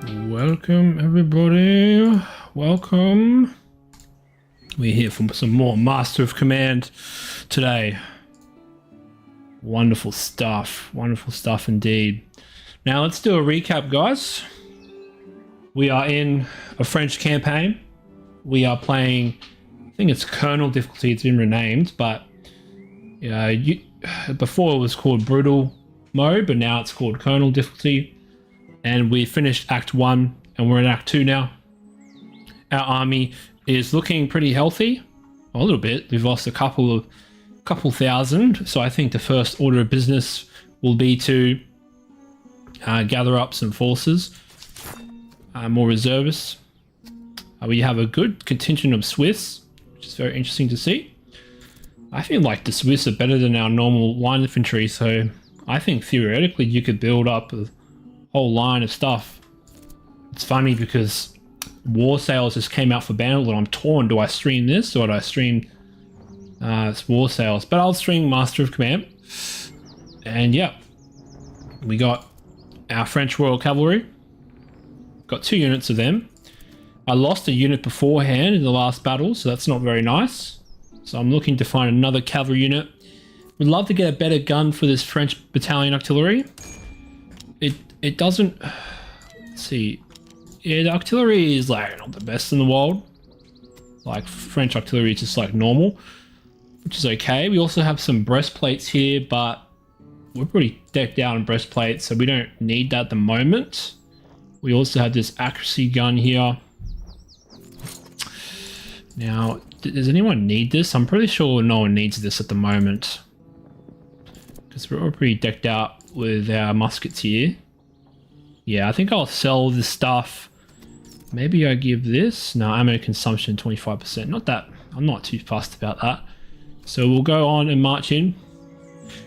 Welcome everybody, welcome. We're here for some more Master of Command today. Wonderful stuff indeed. Now let's do a recap, guys. We are in a French campaign. We are playing, I think it's Colonel difficulty, it's been renamed, but before it was called Brutal mode, but now it's called Colonel difficulty. And we finished Act 1 and we're in Act 2 now. Our army is looking pretty healthy. A little bit. We've lost a couple thousand. So I think the first order of business will be to gather up some forces, more reservists. We have a good contingent of Swiss, which is very interesting to see. I feel like the Swiss are better than our normal line infantry. So I think theoretically you could build up a whole line of stuff. It's funny because War Sales just came out for Bandle and I'm torn. Do I stream this or do I stream War Sales? But I'll stream Master of Command. And yeah, we got our French Royal Cavalry. Got 2 units of them. I lost a unit beforehand in the last battle, so that's not very nice. So I'm looking to find another cavalry unit. Would love to get a better gun for this French battalion artillery. It doesn't, let's see, yeah, the artillery is like not the best in the world. Like French artillery is just like normal, which is okay. We also have some breastplates here, but we're pretty decked out in breastplates, so we don't need that at the moment. We also have this accuracy gun here. Now, does anyone need this? I'm pretty sure no one needs this at the moment, because we're all pretty decked out with our muskets here. Yeah, I think I'll sell this stuff. Maybe I give this. No, ammo consumption 25%. Not that, I'm not too fussed about that. So we'll go on and march in.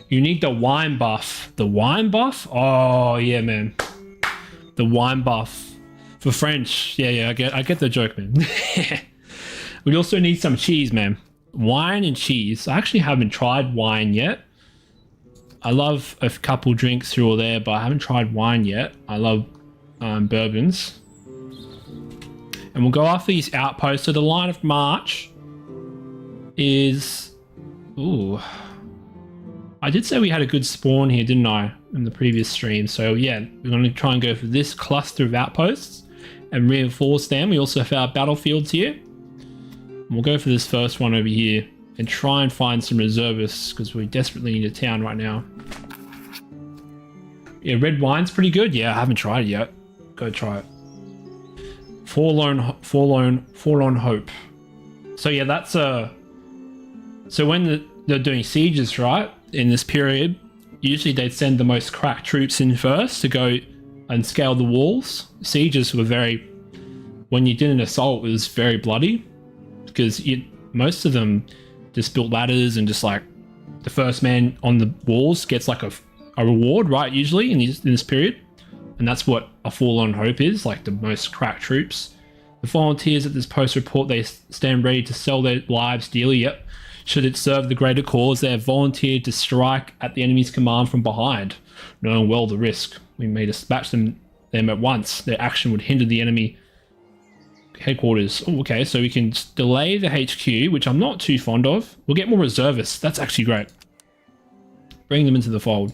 You need the wine buff. The wine buff? Oh yeah, man. The wine buff for French. Yeah, I get the joke, man. We also need some cheese, man. Wine and cheese. I actually haven't tried wine yet. I love a couple drinks here or there, but I haven't tried wine yet. I love bourbons. And we'll go after these outposts. So the line of march is... Ooh. I did say we had a good spawn here, didn't I? In the previous stream. So yeah, we're going to try and go for this cluster of outposts and reinforce them. We also have our battlefields here. And we'll go for this first one over here and try and find some reservists because we desperately need a town right now. Yeah, red wine's pretty good. Yeah, I haven't tried it yet. Go try it. Forlorn hope. So yeah, that's so when they're doing sieges, right, in this period, usually they'd send the most cracked troops in first to go and scale the walls. Sieges were when you did an assault, it was very bloody because most of them just built ladders and just like the first man on the walls gets like a reward, right? Usually in this period. And that's what a forlorn hope is, like the most cracked troops. The volunteers at this post report they stand ready to sell their lives dearly. Yep. Should it serve the greater cause, they have volunteered to strike at the enemy's command from behind, knowing well the risk. We may dispatch them at once. Their action would hinder the enemy headquarters. Oh, okay, so we can delay the HQ, which I'm not too fond of. We'll get more reservists. That's actually great. Bring them into the fold.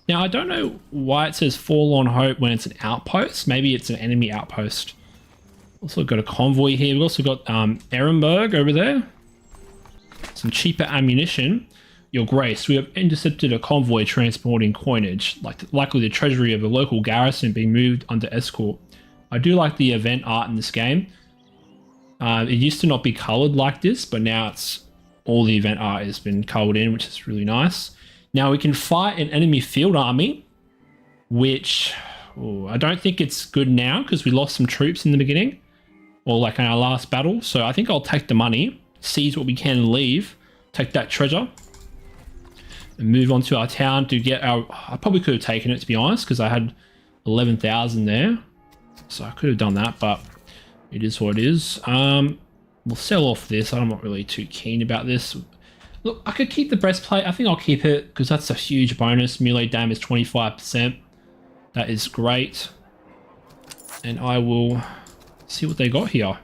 Now, I don't know why it says Forlorn Hope when it's an outpost. Maybe it's an enemy outpost. Also got a convoy here. We've also got Ehrenberg over there. Some cheaper ammunition. Your Grace, we have intercepted a convoy transporting coinage, likely the treasury of a local garrison being moved under escort. I do like the event art in this game. It used to not be colored like this, but now it's all the event art has been colored in, which is really nice. Now we can fight an enemy field army, which I don't think it's good now because we lost some troops in the beginning, or like in our last battle. So I think I'll take the money, seize what we can and leave, take that treasure, and move on to our town to get our... I probably could have taken it, to be honest, because I had 11,000 there. So I could have done that, but it is what it is. We'll sell off this. I'm not really too keen about this. Look, I could keep the breastplate. I think I'll keep it because that's a huge bonus. Melee damage 25%. That is great. and I will see what they got here.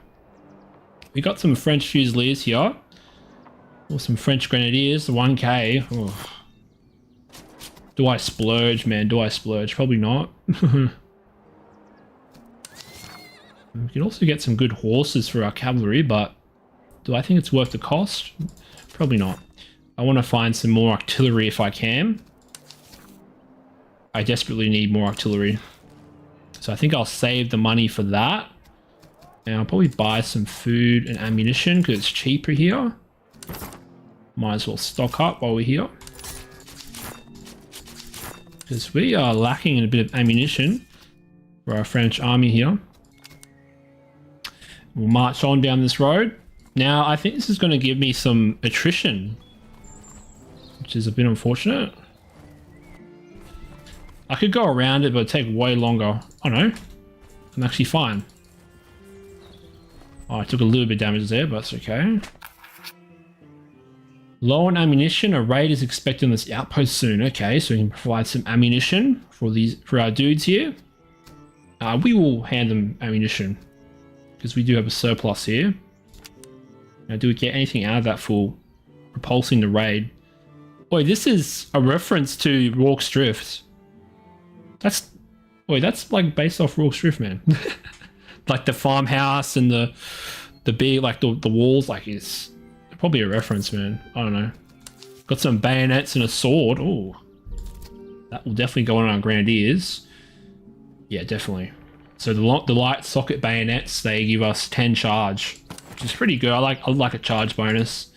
We got some French Fusiliers here. Or some French Grenadiers, 1k. Oh. Do I splurge, man? Do I splurge? Probably not. We can also get some good horses for our cavalry, but do I think it's worth the cost? Probably not. I want to find some more artillery if I can. I desperately need more artillery. So I think I'll save the money for that. And I'll probably buy some food and ammunition because it's cheaper here. Might as well stock up while we're here. Because we are lacking in a bit of ammunition for our French army here. We'll march on down this road. Now, I think this is going to give me some attrition, which is a bit unfortunate. I could go around it, but it'd take way longer. Oh no, I'm actually fine. Oh, I took a little bit of damage there, but that's okay. Low on ammunition. A raid is expected on this outpost soon. Okay, so we can provide some ammunition for our dudes here. We will hand them ammunition because we do have a surplus here. Now, do we get anything out of that for repulsing the raid? Boy, this is a reference to Rorke's Drift. That's like based off Rorke's Drift, man. Like the farmhouse and the big, like the walls, like it's probably a reference, man. I don't know. Got some bayonets and a sword. Oh, that will definitely go on our grenadiers. Yeah, definitely. So the light socket bayonets, they give us 10 charge, which is pretty good. I like a charge bonus.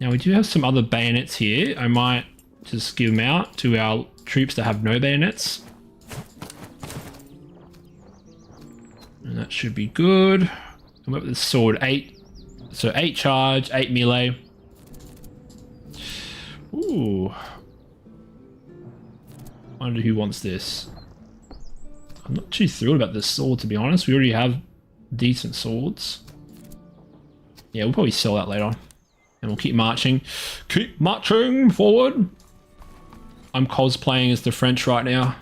Now we do have some other bayonets here. I might just give them out to our troops that have no bayonets. And that should be good. I'm with the sword 8. So 8 charge, 8 melee. Ooh. Wonder who wants this. I'm not too thrilled about this sword, to be honest. We already have decent swords. Yeah, we'll probably sell that later. And we'll keep marching. Keep marching forward. I'm cosplaying as the French right now.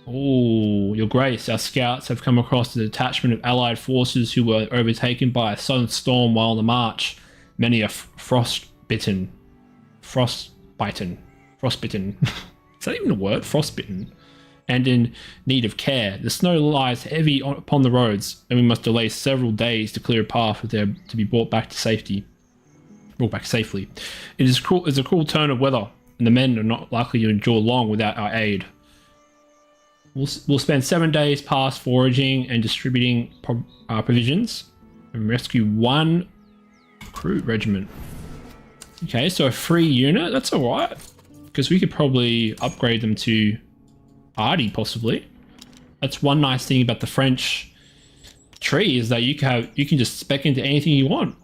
Oh, Your Grace, our scouts have come across a detachment of allied forces who were overtaken by a sudden storm while on the march. Many are frostbitten. Is that even a word? Frostbitten. And in need of care. The snow lies heavy upon the roads, and we must delay several days to clear a path for them to be brought back safely. It is a cruel turn of weather, and the men are not likely to endure long without our aid. We'll spend 7 days past foraging and distributing provisions, and rescue 1 recruit regiment. Okay, so a free unit, that's alright, because we could probably upgrade them to Arty, possibly. That's one nice thing about the French tree, is that you can just spec into anything you want.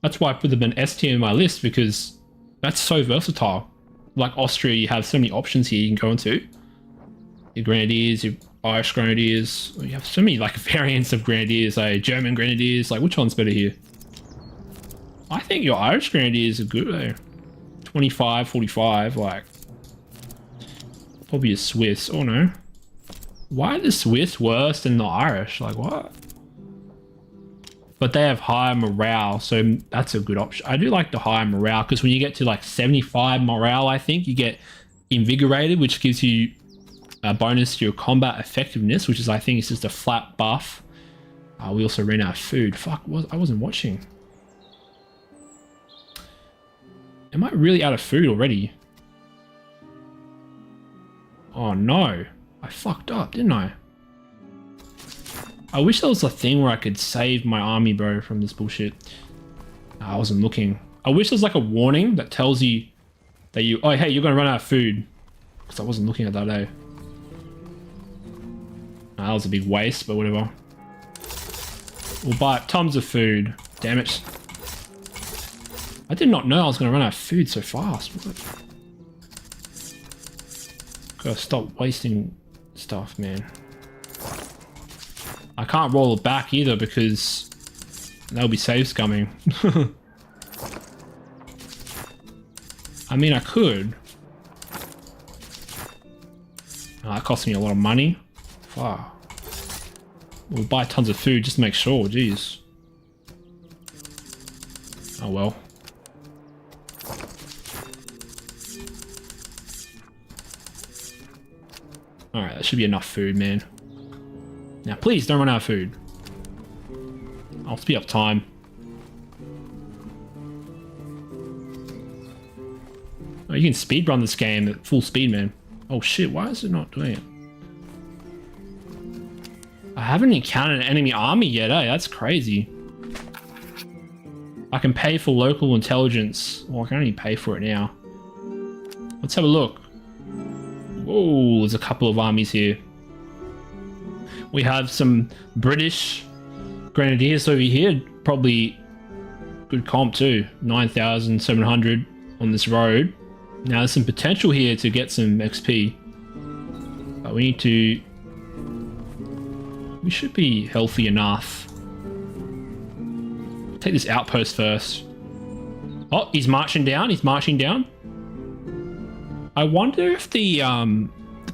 That's why I put them in S tier in my list, because that's so versatile. Like Austria, you have so many options here you can go into. Your Grenadiers, your Irish Grenadiers, you have so many like variants of Grenadiers, like German Grenadiers, like which one's better here? I think your Irish Grenadiers are good, eh? 25, 45, like probably a Swiss. Oh no. Why are the Swiss worse than the Irish? Like what? But they have higher morale, so that's a good option. I do like the higher morale because when you get to like 75 morale, I think you get invigorated, which gives you a bonus to your combat effectiveness, which is, I think, it's just a flat buff. We also ran out of food. Fuck, I wasn't watching. Am I really out of food already? Oh no, I fucked up, didn't I? I wish there was a thing where I could save my army, bro, from this bullshit. I wasn't looking. I wish there's like a warning that tells you that oh hey, you're gonna run out of food. Because I wasn't looking at that, eh? That was a big waste, but whatever. We'll buy tons of food. Damn it. I did not know I was gonna run out of food so fast. Gotta stop wasting stuff, man. I can't roll it back either because there'll be save scumming. I mean, I could. Oh, that cost me a lot of money. Wow. We'll buy tons of food just to make sure. Jeez. Oh well. Alright, that should be enough food, man. Now please don't run out of food. I'll speed up time. Oh, you can speedrun this game at full speed, man. Oh shit, why is it not doing it? I haven't encountered an enemy army yet, eh? That's crazy. I can pay for local intelligence. Well, I can only pay for it now. Let's have a look. Whoa, there's a couple of armies here. We have some British grenadiers over here. Probably good comp too. 9,700 on this road. Now there's some potential here to get some XP. But we need to... We should be healthy enough. Take this outpost first. Oh, he's marching down. He's marching down. I wonder if the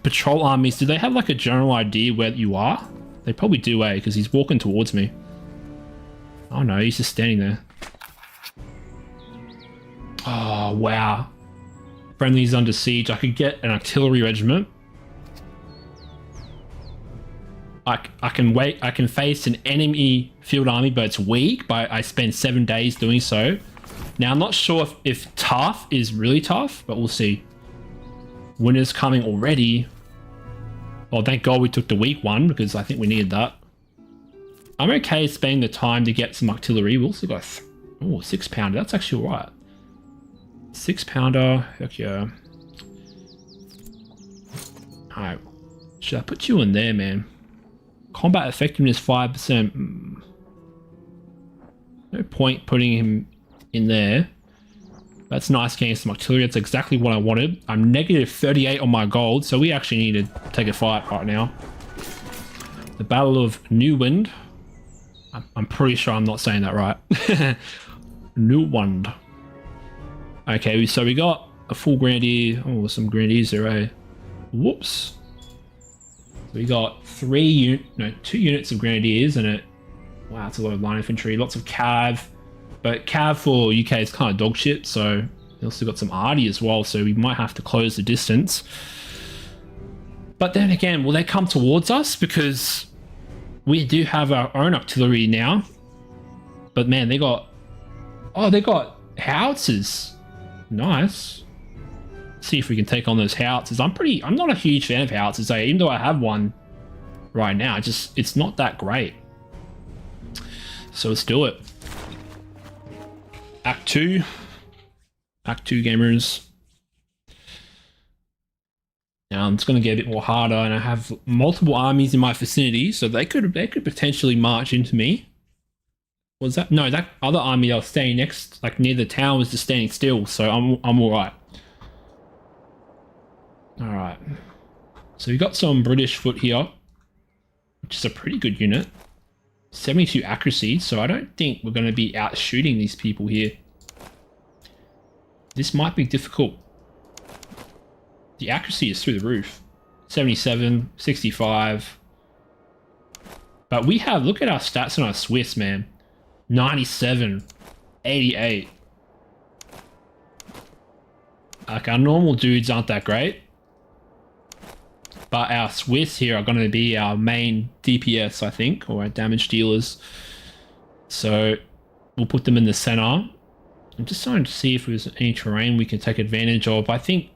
patrol armies, do they have like a general idea where you are? They probably do, eh? Because he's walking towards me. Oh no, he's just standing there. Oh, wow. Friendly's under siege. I could get an artillery regiment. I can wait. I can face an enemy field army, but it's weak. But I spend 7 days doing so. Now I'm not sure if tough is really tough, but we'll see. Winter's coming already. Well, thank God we took the weak one because I think we needed that. I'm okay spending the time to get some artillery. We also got 6 pounder. That's actually alright. 6 pounder. Heck yeah. Alright. Should I put you in there, man? Combat effectiveness 5%. No point putting him in there. That's nice getting some artillery. That's exactly what I wanted. I'm negative 38 on my gold, so we actually need to take a fight right now. The Battle of Newwind. I'm pretty sure I'm not saying that right. Newwind. Okay, so we got a full grenadier. Oh, some grenadiers there, eh? Whoops. We got 2 units of grenadiers and wow, it's a lot of line infantry, lots of cav, but cav for UK is kind of dog shit. So we also got some arty as well, so we might have to close the distance. But then again, will they come towards us? Because we do have our own artillery now. But man, they got howitzers. Nice. See if we can take on those howitzers. I'm not a huge fan of howitzers, even though I have one right now. It's not that great. So let's do it. Act 2 gamers. Now it's going to get a bit more harder, and I have multiple armies in my vicinity, so they could potentially march into me. Was that no? That other army that was staying next, like near the town, was just standing still. So I'm all right. All right. So we got some British foot here, which is a pretty good unit. 72 accuracy, so I don't think we're going to be out shooting these people here. This might be difficult. The accuracy is through the roof. 77, 65. But we have, look at our stats on our Swiss, man. 97, 88. Like, our normal dudes aren't that great. But our Swiss here are going to be our main DPS, I think, or our damage dealers. So we'll put them in the center. I'm just trying to see if there's any terrain we can take advantage of. I think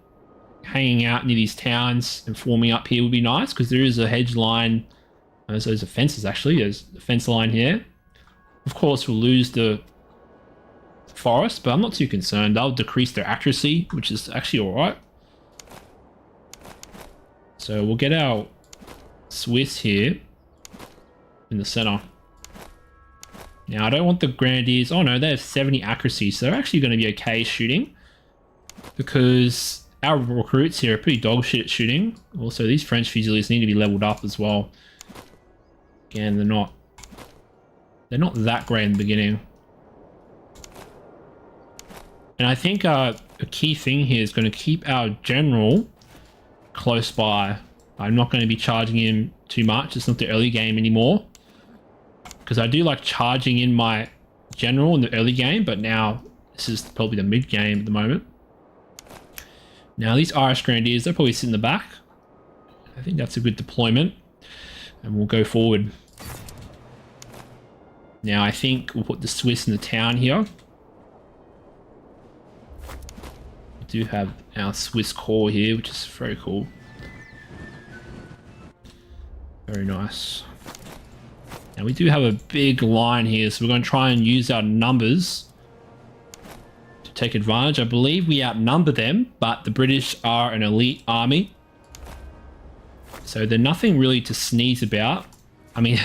hanging out near these towns and forming up here would be nice, because there is a hedge line. So there's a fences, actually. There's a fence line here. Of course, we'll lose the forest, but I'm not too concerned. They'll decrease their accuracy, which is actually all right. So we'll get our Swiss here in the center. Now, I don't want the grenadiers. Oh no, they have 70 accuracy, so they're actually going to be okay shooting, because our recruits here are pretty dog shit at shooting. Also, these French Fusiliers need to be leveled up as well. Again, they're not that great in the beginning. And I think a key thing here is going to keep our general close by. I'm not going to be charging him too much. It's not the early game anymore. Because I do like charging in my general in the early game, but now this is probably the mid game at the moment. Now these Irish Grenadiers, they'll probably sit in the back. I think that's a good deployment. And we'll go forward. Now I think we'll put the Swiss in the town here. We do have our Swiss core here, which is very cool. Very nice. Now we do have a big line here, so we're going to try and use our numbers to take advantage. I believe we outnumber them, but the British are an elite army. So they're nothing really to sneeze about. I mean,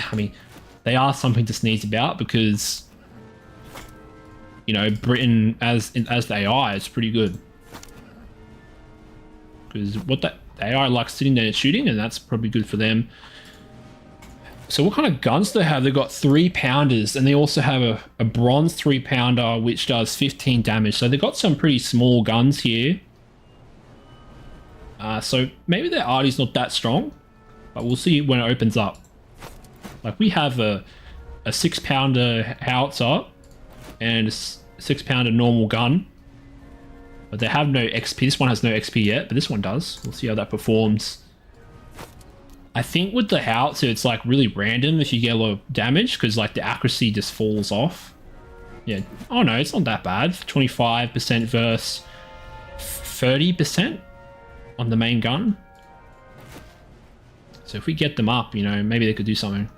they are something to sneeze about because, you know, Britain as the AI is pretty good. Because what the AI likes sitting there and shooting, and that's probably good for them. So what kind of guns do they have? They've got 3-pounders, and they also have a bronze 3-pounder, which does 15 damage. So they've got some pretty small guns here. So maybe their arty's not that strong, but we'll see when it opens up. Like we have a 6-pounder howitzer and a 6-pounder normal gun, but they have no XP. This one has no XP yet, but this one does. We'll see how that performs. I think with the howitzer, it's like really random if you get a lot of damage because like the accuracy just falls off. Yeah. Oh no, it's not that bad. 25% versus 30% on the main gun. So if we get them up, you know, maybe they could do something.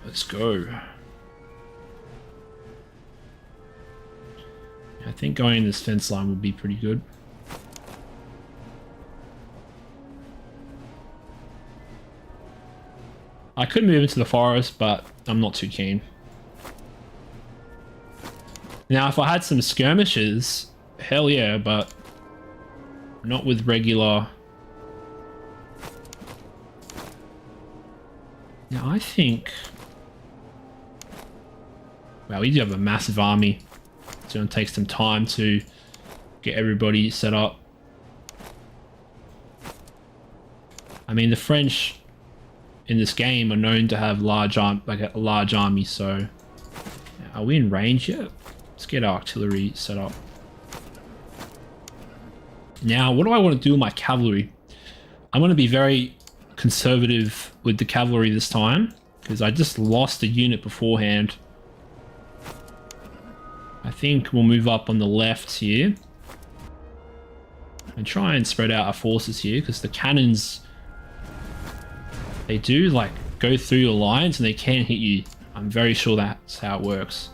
Let's go. I think going in this fence line would be pretty good. I could move into the forest, but I'm not too keen. Now, if I had some skirmishes, hell yeah, but not with regular. Now, I think... Wow, we do have a massive army. It's going to take some time to get everybody set up. I mean, the French in this game are known to have a large army, so are we in range yet? Let's get our artillery set up. Now, what do I want to do with my cavalry? I'm going to be very conservative with the cavalry this time because I just lost a unit beforehand. I think we'll move up on the left here and try and spread out our forces here because the cannons, they do like go through your lines and they can hit you. I'm very sure that's how it works.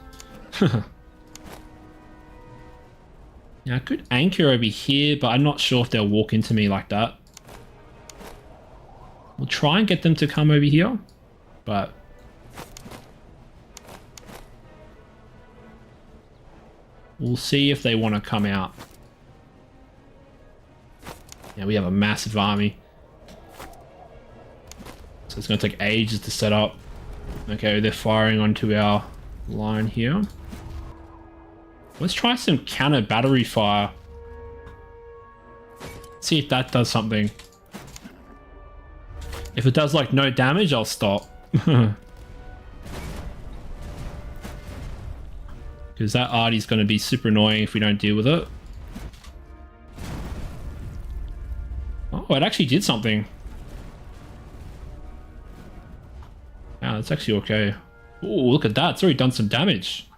Now I could anchor over here, but I'm not sure if they'll walk into me like that. We'll try and get them to come over here, but we'll see if they want to come out. Now we have a massive army. So it's going to take ages to set up. Okay, they're firing onto our line here. Let's try some counter battery fire. See if that does something. If it does like no damage, I'll stop. Because that arty's going to be super annoying if we don't deal with it. Oh, it actually did something. Wow, that's actually okay. Oh, look at that. It's already done some damage.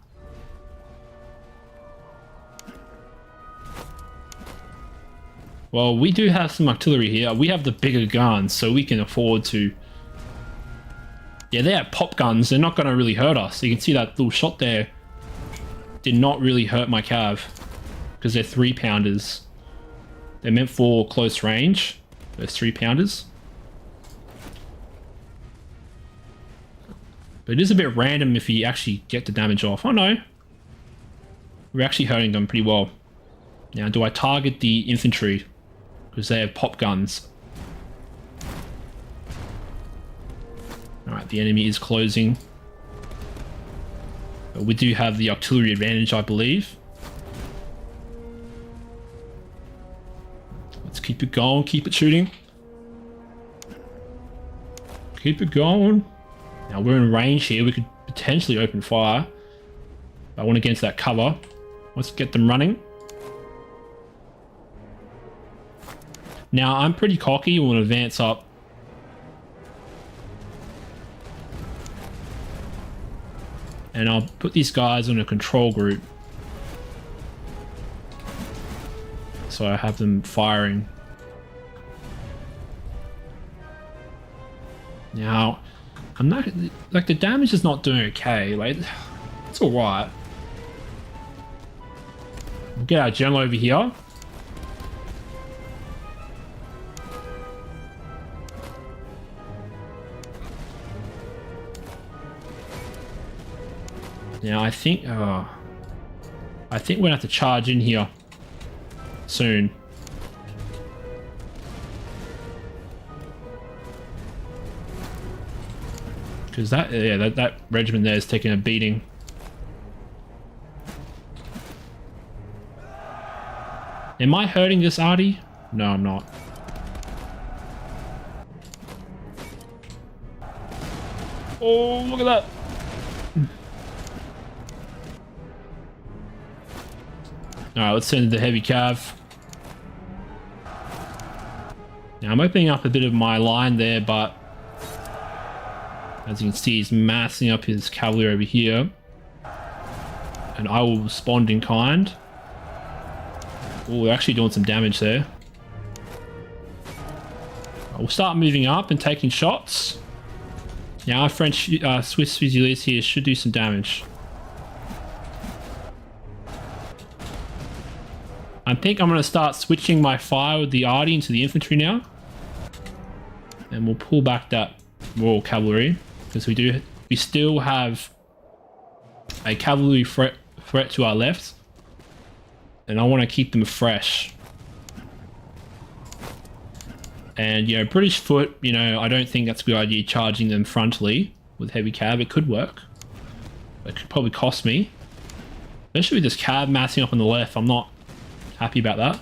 Well, we do have some artillery here. We have the bigger guns, so we can afford to... Yeah, they have pop guns. They're not going to really hurt us. You can see that little shot there did not really hurt my cav because they're 3-pounders. They're meant for close range. Those 3-pounders. But it is a bit random if you actually get the damage off. Oh no. We're actually hurting them pretty well. Now, do I target the infantry? Because they have pop guns. Alright, the enemy is closing. But we do have the artillery advantage, I believe. Keep it going. Keep it shooting. Keep it going. Now we're in range here. We could potentially open fire. I want to get into that cover. Let's get them running. Now I'm pretty cocky. We'll advance up. And I'll put these guys on a control group. So I have them firing. Now, I'm not, like, the damage is not doing okay. Like, it's alright. We'll get our general over here. Now, I think we're gonna have to charge in here soon. Because that regiment there is taking a beating. Am I hurting this arty? No, I'm not. Oh, look at that. Alright, let's send the heavy cav. Now I'm opening up a bit of my line there, but as you can see, he's massing up his cavalry over here. And I will respond in kind. Oh, we're actually doing some damage there. We'll start moving up and taking shots. Now our French, Swiss Fusiliers here should do some damage. I think I'm going to start switching my fire with the arty into the infantry now. And we'll pull back that Royal Cavalry. Because we still have a cavalry threat to our left. And I want to keep them fresh. And, you know, British foot, you know, I don't think that's a good idea charging them frontally with heavy cav. It could work. It could probably cost me. Especially with this cav massing up on the left. I'm not happy about that.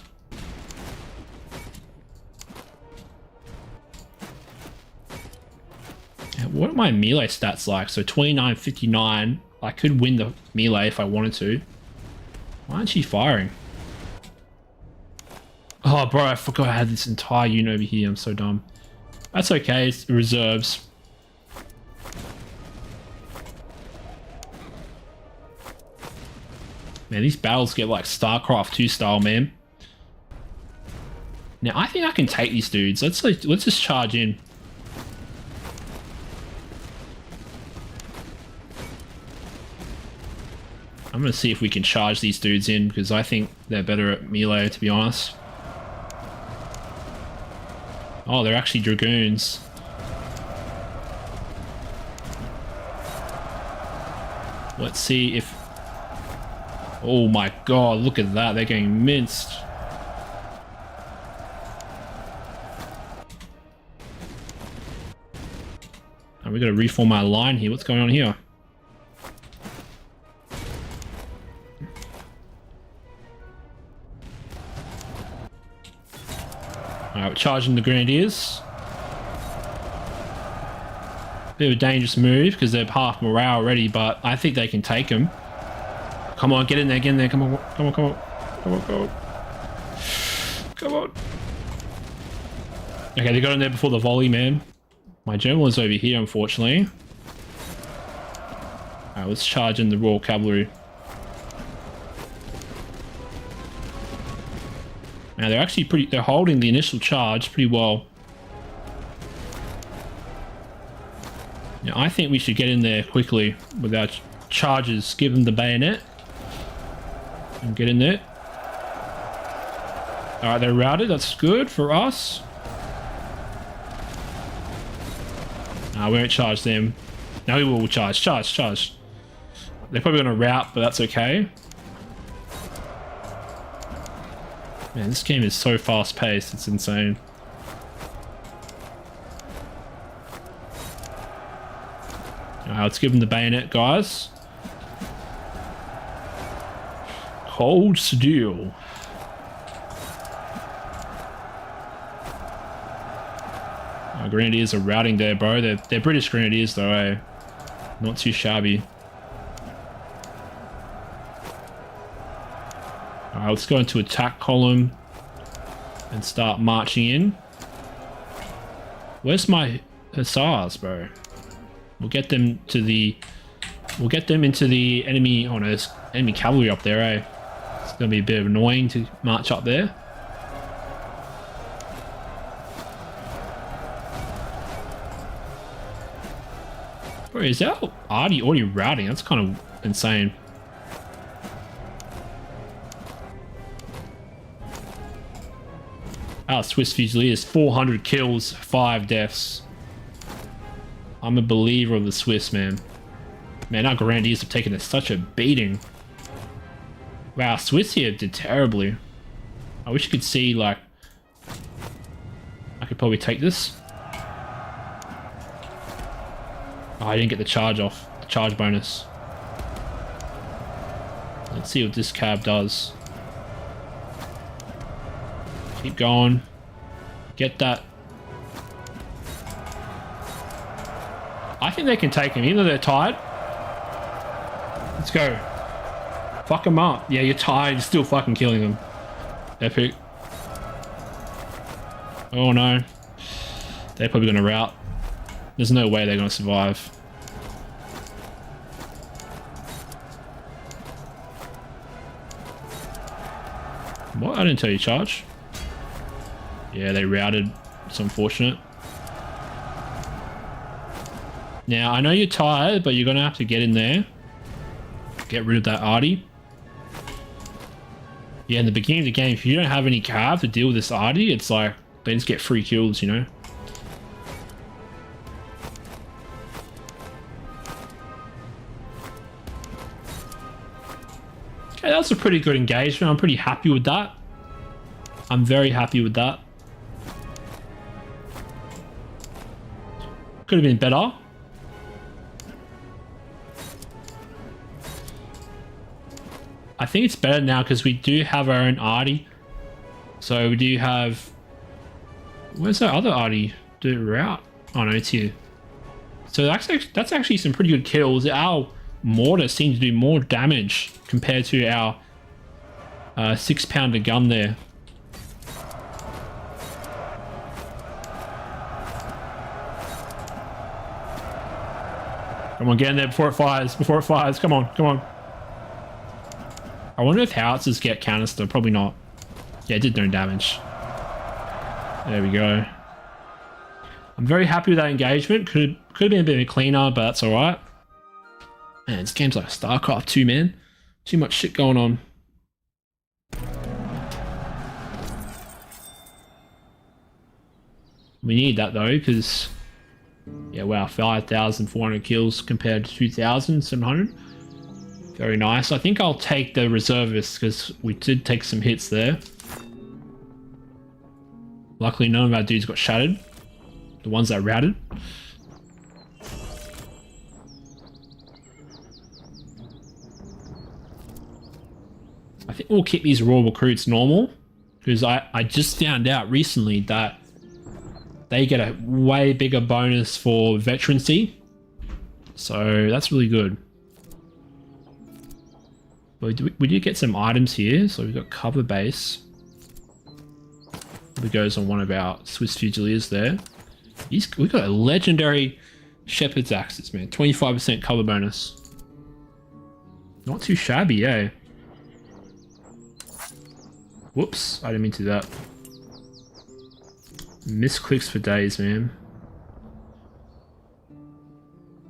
What are my melee stats like? So 29, 59. I could win the melee if I wanted to. Why aren't she firing? Oh, bro, I forgot I had this entire unit over here. I'm so dumb. That's okay. It's reserves. Man, these battles get like StarCraft 2 style, man. Now, I think I can take these dudes. Let's just charge in. I'm going to see if we can charge these dudes in, because I think they're better at melee, to be honest. Oh, they're actually dragoons. Let's see if... Oh my god, look at that. They're getting minced. And we got to reform our line here. What's going on here? Alright, we're charging the Grenadiers. Bit of a dangerous move because they're half morale already, but I think they can take them. Come on, get in there, get in there. Come on, come on, come on. Come on, come on. Come on. Okay, they got in there before the volley, man. My general is over here, unfortunately. Alright, let's charge in the Royal Cavalry. Now they're actually they're holding the initial charge pretty well. Now I think we should get in there quickly with our charges. Give them the bayonet. And get in there. Alright, they're routed. That's good for us. We won't charge them. Now we will charge. Charge. They're probably going to rout, but that's okay. Man, this game is so fast-paced, it's insane. Alright, let's give them the bayonet, guys. Cold steel. Grenadiers are routing there, bro. They're British Grenadiers, though, eh? Not too shabby. Alright, let's go into attack column and start marching in. Where's my hussars, bro? We'll get them into the enemy. Oh no, there's enemy cavalry up there, eh? It's gonna be a bit annoying to march up there. Bro, is our arty already routing? That's kind of insane. Our Swiss Fusiliers, 400 kills, 5 deaths. I'm a believer of the Swiss, man. Man, our Grenadiers have taken such a beating. Wow, Swiss here did terribly. I wish you could see, like... I could probably take this. Oh, I didn't get the charge off. The charge bonus. Let's see what this cab does. Keep going. Get that. I think they can take him, even though they're tired. Let's go. Fuck them up. Yeah, you're tired. You're still fucking killing them. Epic. Oh no. They're probably going to rout. There's no way they're going to survive. What? I didn't tell you charge. Yeah, they routed. It's unfortunate. Now, I know you're tired, but you're going to have to get in there. Get rid of that arty. Yeah, in the beginning of the game, if you don't have any cav to deal with this arty, it's like, they just get free kills, you know? Okay, that's a pretty good engagement. I'm pretty happy with that. I'm very happy with that. Could have been better. I think it's better now because we do have our own arty. So we do have... Where's our other arty? Do it route? Oh no, it's here. So that's actually some pretty good kills. Our mortar seems to do more damage compared to our 6-pounder gun there. Come on, get in there before it fires. Before it fires. Come on, come on. I wonder if howitzers get canister. Probably not. Yeah, it did no damage. There we go. I'm very happy with that engagement. Could have been a bit cleaner, but that's alright. Man, this game's like StarCraft 2, man. Too much shit going on. We need that though, because... Yeah, wow, 5,400 kills compared to 2,700. Very nice. I think I'll take the reservists because we did take some hits there. Luckily, none of our dudes got shattered. The ones that routed. I think we'll keep these raw recruits normal because I just found out recently that they get a way bigger bonus for veterancy. So that's really good. But we did get some items here. So we've got cover base. It goes on one of our Swiss Fusiliers there. We've got a legendary Shepherd's Axes, man. 25% cover bonus. Not too shabby, eh? Whoops, I didn't mean to do that. Misclicks for days, man.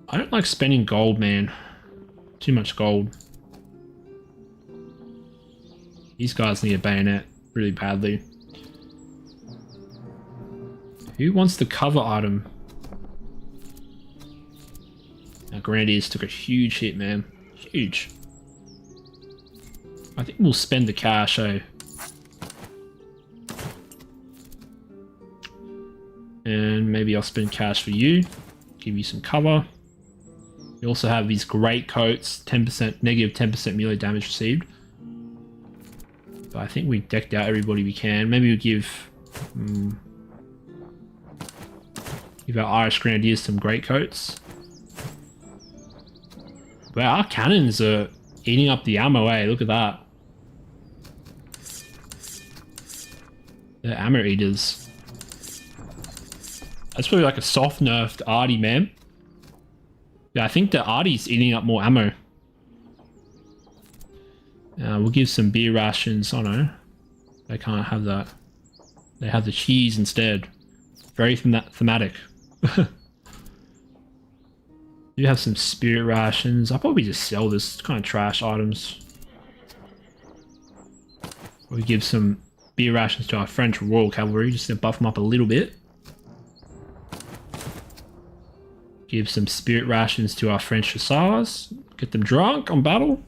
I don't like spending gold, man. Too much gold. These guys need a bayonet really badly. Who wants the cover item? Our Grenadiers took a huge hit, man. Huge. I think we'll spend the cash, eh? And maybe I'll spend cash for you. Give you some cover. We also have these great coats. 10%, negative 10% melee damage received. But I think we decked out everybody we can. Maybe we'll give... Give our Irish Grenadiers some greatcoats. Wow, our cannons are eating up the ammo, eh? Look at that. They're ammo eaters. That's probably like a soft nerfed Artie, man. Yeah, I think the Artie's eating up more ammo. We'll give some beer rations. Oh no, they can't have that. They have the cheese instead. Very thematic. You have some spirit rations. I'll probably just sell this kind of trash items. We give some beer rations to our French Royal Cavalry just to buff them up a little bit. Give some spirit rations to our French Hussars. Get them drunk on battle.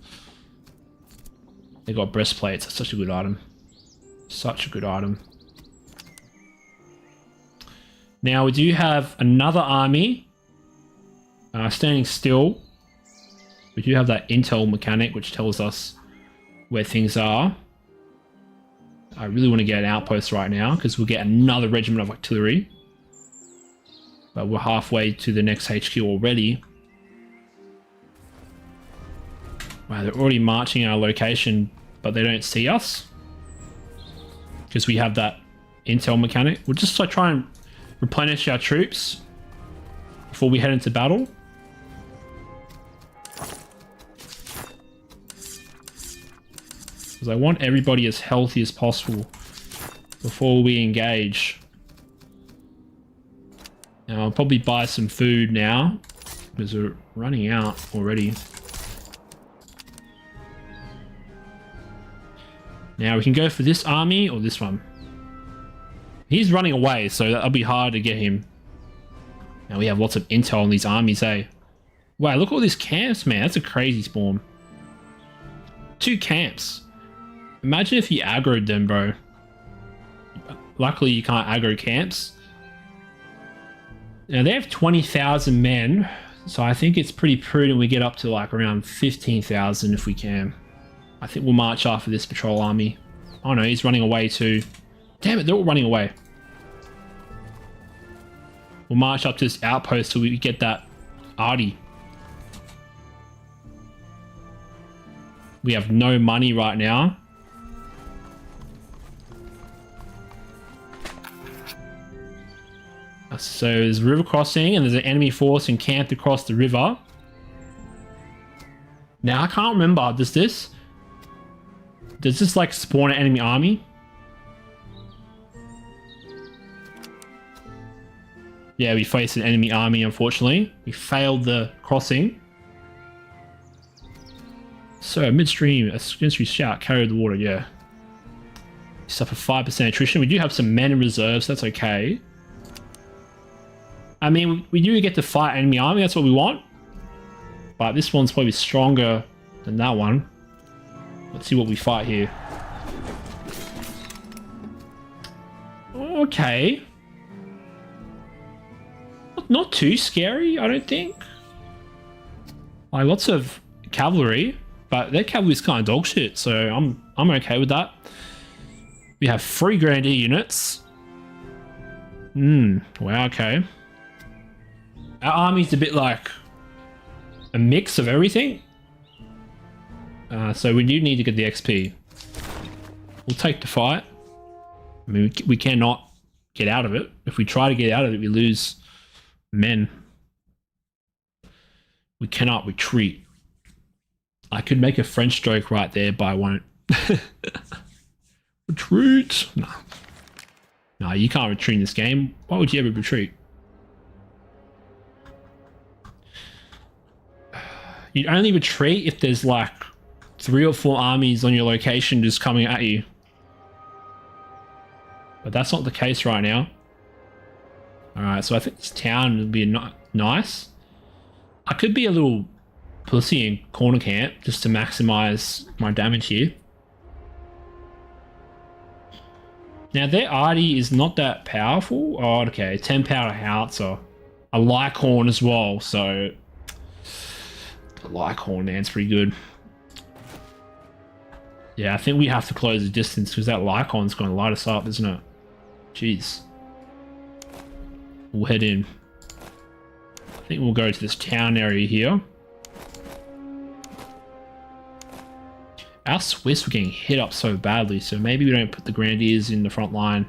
They got breastplates. That's such a good item. Such a good item. Now we do have another army standing still. We do have that intel mechanic which tells us where things are. I really want to get an outpost right now because we'll get another regiment of artillery. But we're halfway to the next HQ already. Wow, they're already marching our location, but they don't see us. Because we have that intel mechanic. We'll just like try and replenish our troops before we head into battle. Because I want everybody as healthy as possible before we engage. Now I'll probably buy some food now because we're running out already. Now we can go for this army or this one. He's running away, so that'll be hard to get him. Now we have lots of intel on these armies, eh? Wow, look at all these camps, man. That's a crazy spawn. 2 camps. Imagine if you aggroed them, bro. Luckily, you can't aggro camps. Now, they have 20,000 men, so I think it's pretty prudent we get up to like around 15,000 if we can. I think we'll march after this patrol army. Oh no, he's running away too. Damn it, they're all running away. We'll march up to this outpost till we get that Artie. We have no money right now. So there's a river crossing and there's an enemy force encamped across the river. Now I can't remember, does this like spawn an enemy army? Yeah, we faced an enemy army, unfortunately. We failed the crossing. So midstream, a midstream shout carried the water, yeah. We suffer 5% attrition. We do have some men in reserve, so that's okay. I mean, we do get to fight enemy army, that's what we want. But this one's probably stronger than that one. Let's see what we fight here. Okay. Not too scary, I don't think. Like lots of cavalry, but their cavalry's kind of dog shit, so I'm okay with that. We have 3 grenadier units. Wow, okay. Our army's a bit like a mix of everything. So we do need to get the XP. We'll take the fight. I mean, we cannot get out of it. If we try to get out of it, we lose men. We cannot retreat. I could make a French joke right there, but I won't. Retreat. No. No, you can't retreat in this game. Why would you ever retreat? You only retreat if there's like 3 or 4 armies on your location just coming at you. But that's not the case right now. Alright, so I think this town would be nice. I could be a little pussy in corner camp just to maximize my damage here. Now their Artie is not that powerful. Oh, okay, 10 powder howitzer. A Lycorn as well, so the Lycorn, man, it's pretty good. Yeah, I think we have to close the distance because that Lycorn's going to light us up, isn't it? Jeez. We'll head in. think we'll go to this town area here. Our Swiss were getting hit up so badly, so maybe we don't put the Grenadiers in the front line.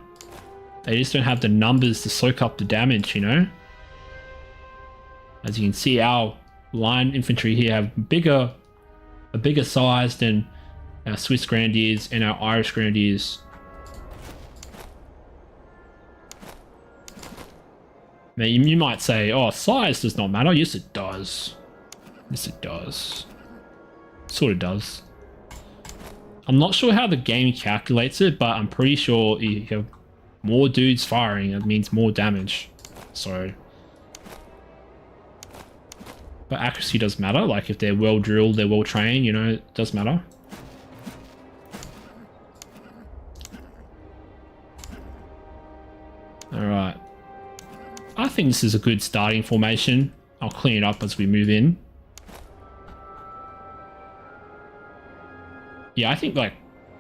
They just don't have the numbers to soak up the damage, you know? As you can see, our line infantry here have a bigger size than our Swiss Grenadiers and our Irish Grenadiers. Now, you might say, oh, size does not matter. Yes, it does. Yes, it does. Sort of does. I'm not sure how the game calculates it, but I'm pretty sure you have more dudes firing. It means more damage. So, but accuracy does matter. Like if they're well drilled, they're well trained, you know, it does matter. All right. I think this is a good starting formation. I'll clean it up as we move in. Yeah, I think like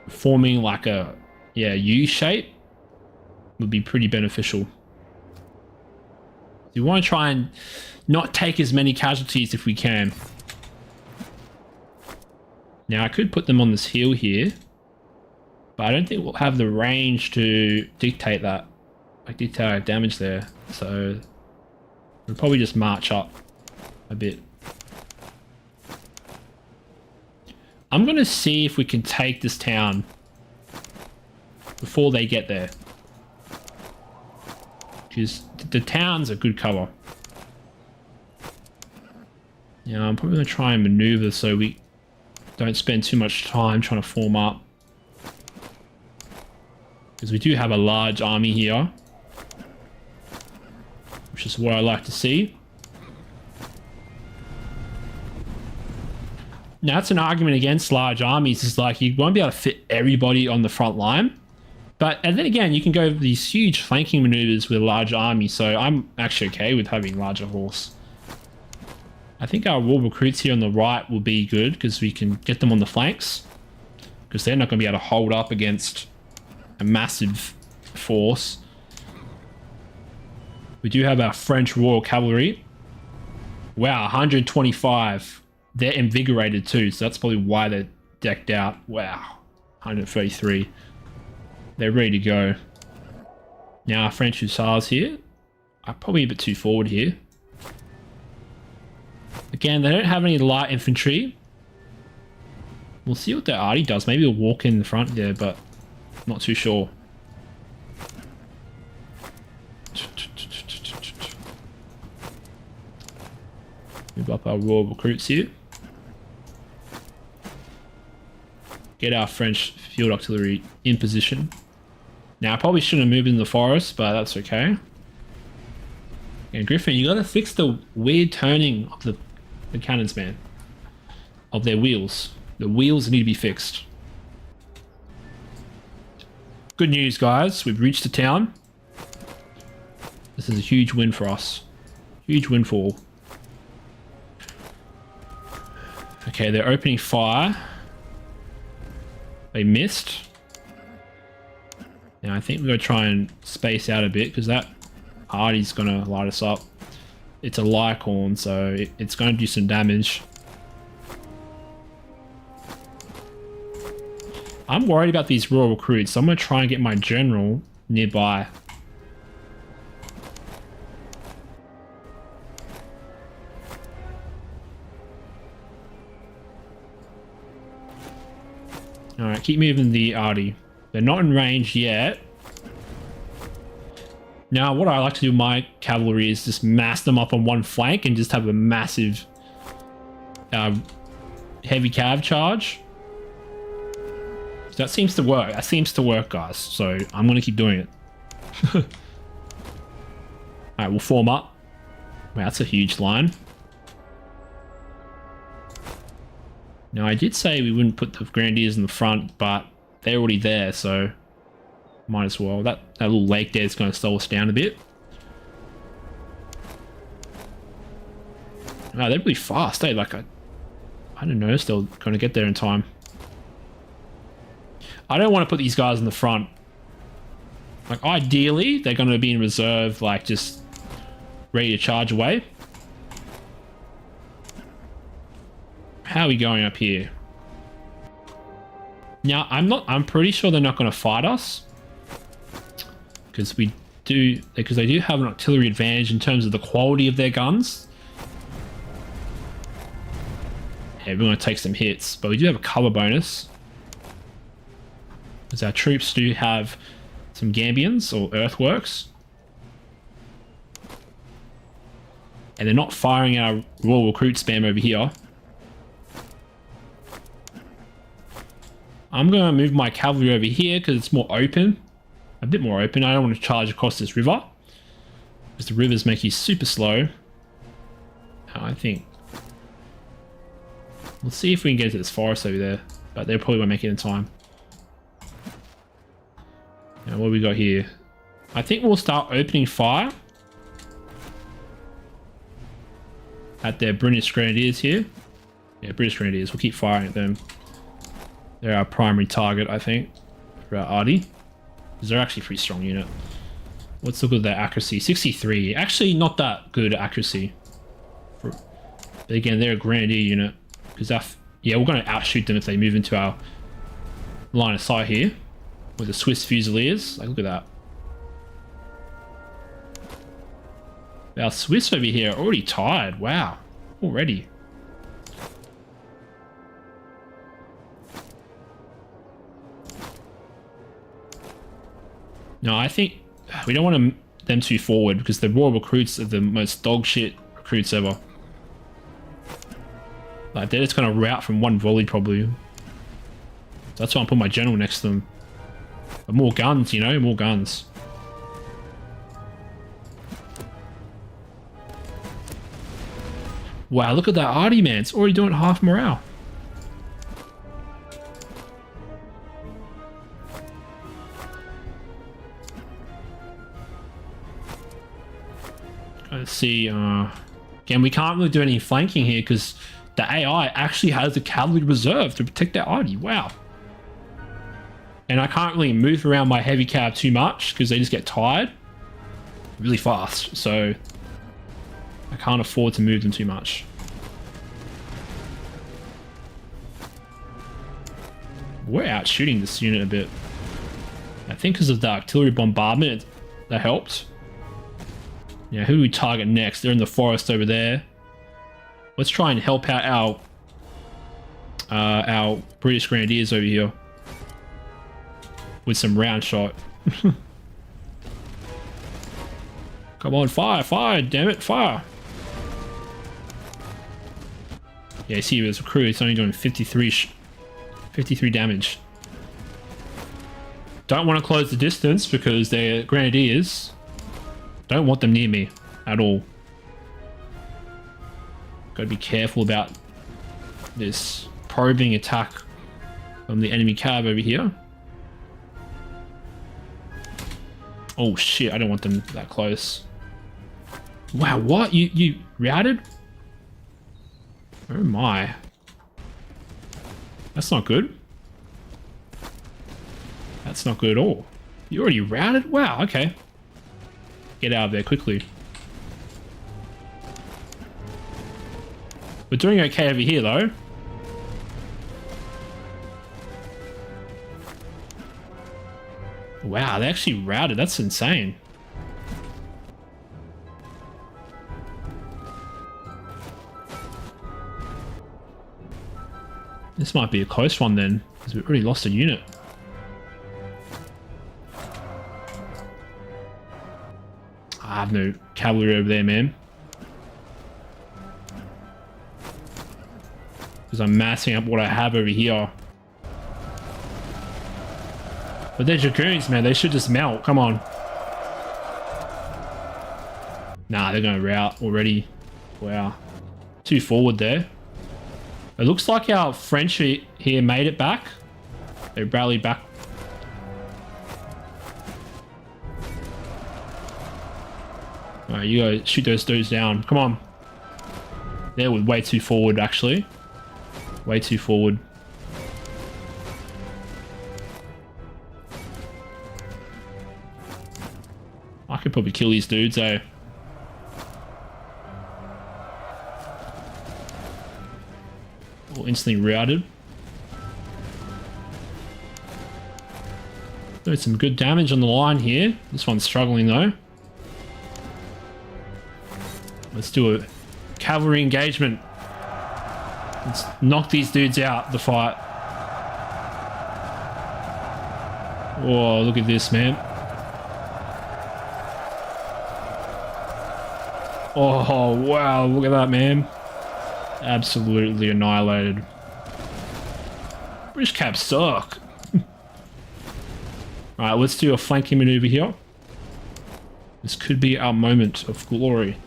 forming like a U shape would be pretty beneficial. You want to try and not take as many casualties if we can. Now I could put them on this hill here, but I don't think we'll have the range to dictate that. Like dictate our damage there. So we'll probably just march up a bit. I'm going to see if we can take this town before they get there. Because the town's a good cover. Yeah, I'm probably going to try and maneuver so we don't spend too much time trying to form up. Because we do have a large army here. Which is what I like to see. Now, that's an argument against large armies. Is like you won't be able to fit everybody on the front line. And then again, you can go these huge flanking maneuvers with a large army. So I'm actually okay with having larger horse. I think our war recruits here on the right will be good because we can get them on the flanks. Because they're not going to be able to hold up against a massive force. We do have our French Royal Cavalry. Wow, 125. They're invigorated too, so that's probably why they're decked out. Wow, 133. They're ready to go. Now our French Hussars here are probably a bit too forward here. Again, they don't have any light infantry. We'll see what their arty does. Maybe we'll walk in the front there, but not too sure. Move up our Royal recruits here. Get our French field artillery in position. Now, I probably shouldn't have moved in the forest, but that's okay. And Griffin, you gotta fix the weird turning of the cannons, man. Of their wheels. The wheels need to be fixed. Good news, guys. We've reached the town. This is a huge win for us. Huge win for all. Okay, they're opening fire. They missed. Now I think we're going to try and space out a bit because that arty's going to light us up. It's a Lycorn, so it's going to do some damage. I'm worried about these Royal recruits, so I'm going to try and get my general nearby. Alright, keep moving the arty. They're not in range yet. Now, what I like to do with my cavalry is just mass them up on one flank and just have a massive heavy cav charge. That seems to work. That seems to work, guys. So I'm going to keep doing it. Alright, we'll form up. Wow, that's a huge line. Now, I did say we wouldn't put the Grenadiers in the front, but they're already there, so might as well. That little lake there is going to slow us down a bit. Wow, they're really fast, eh? Like, I didn't notice they were going to get there in time. I don't want to put these guys in the front. Like, ideally, they're going to be in reserve, like, just ready to charge away. How are we going up here? Now, I'm pretty sure they're not going to fight us. Because they do have an artillery advantage in terms of the quality of their guns. Yeah, we're going to take some hits, but we do have a cover bonus. Because our troops do have some Gambians or earthworks. And they're not firing our Royal Recruit spam over here. I'm going to move my cavalry over here because it's more open. A bit more open. I don't want to charge across this river. Because the rivers make you super slow. I think... We'll see if we can get to this forest over there. But they probably won't make it in time. Now, what have we got here? I think we'll start opening fire at their British Grenadiers here. Yeah, British Grenadiers. We'll keep firing at them. They're our primary target, I think, for our arty. Because they're actually a pretty strong unit. Let's look at their accuracy. 63. Actually, not that good accuracy. But again, they're a Grenadier unit. Because yeah, we're going to outshoot them if they move into our line of sight here. With the Swiss Fusiliers. Like, look at that. Our Swiss over here are already tired. Wow. Already. No, I think we don't want them too forward because the Royal Recruits are the most dog shit recruits ever. Like, they're just going to rout from one volley probably. That's why I'm putting my general next to them. But more guns, you know, more guns. Wow, look at that arty, man. It's already doing half morale. Let's see. Again, we can't really do any flanking here because the AI actually has the cavalry reserve to protect their arty. Wow. And I can't really move around my heavy cav too much because they just get tired really fast. So I can't afford to move them too much. We're out shooting this unit a bit. I think because of the artillery bombardment that helped. Yeah, who do we target next? They're in the forest over there. Let's try and help out our British Grenadiers over here with some round shot. Come on, fire, fire, damn it, fire. Yeah, see, there's a crew. It's only doing 53 damage. Don't want to close the distance because they're Grenadiers. Don't want them near me at all. Gotta be careful about this probing attack from the enemy cav over here. Oh shit, I don't want them that close. Wow, what? You routed? Oh my. That's not good. That's not good at all. You already routed? Wow, okay. Get out of there quickly. We're doing okay over here though. Wow, they actually routed. That's insane. This might be a close one then, because we've already lost a unit. I have no cavalry over there, man. Because I'm massing up what I have over here. But they're Dragoons, man. They should just melt. Come on. Nah, they're going to rout already. Wow. Too forward there. It looks like our French here made it back. They rallied back. Alright, you go shoot those dudes down. Come on. They're way too forward, actually. Way too forward. I could probably kill these dudes, eh? or instantly routed. Doing some good damage on the line here. This one's struggling though. Let's do a cavalry engagement. Let's knock these dudes out the fight. Whoa, look at this, man. Oh, wow, look at that, man. Absolutely annihilated. British Cabs suck. Alright, let's do a flanking maneuver here. This could be our moment of glory.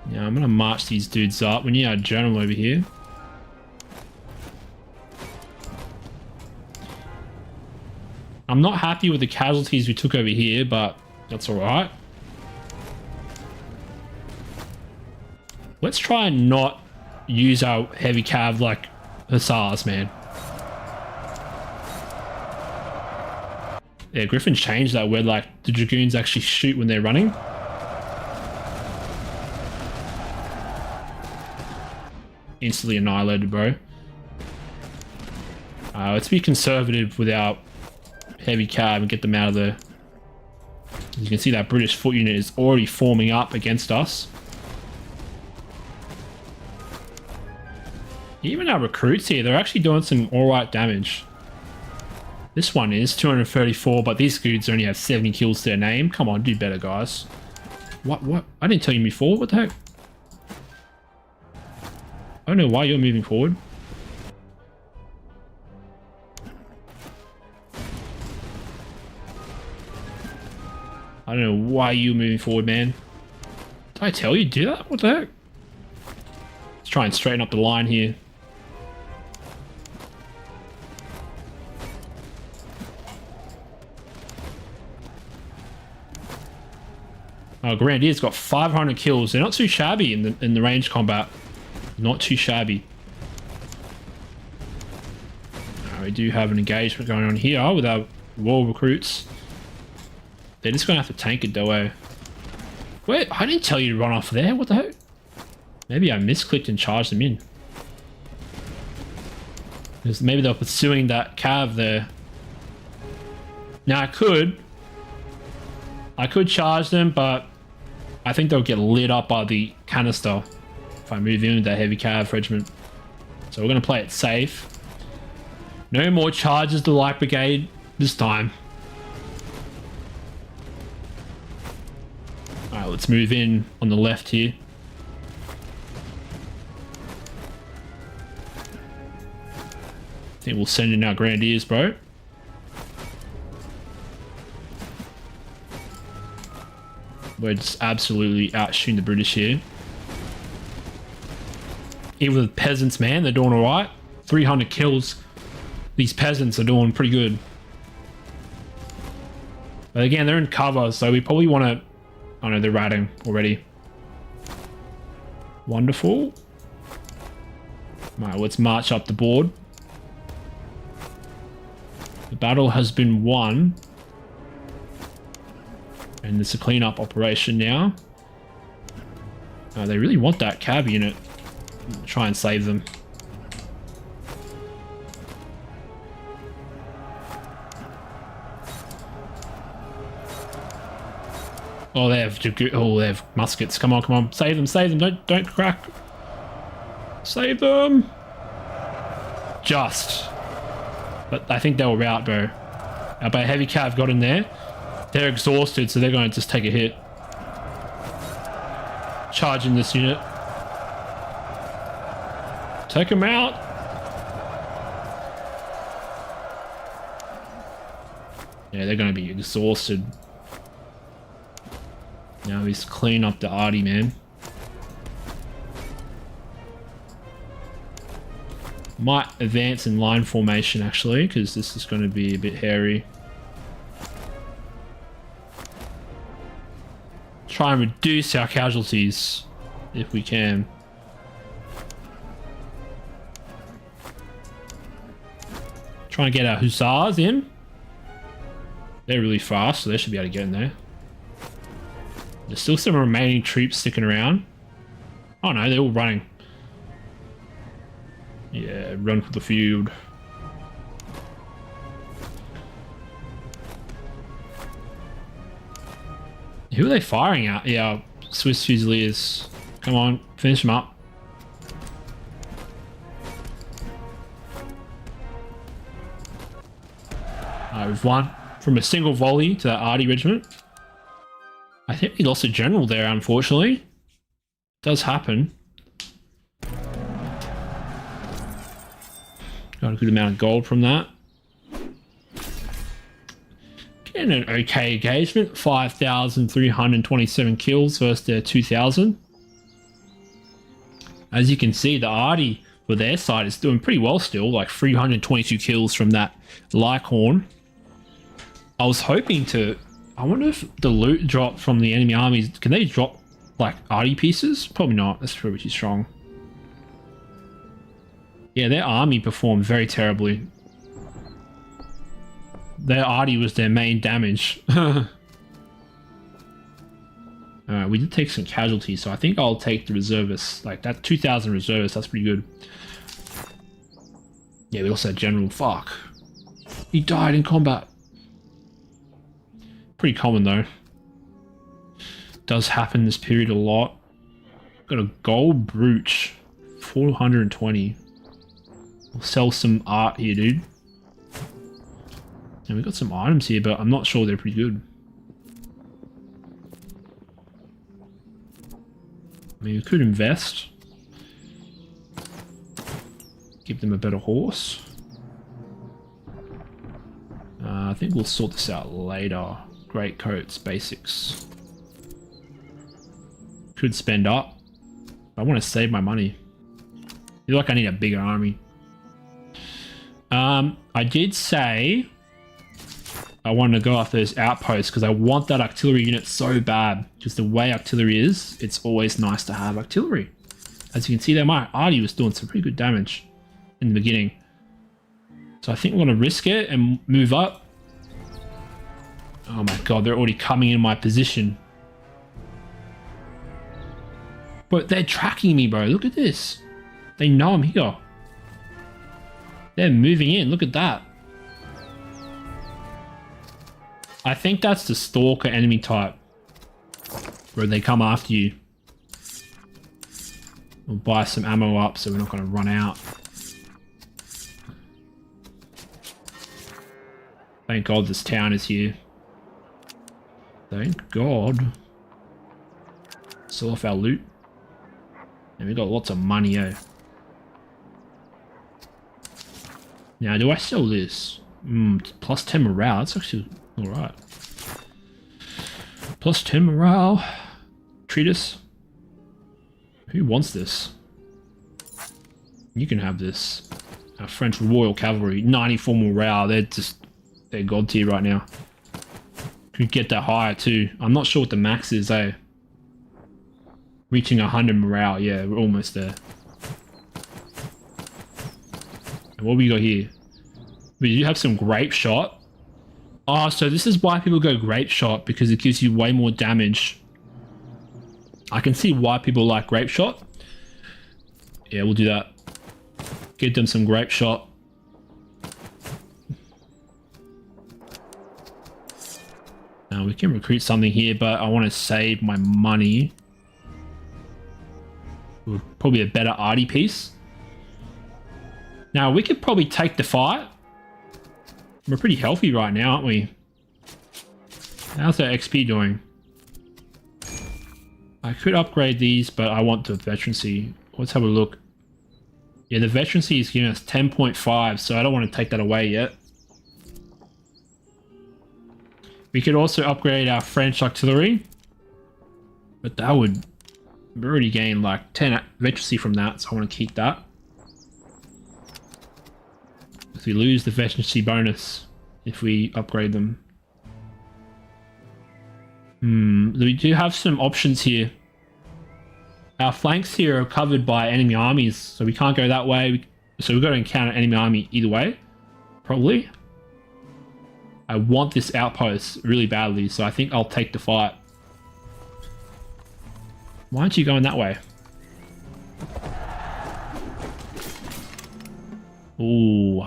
Yeah, I'm gonna march these dudes up. We need our general over here. I'm not happy with the casualties we took over here, but that's alright. Let's try and not use our heavy cav like hussars, man. Yeah, Griffin's changed that where like the dragoons actually shoot when they're running. Instantly annihilated, bro. Let's be conservative with our heavy cav and get them out of there. As you can see, that British foot unit is already forming up against us. Even our recruits here, they're actually doing some alright damage. This one is 234, but these dudes only have 70 kills to their name. Come on, do better, guys. What? I didn't tell you before. What the heck? I don't know why you're moving forward. I don't know why you're moving forward, man. Did I tell you to do that? What the heck? Let's try and straighten up the line here. Grenadiers got 500 kills. They're not too shabby in the range combat. Not too shabby. We do have an engagement going on here with our war recruits. They're just going to have to tank it though, eh? Wait, I didn't tell you to run off there. What the heck? Maybe I misclicked and charged them in. Because maybe they're pursuing that cav there. Now I could charge them, but I think they'll get lit up by the canister if I move in with that heavy cav regiment. So we're going to play it safe. No more charges to light brigade this time. Alright, let's move in on the left here. I think we'll send in our grenadiers, bro. We're just absolutely outshooting the British here. Even with peasants, man, they're doing alright. 300 kills. These peasants are doing pretty good. But again, they're in cover, so we probably want to... Oh no, they're ratting already. Wonderful. Alright, let's march up the board. The battle has been won. And it's a cleanup operation now. They really want that cav unit. Try and save them. Oh, they have muskets. Come on, come on. Save them, save them. Don't crack. Save them. Just. But I think they were out, bro. But a heavy cav got in there. They're exhausted, so they're going to just take a hit. Charging this unit. Take them out. Yeah, they're going to be exhausted. Now he's clean up the arty, man. Might advance in line formation, actually, because this is going to be a bit hairy. Try and reduce our casualties if we can. Try and get our hussars in. They're really fast, so they should be able to get in there. There's still some remaining troops sticking around. Oh no, they're all running. Yeah, run for the field. Who are they firing at? Yeah, Swiss Fusiliers. Come on, finish them up. We've won from a single volley to that Artie regiment. I think we lost a general there, unfortunately. It does happen. Got a good amount of gold from that. Getting an okay engagement. 5,327 kills versus their 2,000. As you can see, the Artie for their side is doing pretty well still. Like 322 kills from that Lycorn. I was hoping to... I wonder if the loot drop from the enemy armies... Can they drop, like, Artie pieces? Probably not. That's probably too strong. Yeah, their army performed very terribly. Their Artie was their main damage. Alright, we did take some casualties, so I think I'll take the reservists. Like, that 2,000 reservists, that's pretty good. Yeah, we also had General. Fuck. He died in combat. Pretty common though. Does happen this period a lot. Got a gold brooch. 420. We'll sell some art here, dude. And we got some items here, but I'm not sure they're pretty good. I mean, we could invest. Give them a better horse. I think we'll sort this out later. Great coats, basics. Could spend up. I want to save my money. I feel like I need a bigger army. I did say I wanted to go after those outposts because I want that artillery unit so bad. Because the way artillery is, it's always nice to have artillery. As you can see there, my Artie was doing some pretty good damage in the beginning. So I think we're going to risk it and move up. Oh my god, they're already coming in my position. But they're tracking me, bro. Look at this. They know I'm here. They're moving in. Look at that. I think that's the stalker enemy type. Where they come after you. We'll buy some ammo up so we're not going to run out. Thank god this town is here. Thank god. Sell off our loot. And we got lots of money, eh? Now, do I sell this? Plus 10 morale. That's actually alright. Plus 10 morale. Treatise. Who wants this? You can have this. Our French Royal Cavalry. 94 morale. They're god tier right now. Could get that higher too. I'm not sure what the max is, eh? Reaching 100 morale. Yeah, we're almost there. And what we got here? We do have some grape shot. Oh, so this is why people go grape shot, because it gives you way more damage. I can see why people like grape shot. Yeah, we'll do that. Get them some grape shot. Now we can recruit something here, but I want to save my money. Probably a better Artie piece. Now we could probably take the fight. We're pretty healthy right now, aren't we? How's our XP doing? I could upgrade these, but I want the veterancy. Let's have a look. Yeah, the veterancy is giving us 10.5, so I don't want to take that away yet. We could also upgrade our French artillery, but that would... we already gained like 10 veterancy from that, so I want to keep that. If we lose the veterancy bonus if we upgrade them. We do have some options here. Our flanks here are covered by enemy armies, so we can't go that way. So we've got to encounter enemy army either way, probably. I want this outpost really badly, so I think I'll take the fight. Why aren't you going that way? Ooh.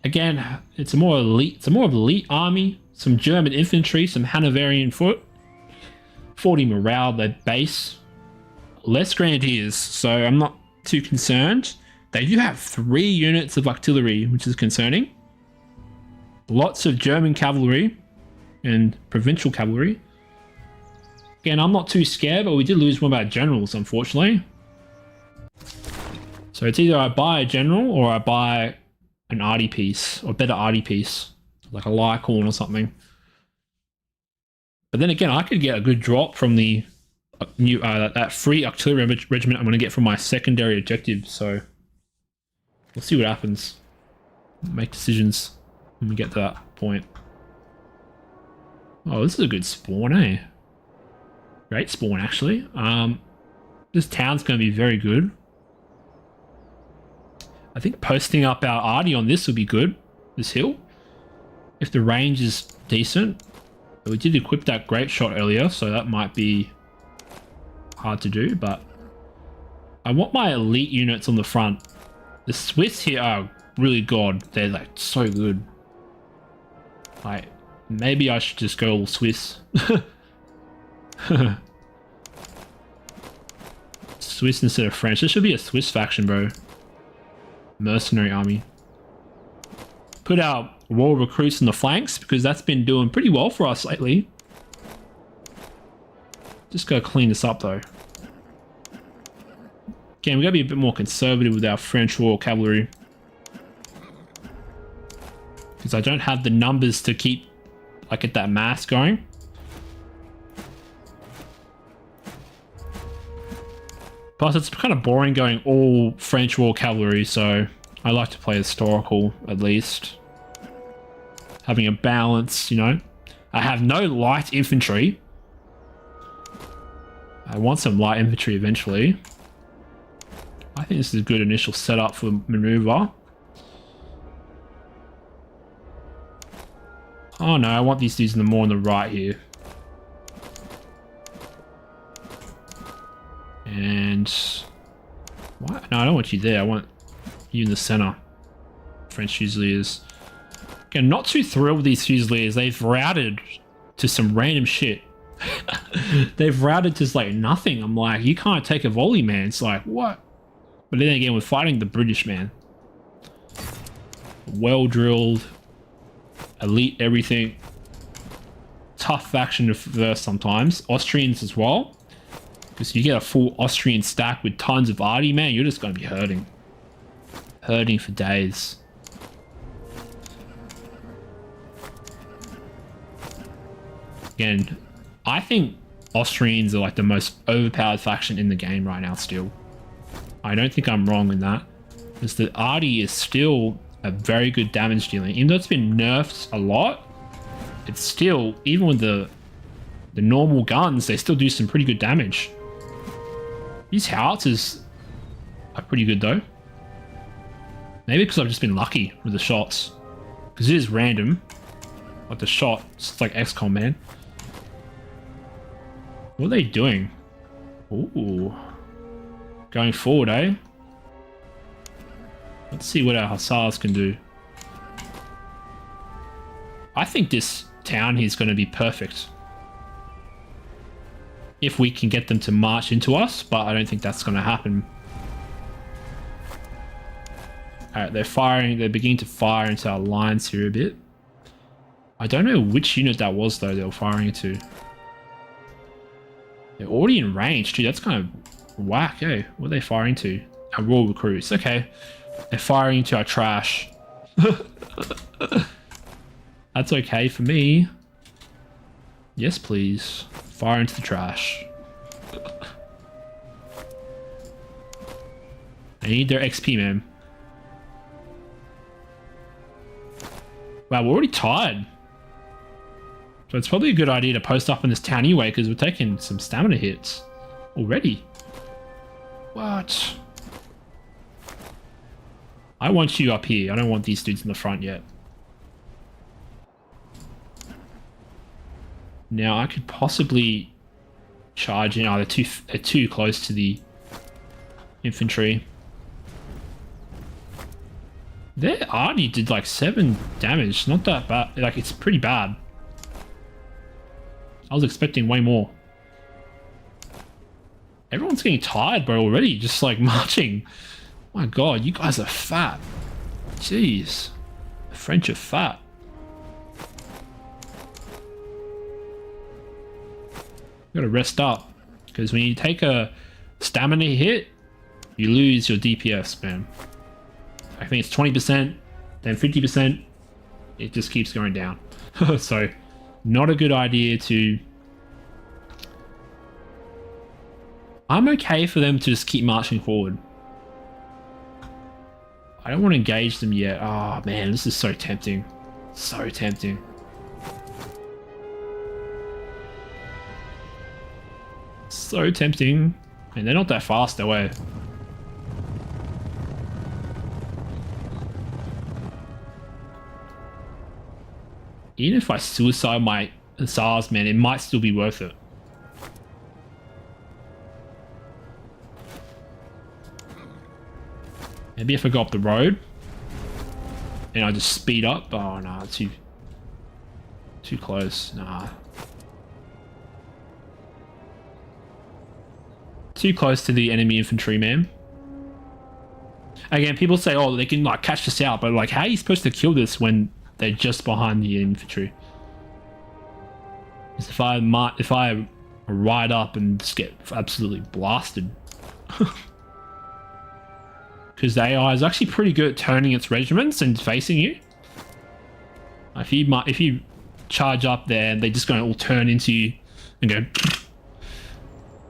Again, it's a more elite army. Some German infantry, some Hanoverian foot. 40 morale, their base. Less grenadiers, so I'm not too concerned. They do have 3 units of artillery, which is concerning. Lots of German cavalry and provincial cavalry. Again, I'm not too scared, but we did lose one of our generals, unfortunately. So it's either I buy a general or I buy an arty piece, or better arty piece, like a Lycorn or something. But then again, I could get a good drop from the new that free artillery regiment I'm going to get from my secondary objective. So we'll see what happens. Make decisions when we get to that point. Oh, this is a good spawn, eh? Great spawn, actually. This town's going to be very good. I think posting up our arty on this will be good. This hill. If the range is decent. But we did equip that great shot earlier, so that might be hard to do, but I want my elite units on the front. The Swiss here are really god. They're like so good. Like, maybe I should just go all Swiss. Swiss instead of French. This should be a Swiss faction, bro. Mercenary army. Put our war recruits in the flanks because that's been doing pretty well for us lately. Just gotta clean this up though. Again, we gotta be a bit more conservative with our French Royal Cavalry. Because I don't have the numbers to keep, like, get that mass going. Plus, it's kind of boring going all French Royal Cavalry, so I like to play historical, at least. Having a balance, you know. I have no light infantry. I want some light infantry eventually. I think this is a good initial setup for maneuver. Oh no, I want these dudes more on the right here. And... what? No, I don't want you there. I want you in the center. French Fusiliers. Again, not too thrilled with these Fusiliers. They've routed to some random shit. They've routed to like nothing. I'm like, you can't take a volley, man. It's like, what? But then again, we're fighting the British, man. Well drilled. Elite everything. Tough faction to verse sometimes. Austrians as well. Because you get a full Austrian stack with tons of arty, man, you're just going to be hurting. Hurting for days. Again, I think Austrians are like the most overpowered faction in the game right now still. I don't think I'm wrong in that. Because the arty is still a very good damage dealing. Even though it's been nerfed a lot, it's still, even with the normal guns, they still do some pretty good damage. These howitzers are pretty good though. Maybe because I've just been lucky with the shots. Because it is random. Like the shot, it's like XCOM, man. What are they doing? Ooh. Going forward, eh? Let's see what our hussars can do. I think this town here is going to be perfect. If we can get them to march into us, but I don't think that's going to happen. Alright, they're firing, they're beginning to fire into our lines here a bit. I don't know which unit that was though they were firing into. They're already in range too, that's kind of whack, eh? What are they firing to? Our Royal Recruits, okay. They're firing into our trash. That's okay for me. Yes, please. Fire into the trash. I need their XP, man. Wow, we're already tired. So it's probably a good idea to post up in this town anyway, because we're taking some stamina hits already. What? I want you up here. I don't want these dudes in the front yet. Now, I could possibly charging. Oh, they're too close to the infantry. Their arty did like 7 damage. Not that bad. Like, it's pretty bad. I was expecting way more. Everyone's getting tired, bro, already. Just like marching. My god, you guys are fat. Jeez. The French are fat. You gotta rest up. Because when you take a stamina hit, you lose your DPS, man. I think it's 20%, then 50%. It just keeps going down. So, not a good idea to... I'm okay for them to just keep marching forward. I don't want to engage them yet. Oh man, this is so tempting. So tempting. So tempting. And they're not that fast, though, eh? Even if I suicide my SARS, man, it might still be worth it. Maybe if I go up the road and I just speed up. Oh no, too close. Nah. Too close to the enemy infantry, man. Again, people say, oh, they can like catch us out, but like, how are you supposed to kill this when they're just behind the infantry? Because if I ride up and just get absolutely blasted. Because the AI is actually pretty good at turning its regiments and facing you. If you charge up there, they're just going to all turn into you and go.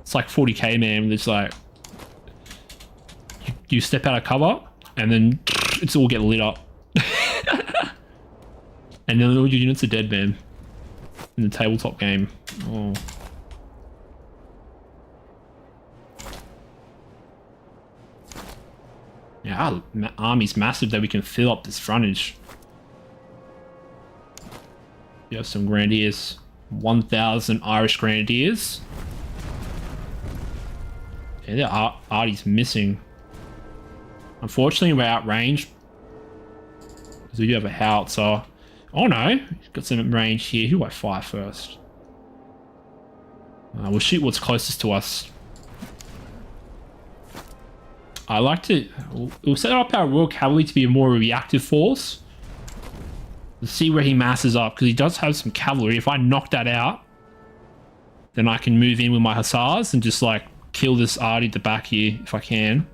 It's like 40k, man. It's like you step out of cover and then it's all get lit up. And then all your units are dead, man. In the tabletop game. Oh. Yeah, our army's massive that we can fill up this frontage. You have some grenadiers. 1,000 Irish grenadiers. Yeah, their arty's missing. Unfortunately, we're outrange. Because we do have a howitzer. Oh no, got some range here. Who do I fire first? We'll shoot what's closest to us. I like to... We'll set up our Royal Cavalry to be a more reactive force. Let's see where he masses up, because he does have some cavalry. If I knock that out, then I can move in with my hussars and just like kill this arty at the back here if I can.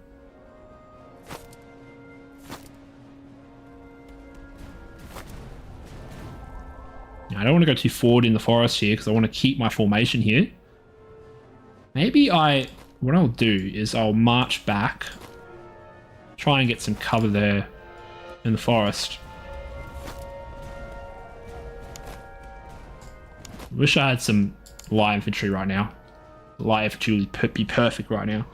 Now, I don't want to go too forward in the forest here because I want to keep my formation here. Maybe what I'll do is I'll march back, try and get some cover there in the forest. Wish I had some light infantry right now. Light infantry would be perfect right now.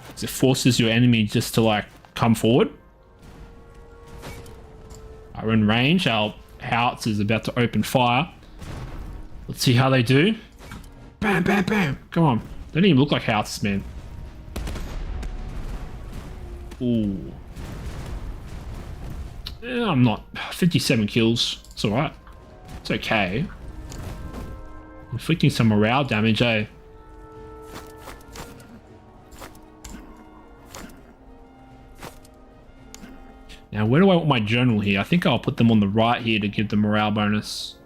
Because it forces your enemy just to like come forward. We're in range. Our howitzer is about to open fire. Let's see how they do. Bam, bam, bam. Come on. They don't even look like howitzers, man. Ooh. Yeah, I'm not. 57 kills. It's alright. It's okay. Inflicting some morale damage, eh? Now, where do I want my general here? I think I'll put them on the right here to give the morale bonus.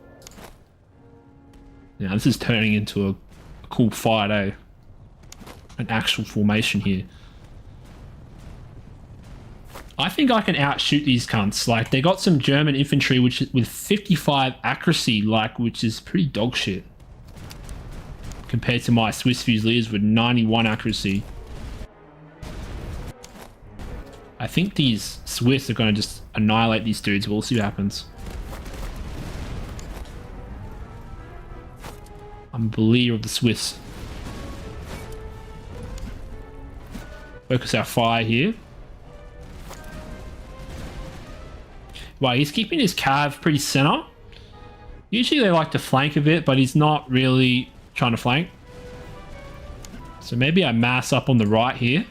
Now, this is turning into a cool fight, eh? An actual formation here. I think I can outshoot these cunts. Like, they got some German infantry which with 55 accuracy, like, which is pretty dog shit. Compared to my Swiss Fusiliers with 91 accuracy. I think these Swiss are going to just annihilate these dudes. We'll see what happens. I'm a believer of the Swiss. Focus our fire here. Wow, he's keeping his cav pretty center. Usually they like to flank a bit, but he's not really trying to flank. So maybe I mass up on the right here.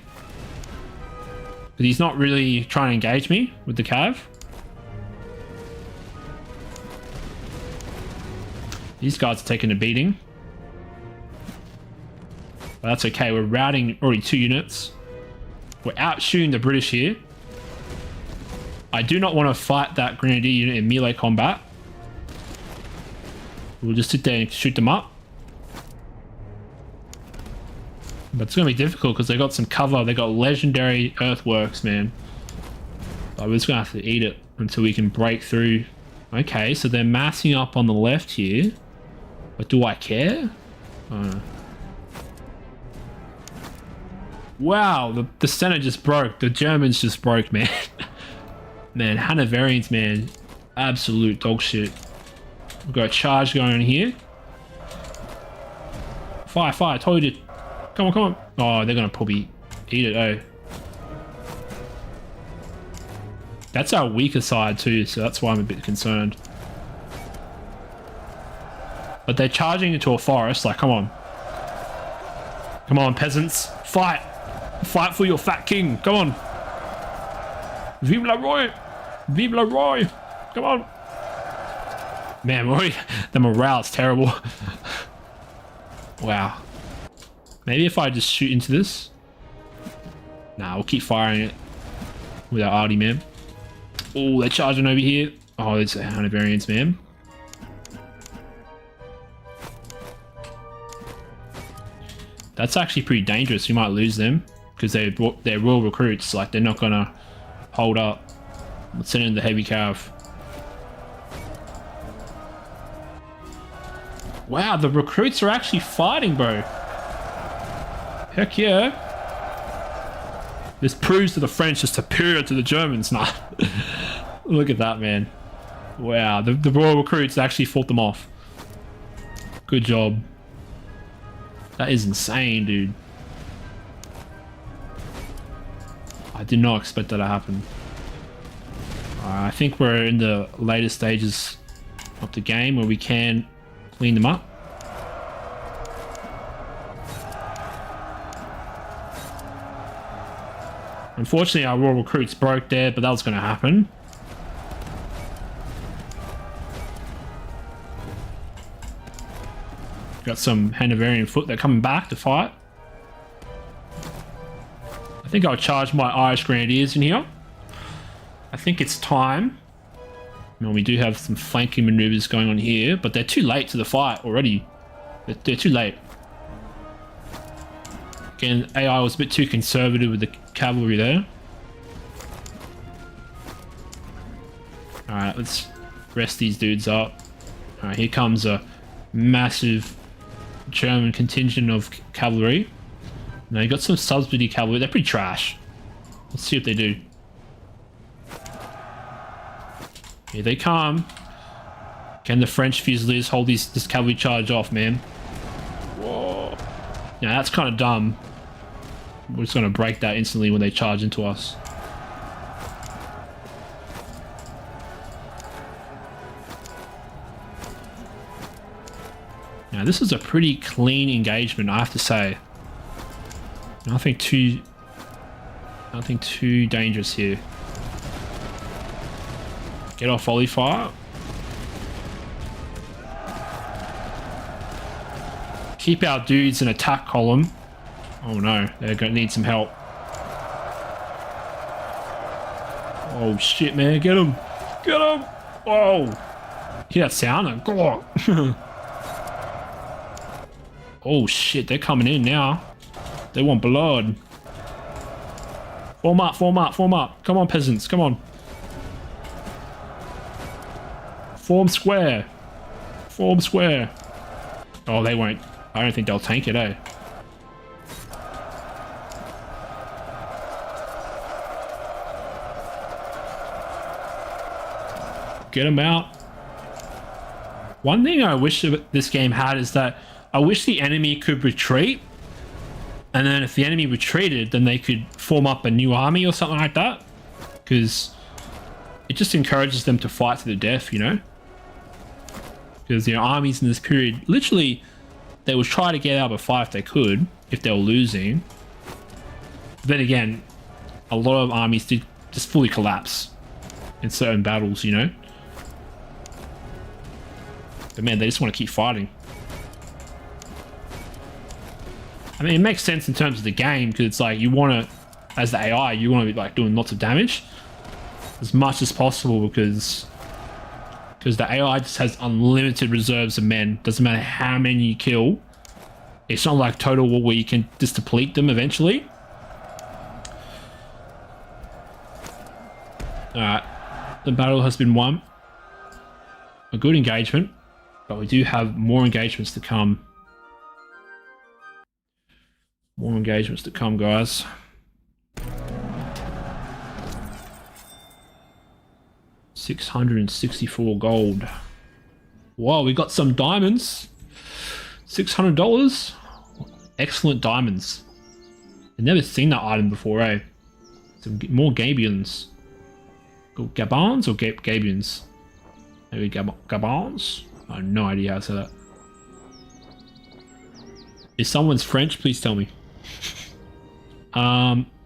But he's not really trying to engage me with the cav. These guys are taking a beating. But that's okay. We're routing already 2 units. We're out shooting the British here. I do not want to fight that Grenadier unit in melee combat. We'll just sit there and shoot them up. But it's going to be difficult because they got some cover. They got legendary earthworks, man. So we're just going to have to eat it until we can break through. Okay, so they're massing up on the left here. But do I care? Wow, the center just broke. The Germans just broke, man. Man, Hanoverians, man. Absolute dog shit. We've got a charge going on here. Fire, fire, I told you. Come on, come on. Oh, they're gonna probably eat it, oh. That's our weaker side too, so that's why I'm a bit concerned. But they're charging into a forest, like, come on. Come on, peasants. Fight. Fight for your fat king. Come on. Vive le roi. Vive le roi. Come on. Man, the morale is terrible. Wow. Maybe if I just shoot into this. Nah, we'll keep firing it with our arty, man. Oh, they're charging over here. Oh, it's Hanoverians, man. That's actually pretty dangerous. We might lose them because they're royal recruits. Like, they're not gonna hold up. Let's send in the heavy cav. Wow, the recruits are actually fighting, bro. Heck yeah. This proves that the French are superior to the Germans. Nah. Look at that, man. Wow, the royal recruits actually fought them off. Good job. That is insane, dude. I did not expect that to happen. I think we're in the later stages of the game where we can clean them up. Unfortunately, our royal recruits broke there, but that was going to happen. Got some Hanoverian foot. They're coming back to fight. I think I'll charge my Irish Grenadiers in here. I think it's time. Well, we do have some flanking maneuvers going on here, but they're too late to the fight already. They're too late. Again, AI was a bit too conservative with the cavalry there. Alright, let's rest these dudes up. Alright, here comes a massive German contingent of cavalry. Now you got some subsidy cavalry. They're pretty trash. Let's see what they do. Here they come. Can the French Fusiliers hold this cavalry charge off, man? Whoa. Yeah, that's kind of dumb. We're just going to break that instantly when they charge into us. Now, this is a pretty clean engagement, I have to say. Nothing too dangerous here. Get off volley fire. Keep our dudes in attack column. Oh no, they're gonna need some help. Oh shit, man, get him! Get him! Whoa! Hear that sound? Oh shit, they're coming in now. They want blood. Form up, form up, form up. Come on, peasants, come on. Form square. Form square. Oh, they won't. I don't think they'll tank it, eh? Get them out. One thing I wish this game had is that I wish the enemy could retreat. And then if the enemy retreated, then they could form up a new army or something like that. Because it just encourages them to fight to the death, you know? Because, you know, armies in this period, literally, they would try to get out of a fight if they could, if they were losing. Then again, a lot of armies did just fully collapse in certain battles, you know? But man, they just want to keep fighting. I mean, it makes sense in terms of the game, because it's like you want to, as the AI, you want to be like doing lots of damage as much as possible, because the AI just has unlimited reserves of men. Doesn't matter how many you kill. It's not like Total War where you can just deplete them eventually. Alright, the battle has been won. A good engagement, but we do have more engagements to come. More engagements to come, guys. $664 gold. Wow, we got some diamonds. $600. Excellent diamonds. I've never seen that item before, eh? Some more Gabions. Gabons or Gabions? Maybe Gabons? I have no idea how to say that. If someone's French, please tell me.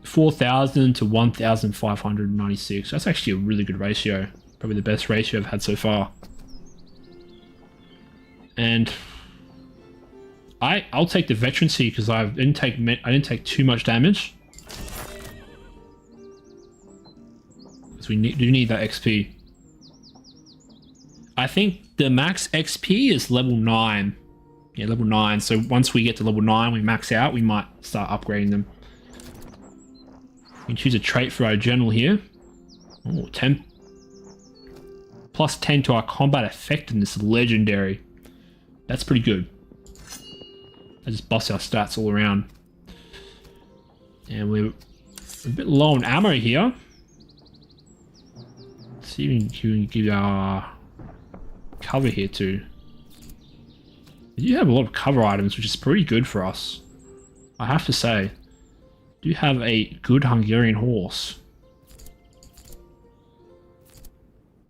4,000 to 1,596. That's actually a really good ratio. Probably the best ratio I've had so far. And I'll take the veterancy because I didn't take too much damage. Because we do need that XP. I think the max XP is level 9. Yeah, level 9. So once we get to level 9, we max out, we might start upgrading them. We can choose a trait for our general here. Oh, 10. Plus 10 to our combat effectiveness, legendary. That's pretty good. That just busts our stats all around. And we're a bit low on ammo here. Let's see if we can give our cover here too. We do have a lot of cover items, which is pretty good for us. I have to say. Do have a good Hungarian horse.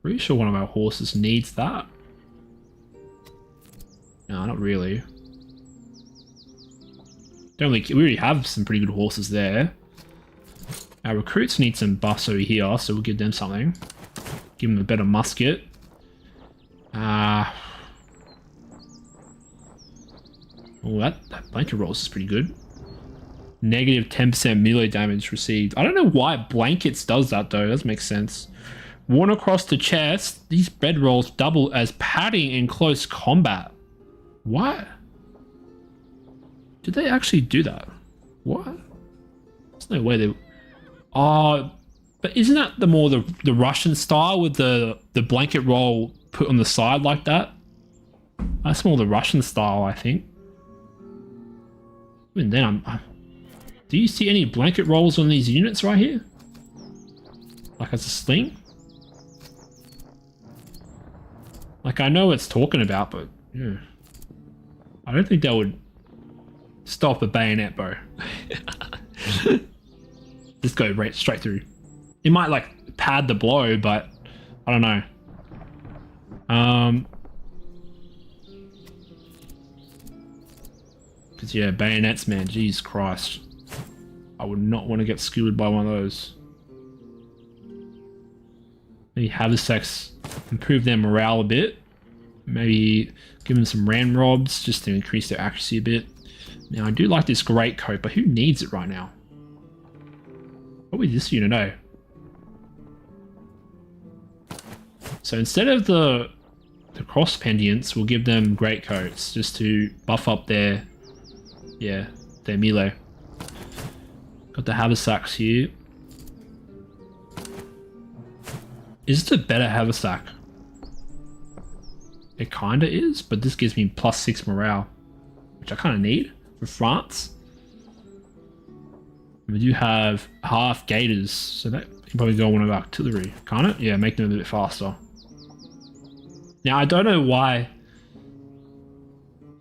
Pretty sure one of our horses needs that. No, not really. We already have some pretty good horses there. Our recruits need some buffs over here, so we'll give them something. Give them a better musket. Oh, that blanket rolls is pretty good. Negative 10% melee damage received. I don't know why blankets does that though. It doesn't make sense. Worn across the chest, these bed rolls double as padding in close combat. What? Did they actually do that? What? There's no way they... Oh, but isn't that the Russian style with the blanket roll put on the side like that? That's more the Russian style, I think. Even then, do you see any blanket rolls on these units right here? Like as a sling? Like I know what it's talking about, but yeah. I don't think that would stop a bayonet bow. Just go right straight through. It might like pad the blow, but I don't know. Cause yeah, bayonets, man, Jesus Christ. I would not want to get skewered by one of those. Maybe haversacks, improve their morale a bit. Maybe give them some ramrods just to increase their accuracy a bit. Now I do like this great coat, but who needs it right now? Probably this unit, eh? So instead of the cross pendients, we'll give them great coats just to buff up their melee. Got the haversacks here. Is it a better haversack? It kinda is, but this gives me +6 morale, which I kinda need for France. We do have half gators, so that can probably go on one of our artillery, can't it? Yeah, make them a bit faster. Now I don't know why.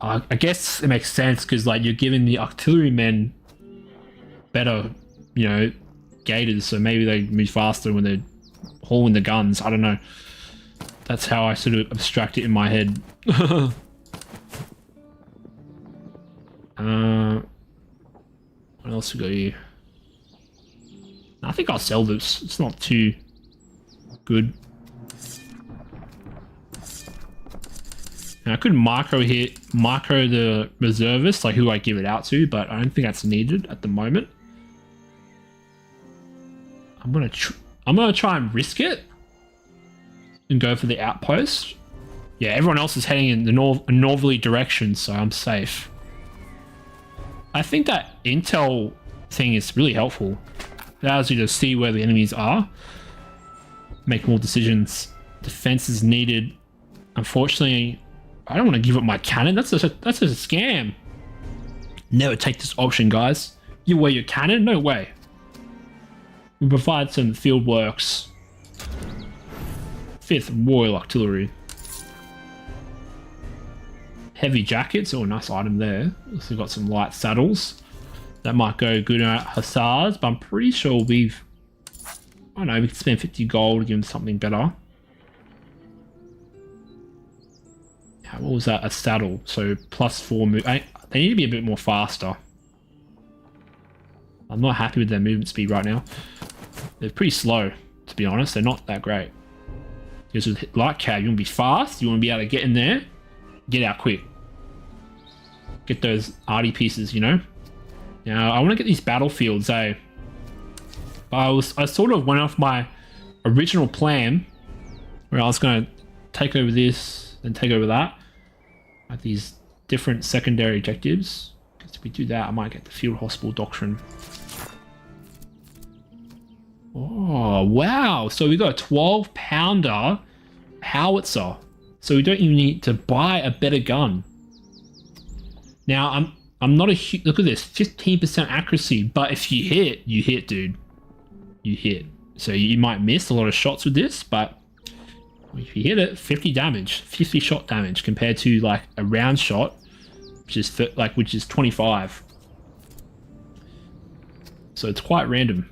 I guess it makes sense because like you're giving the artillerymen better, you know, gators, so maybe they move faster when they're hauling the guns. I don't know. That's how I sort of abstract it in my head. What else we got here? I think I'll sell this. It's not too good. Now, I could micro the reservist, like who I give it out to, but I don't think that's needed at the moment. I'm gonna try and risk it and go for the outpost. Yeah, everyone else is heading in the northerly direction, so I'm safe. I think that intel thing is really helpful. It allows you to see where the enemies are, make more decisions. Defense is needed. Unfortunately, I don't want to give up my cannon. That's a scam. Never take this option, guys. You wear your cannon? No way. We provide some field works. 5th Royal Artillery. Heavy jackets. Oh, nice item there. Also got some light saddles. That might go good at hussars, but I'm pretty sure I don't know, we can spend 50 gold to give them something better. What was that? A saddle. So +4 move. They need to be a bit more faster. I'm not happy with their movement speed right now. They're pretty slow, to be honest. They're not that great. Because with light cav, you want to be fast. You want to be able to get in there, get out quick. Get those arty pieces, you know. Now I want to get these battlefields, eh? But I sort of went off my original plan, where I was going to take over this, then take over that. Like these different secondary objectives. Because if we do that, I might get the field hospital doctrine. Oh, wow. So we got a 12-pounder howitzer. So we don't even need to buy a better gun. Now, I'm not a huge... Look at this. 15% accuracy. But if you hit, dude. You hit. So you might miss a lot of shots with this, but if you hit it, 50 damage. 50 shot damage compared to like a round shot, which is 25. So it's quite random.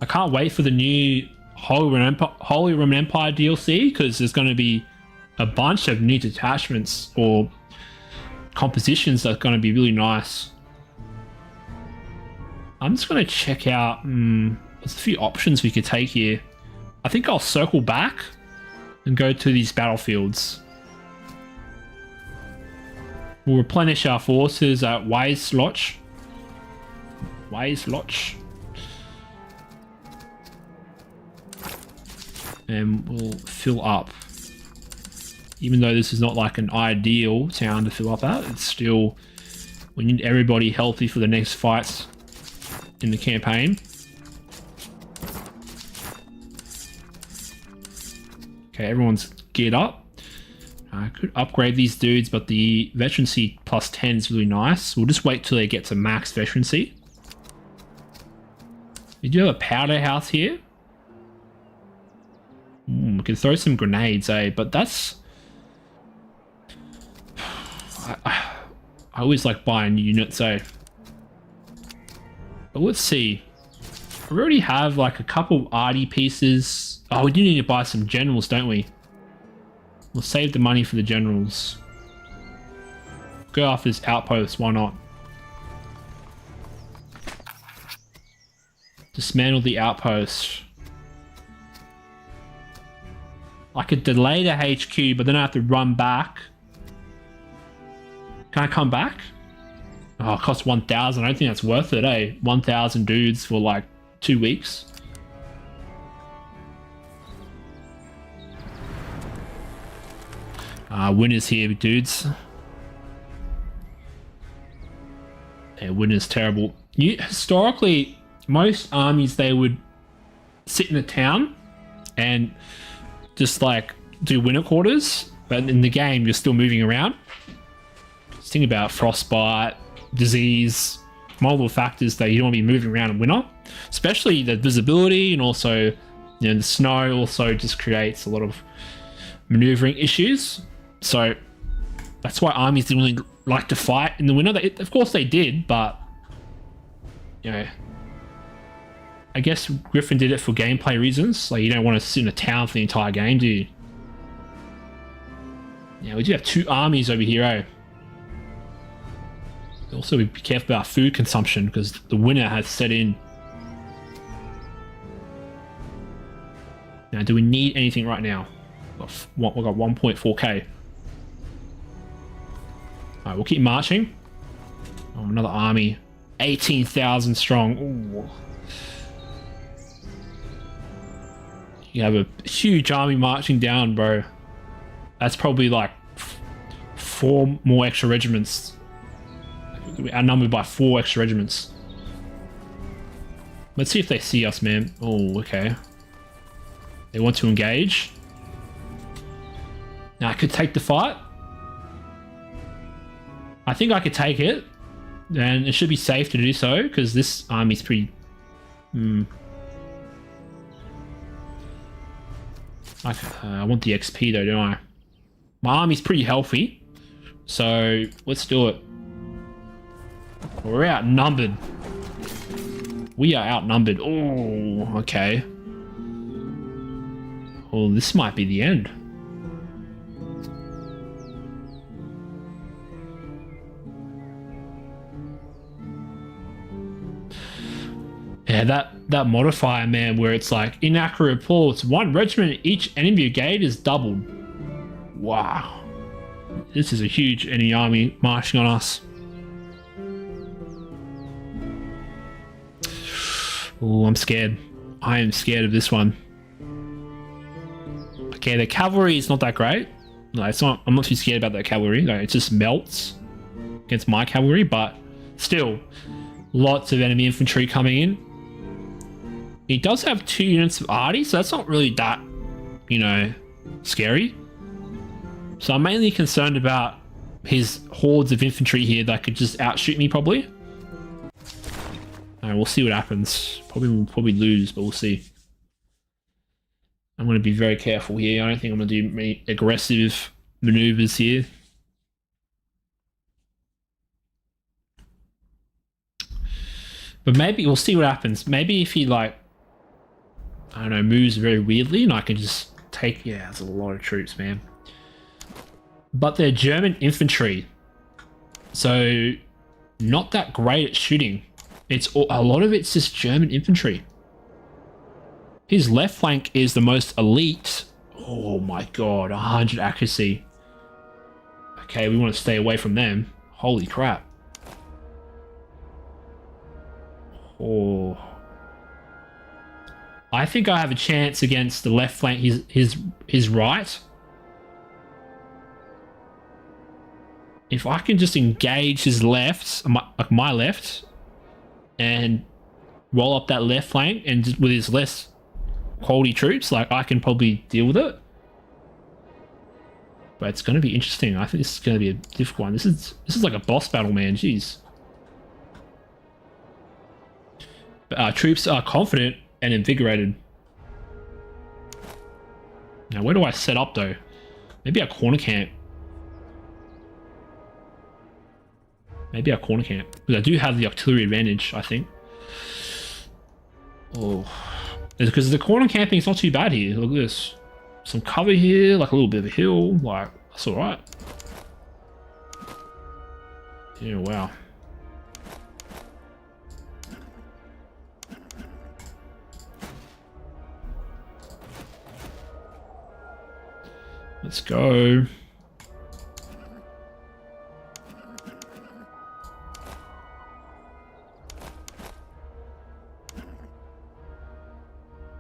I can't wait for the new Holy Roman Empire DLC, because there's going to be a bunch of new detachments or compositions that are going to be really nice. I'm just going to check out, there's a few options we could take here. I think I'll circle back and go to these battlefields. We'll replenish our forces at Weisloch. And we'll fill up. Even though this is not like an ideal town to fill up at, it's still, we need everybody healthy for the next fights in the campaign. Okay, everyone's geared up. I could upgrade these dudes, but the veterancy +10 is really nice. We'll just wait till they get to max veterancy. We do have a powder house here. We can throw some grenades, eh? But that's... I always like buying units, eh? But let's see. We already have like a couple arty pieces. Oh, we do need to buy some generals, don't we? We'll save the money for the generals. Go after this outpost, why not? Dismantle the outpost. I could delay the HQ, but then I have to run back. Can I come back? Oh, it costs 1,000. I don't think that's worth it, eh? 1,000 dudes for like 2 weeks. Winter's here, dudes. Yeah, winter's terrible. Historically, most armies, they would sit in a town and just like do winter quarters, but in the game you're still moving around. Just think about frostbite, disease, multiple factors that you don't want to be moving around in winter, especially the visibility, and also, you know, the snow also just creates a lot of maneuvering issues. So that's why armies didn't really like to fight in the winter. Of course they did, but you know, I guess Griffin did it for gameplay reasons. Like, you don't want to sit in a town for the entire game, do you? Yeah, we do have 2 armies over here, eh? Also, be careful about food consumption because the winter has set in. Now, do we need anything right now? We've got 1.4k. Alright, we'll keep marching. Oh, another army. 18,000 strong. Ooh. You have a huge army marching down, bro. That's probably like 4 more extra regiments. We're outnumbered by 4 extra regiments. Let's see if they see us, man. Oh, okay. They want to engage. Now, I could take the fight. I think I could take it. And it should be safe to do so, because this army's pretty... I want the XP though, don't I? My army's pretty healthy. So, let's do it. We're outnumbered. We are outnumbered. Oh, okay. Well, this might be the end. Yeah, that modifier, man, where it's like inaccurate reports. 1 regiment each enemy brigade is doubled. Wow. This is a huge enemy army marching on us. Oh, I'm scared. I am scared of this one. Okay, the cavalry is not that great. No, it's not. I'm not too scared about that cavalry. No, it just melts against my cavalry, but still, lots of enemy infantry coming in. He does have 2 units of arty, so that's not really that, you know, scary. So I'm mainly concerned about his hordes of infantry here that could just outshoot me, probably. We'll see what happens. We'll probably lose, but we'll see. I'm going to be very careful here. I don't think I'm going to do many aggressive maneuvers here. But maybe we'll see what happens. Maybe if he, like, I don't know, moves very weirdly and I can just take... Yeah, that's a lot of troops, man. But they're German infantry. So, not that great at shooting. It's a lot of it's just German infantry. His left flank is the most elite. Oh my god, 100 accuracy. Okay, we want to stay away from them. Holy crap. Oh. I think I have a chance against the left flank, his right. If I can just engage his left, like my left, and roll up that left flank, and just with his less quality troops, like I can probably deal with it. But it's going to be interesting. I think this is going to be a difficult one. This is like a boss battle, man. Jeez. But our troops are confident and invigorated. Now, where do I set up though? Maybe our corner camp. Maybe our corner camp. Because I do have the artillery advantage, I think. Oh. Because the corner camping is not too bad here. Look at this. Some cover here, like a little bit of a hill. Like, that's alright. Yeah, wow. Let's go.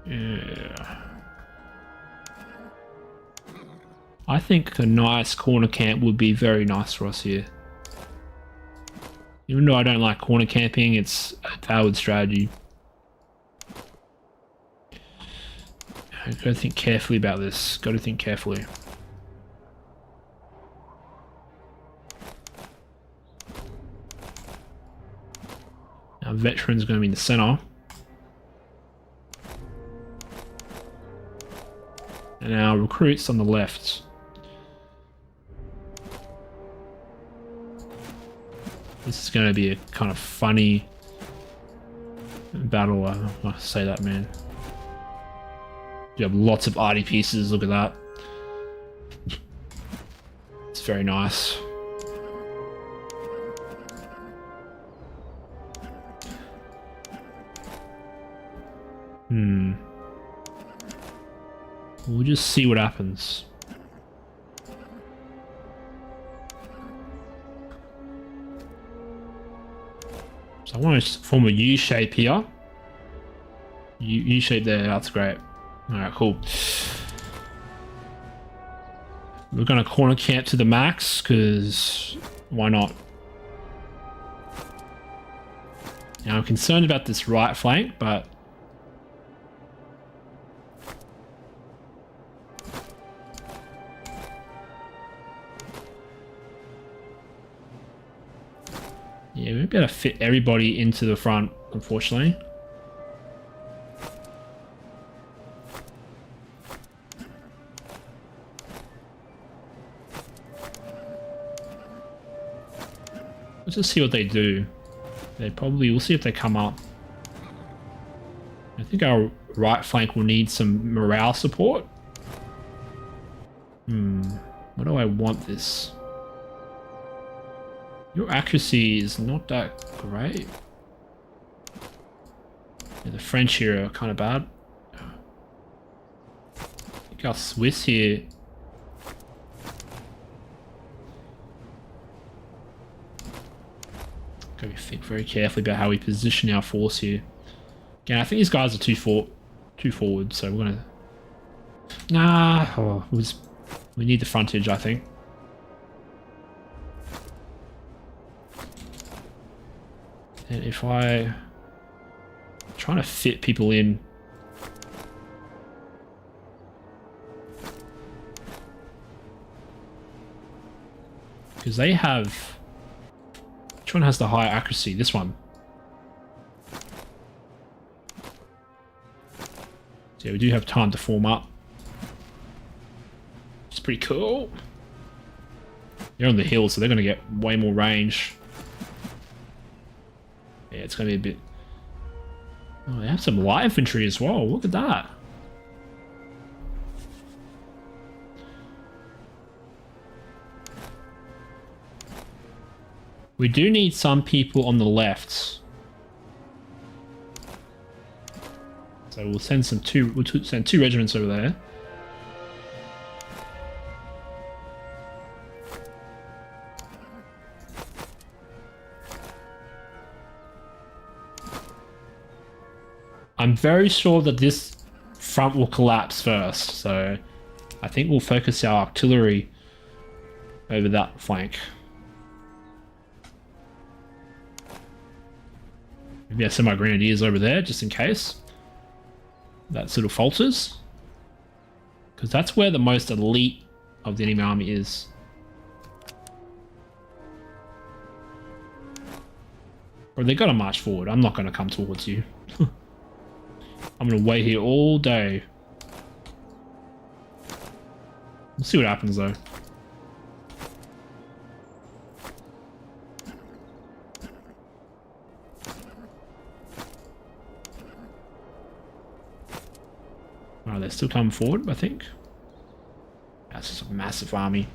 Yeah. I think a nice corner camp would be very nice for us here. Even though I don't like corner camping, it's a valid strategy. I've got to think carefully about this. Got to think carefully. Our veteran's going to be in the center. And our recruits on the left. This is going to be a kind of funny battle. I must say that, man. You have lots of arty pieces. Look at that. It's very nice. We'll just see what happens. So I want to form a U shape here. U shape there, that's great. Alright, cool. We're going to corner camp to the max, because why not? Now I'm concerned about this right flank, but... yeah, we won't be able to fit everybody into the front, unfortunately. Let's just see what they do. They probably, we'll see if they come up. I think our right flank will need some morale support. What do I want this? Your accuracy is not that great. Yeah, the French here are kind of bad. I think our Swiss here... gotta think very carefully about how we position our force here. Again, I think these guys are too forward, so we're gonna... nah, we need the frontage, I think. And if I'm trying to fit people in, because they have, which one has the higher accuracy? This one. So yeah, we do have time to form up. It's pretty cool. They're on the hill, so they're going to get way more range. Yeah, it's going to be a bit... oh, they have some light infantry as well. Look at that. We do need some people on the left. So we'll send send two regiments over there. I'm very sure that this front will collapse first, so I think we'll focus our artillery over that flank. Maybe I send my grenadiers over there just in case that sort of falters, because that's where the most elite of the enemy army is. Or they got to march forward. I'm not going to come towards you. I'm going to wait here all day. We'll see what happens though. Oh, they're still coming forward, I think. That's just a massive army.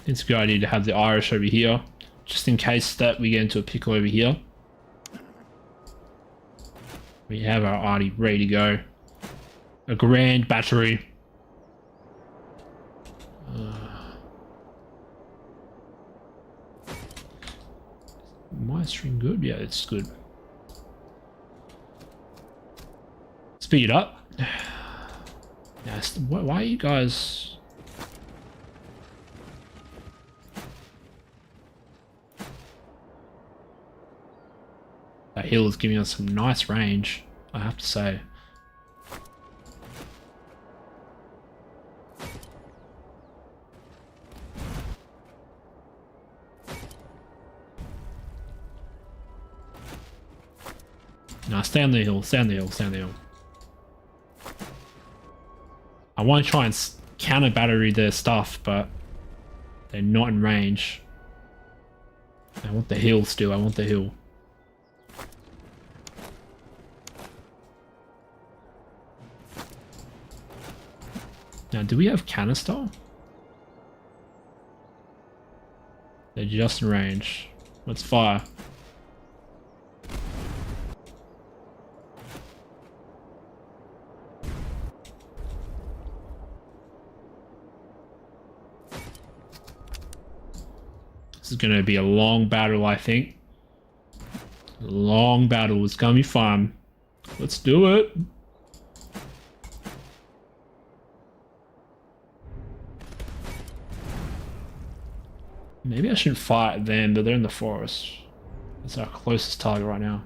It's a good idea to have the Irish over here, just in case that we get into a pickle over here. We have our arty ready to go. A grand battery. My stream good? Yeah, it's good. Speed up. Yes. Why are you guys... that hill is giving us some nice range, I have to say. No, stay on the hill, stay on the hill, stay on the hill. I want to try and counter battery their stuff, but they're not in range. I want the hill still, I want the hill. Now, do we have canister? They're just in range. Let's fire. This is going to be a long battle, I think. A long battle. It's going to be fun. Let's do it. Maybe I shouldn't fight them, but they're in the forest. That's our closest target right now.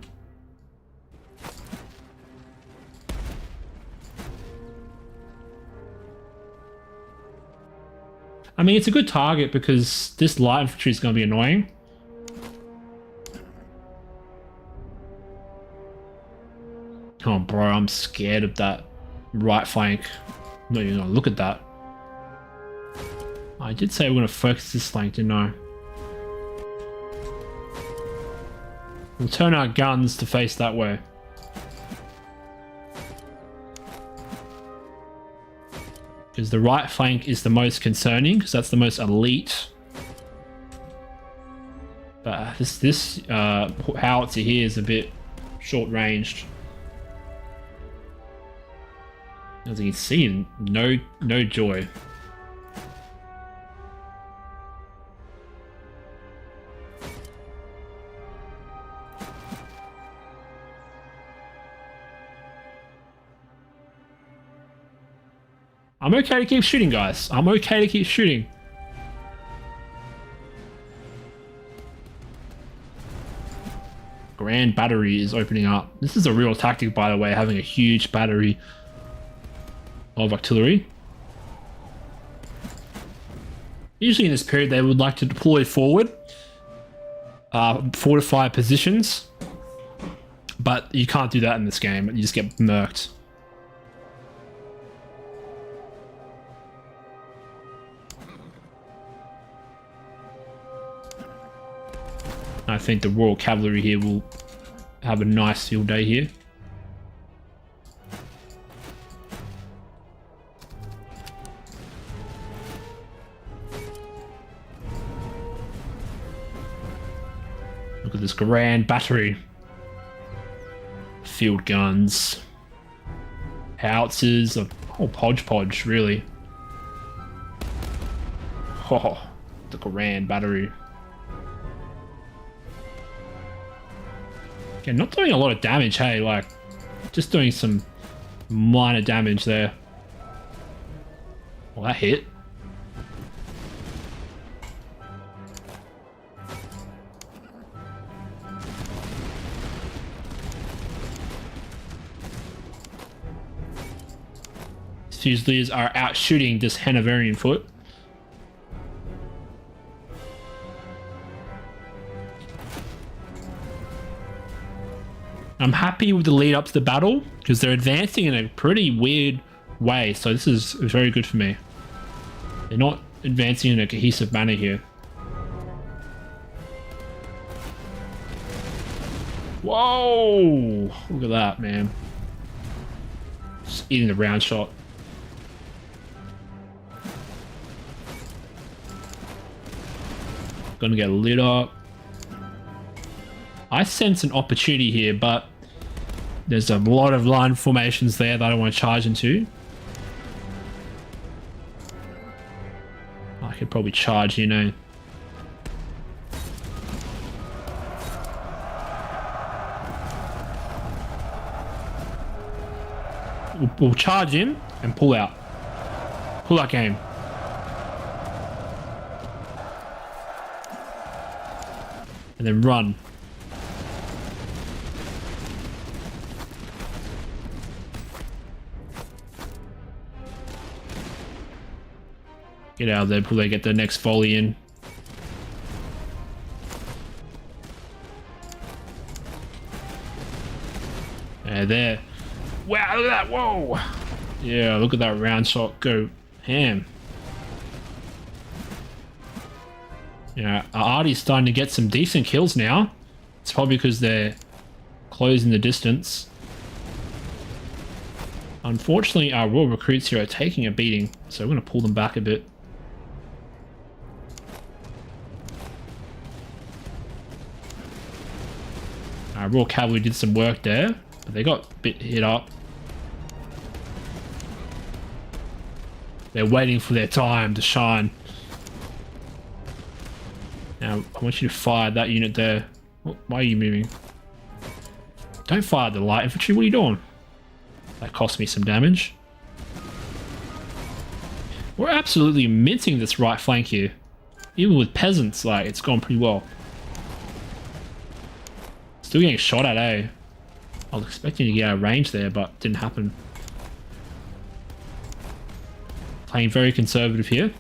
I mean, it's a good target because this light infantry is going to be annoying. Oh, bro, I'm scared of that right flank. I'm not even going to look at that. I did say we're going to focus this flank, didn't I? We'll turn our guns to face that way. Because the right flank is the most concerning, because that's the most elite. But this howitzer here is a bit short-ranged. As you can see, no joy. I'm okay to keep shooting, guys. I'm okay to keep shooting. Grand battery is opening up. This is a real tactic, by the way, having a huge battery of artillery. Usually in this period, they would like to deploy forward, fortify positions, but you can't do that in this game. You just get murked. I think the Royal Cavalry here will have a nice field day here. Look at this grand battery. Field guns. Howitzers, a whole podge, really. Oh, the grand battery. Okay, not doing a lot of damage, hey, like, just doing some minor damage there. Well, that hit. Fusiliers are out shooting this Hanoverian foot. I'm happy with the lead up to the battle because they're advancing in a pretty weird way, so this is very good for me. They're not advancing in a cohesive manner here. Whoa! Look at that, man. Just eating the round shot. Gonna get lit up. I sense an opportunity here, but there's a lot of line formations there that I don't want to charge into. I could probably charge, you know. We'll charge in and pull out. Pull out game. And then run. Get out of there before they get the next volley in. And there. Wow, look at that. Whoa. Yeah, look at that round shot go ham. Yeah, our Artie's starting to get some decent kills now. It's probably because they're closing the distance. Unfortunately, our Royal Recruits here are taking a beating, so we're going to pull them back a bit. Royal Cavalry did some work there, but they got a bit hit up. They're waiting for their time to shine. Now, I want you to fire that unit there. Why are you moving? Don't fire the light infantry. What are you doing? That cost me some damage. We're absolutely minting this right flank here. Even with peasants, like, it's gone pretty well. Still getting shot at, eh? I was expecting to get out of range there, but didn't happen. Playing very conservative here.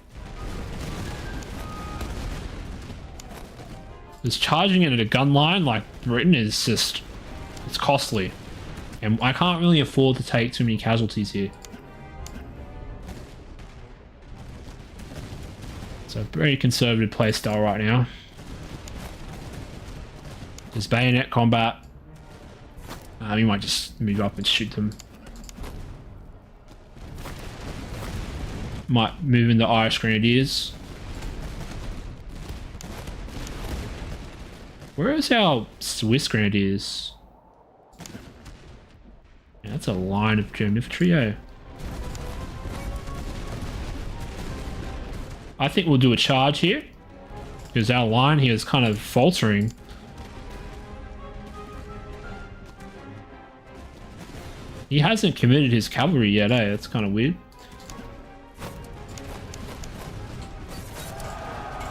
Just charging it at a gun line like Britain is just... it's costly. And I can't really afford to take too many casualties here. So very conservative playstyle right now. There's bayonet combat. We might just move up and shoot them. Might move in the Irish Grenadiers. Where is our Swiss Grenadiers? Yeah, that's a line of German infantry, eh? I think we'll do a charge here, because our line here is kind of faltering. He hasn't committed his cavalry yet, eh? That's kind of weird.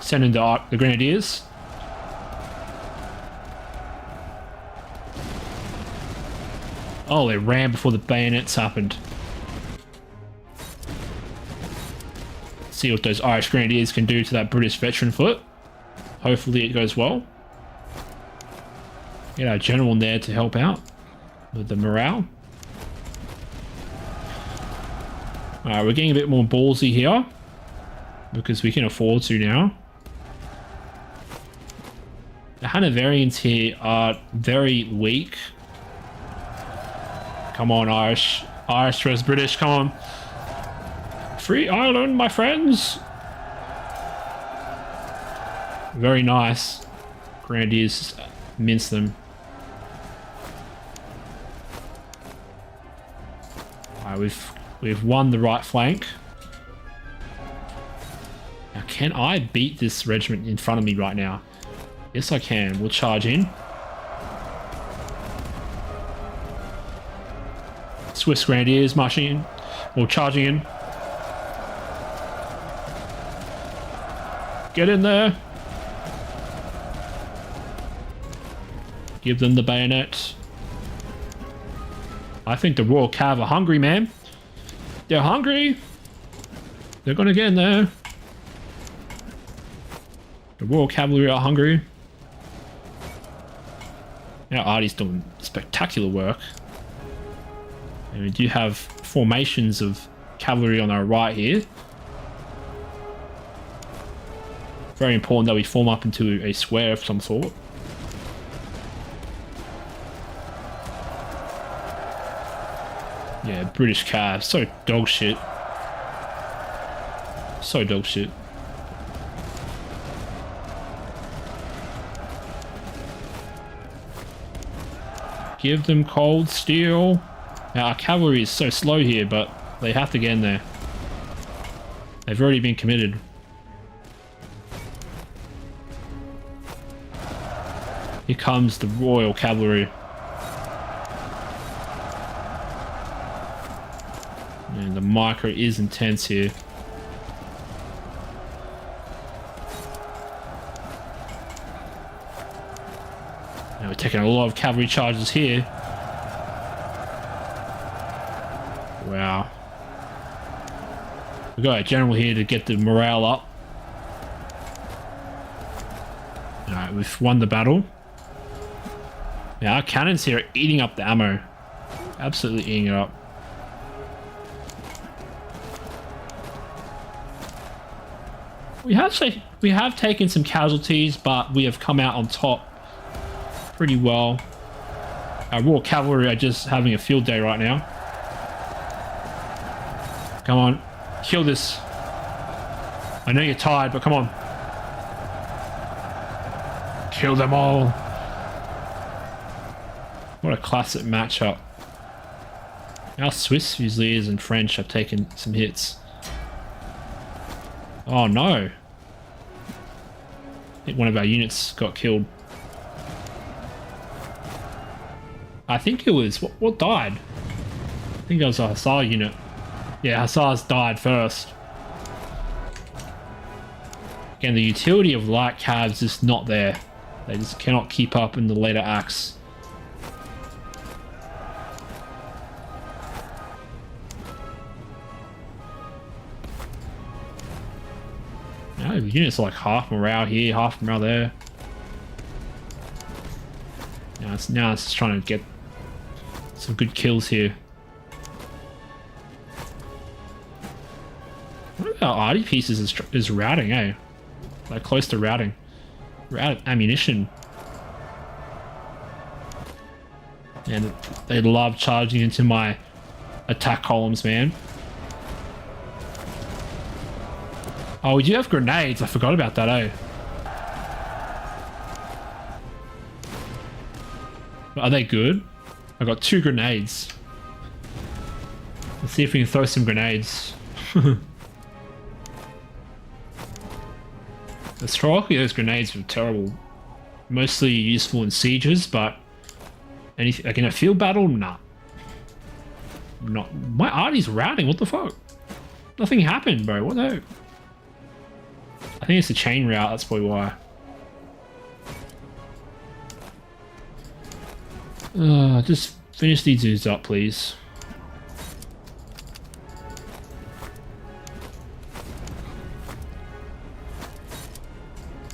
Send in the Grenadiers. Oh, they ran before the bayonets happened. See what those Irish Grenadiers can do to that British veteran foot. Hopefully it goes well. Get our general in there to help out with the morale. Alright, we're getting a bit more ballsy here because we can afford to now. The Hanoverians here are very weak. Come on, Irish. Irish versus British, come on. Free Ireland, my friends. Very nice. Grenadiers mince them. Alright, we've won the right flank. Now, can I beat this regiment in front of me right now? Yes, I can. We'll charge in. Swiss Grenadiers marching in. Or charging in. Get in there. Give them the bayonet. I think the Royal Cav are hungry, man. They're hungry. They're gonna get in there. The Royal Cavalry are hungry. Our Artie's doing spectacular work. And we do have formations of cavalry on our right here. Very important that we form up into a square of some sort. Yeah, British Cav, so dog shit. So dog shit. Give them cold steel. Now, our cavalry is so slow here, but they have to get in there. They've already been committed. Here comes the Royal Cavalry. And the micro is intense here. Now we're taking a lot of cavalry charges here. Wow. We've got a general here to get the morale up. Alright, we've won the battle. Now our cannons here are eating up the ammo. Absolutely eating it up. We have taken some casualties, but we have come out on top pretty well. Our Royal Cavalry are just having a field day right now. Come on, kill this. I know you're tired, but come on. Kill them all. What a classic matchup. Our Swiss Fusiliers and French have taken some hits. Oh no. I think one of our units got killed. I think it was... What died? I think it was a Hussar unit. Yeah, Hussars died first. Again, the utility of light cabs is not there. They just cannot keep up in the later acts. No, the units are like half morale here, half morale there. Now it's just trying to get some good kills here. One of our arty pieces is routing, eh? Like close to routing. We're out of ammunition. And they love charging into my attack columns, man. Oh, we do have grenades. I forgot about that, eh? Are they good? I got 2 grenades. Let's see if we can throw some grenades. Historically, those grenades were terrible. Mostly useful in sieges, but anything like in a field battle, nah. Not my arty's routing. What the fuck? Nothing happened, bro. What the heck? I think it's a chain route. That's probably why. Just finish these dudes up, please.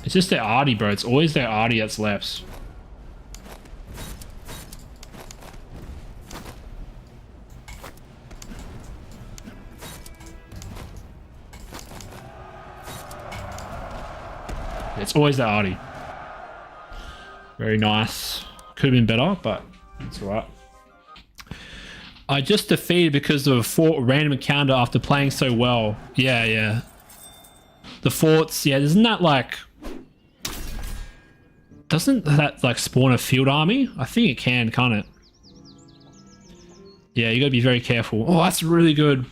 It's just their arty, bro. It's always their arty that's left. It's always their arty. Very nice. Could have been better, but it's alright. I just defeated because of a fort random encounter after playing so well. Yeah, yeah. The forts, yeah, isn't that like... Doesn't that like spawn a field army? I think it can, can't it? Yeah, you gotta be very careful. Oh, that's really good.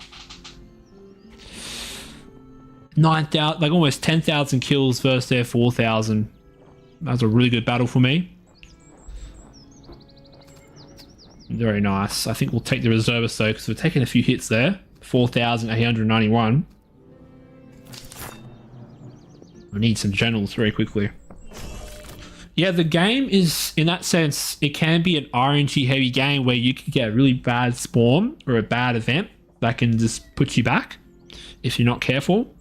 9,000, like almost 10,000 kills versus their 4,000. That was a really good battle for me. Very nice. I think we'll take the reservists though, because we're taking a few hits there. 4,891. We need some generals very quickly. Yeah, the game is, in that sense, it can be an RNG heavy game where you can get a really bad spawn or a bad event that can just put you back if you're not careful.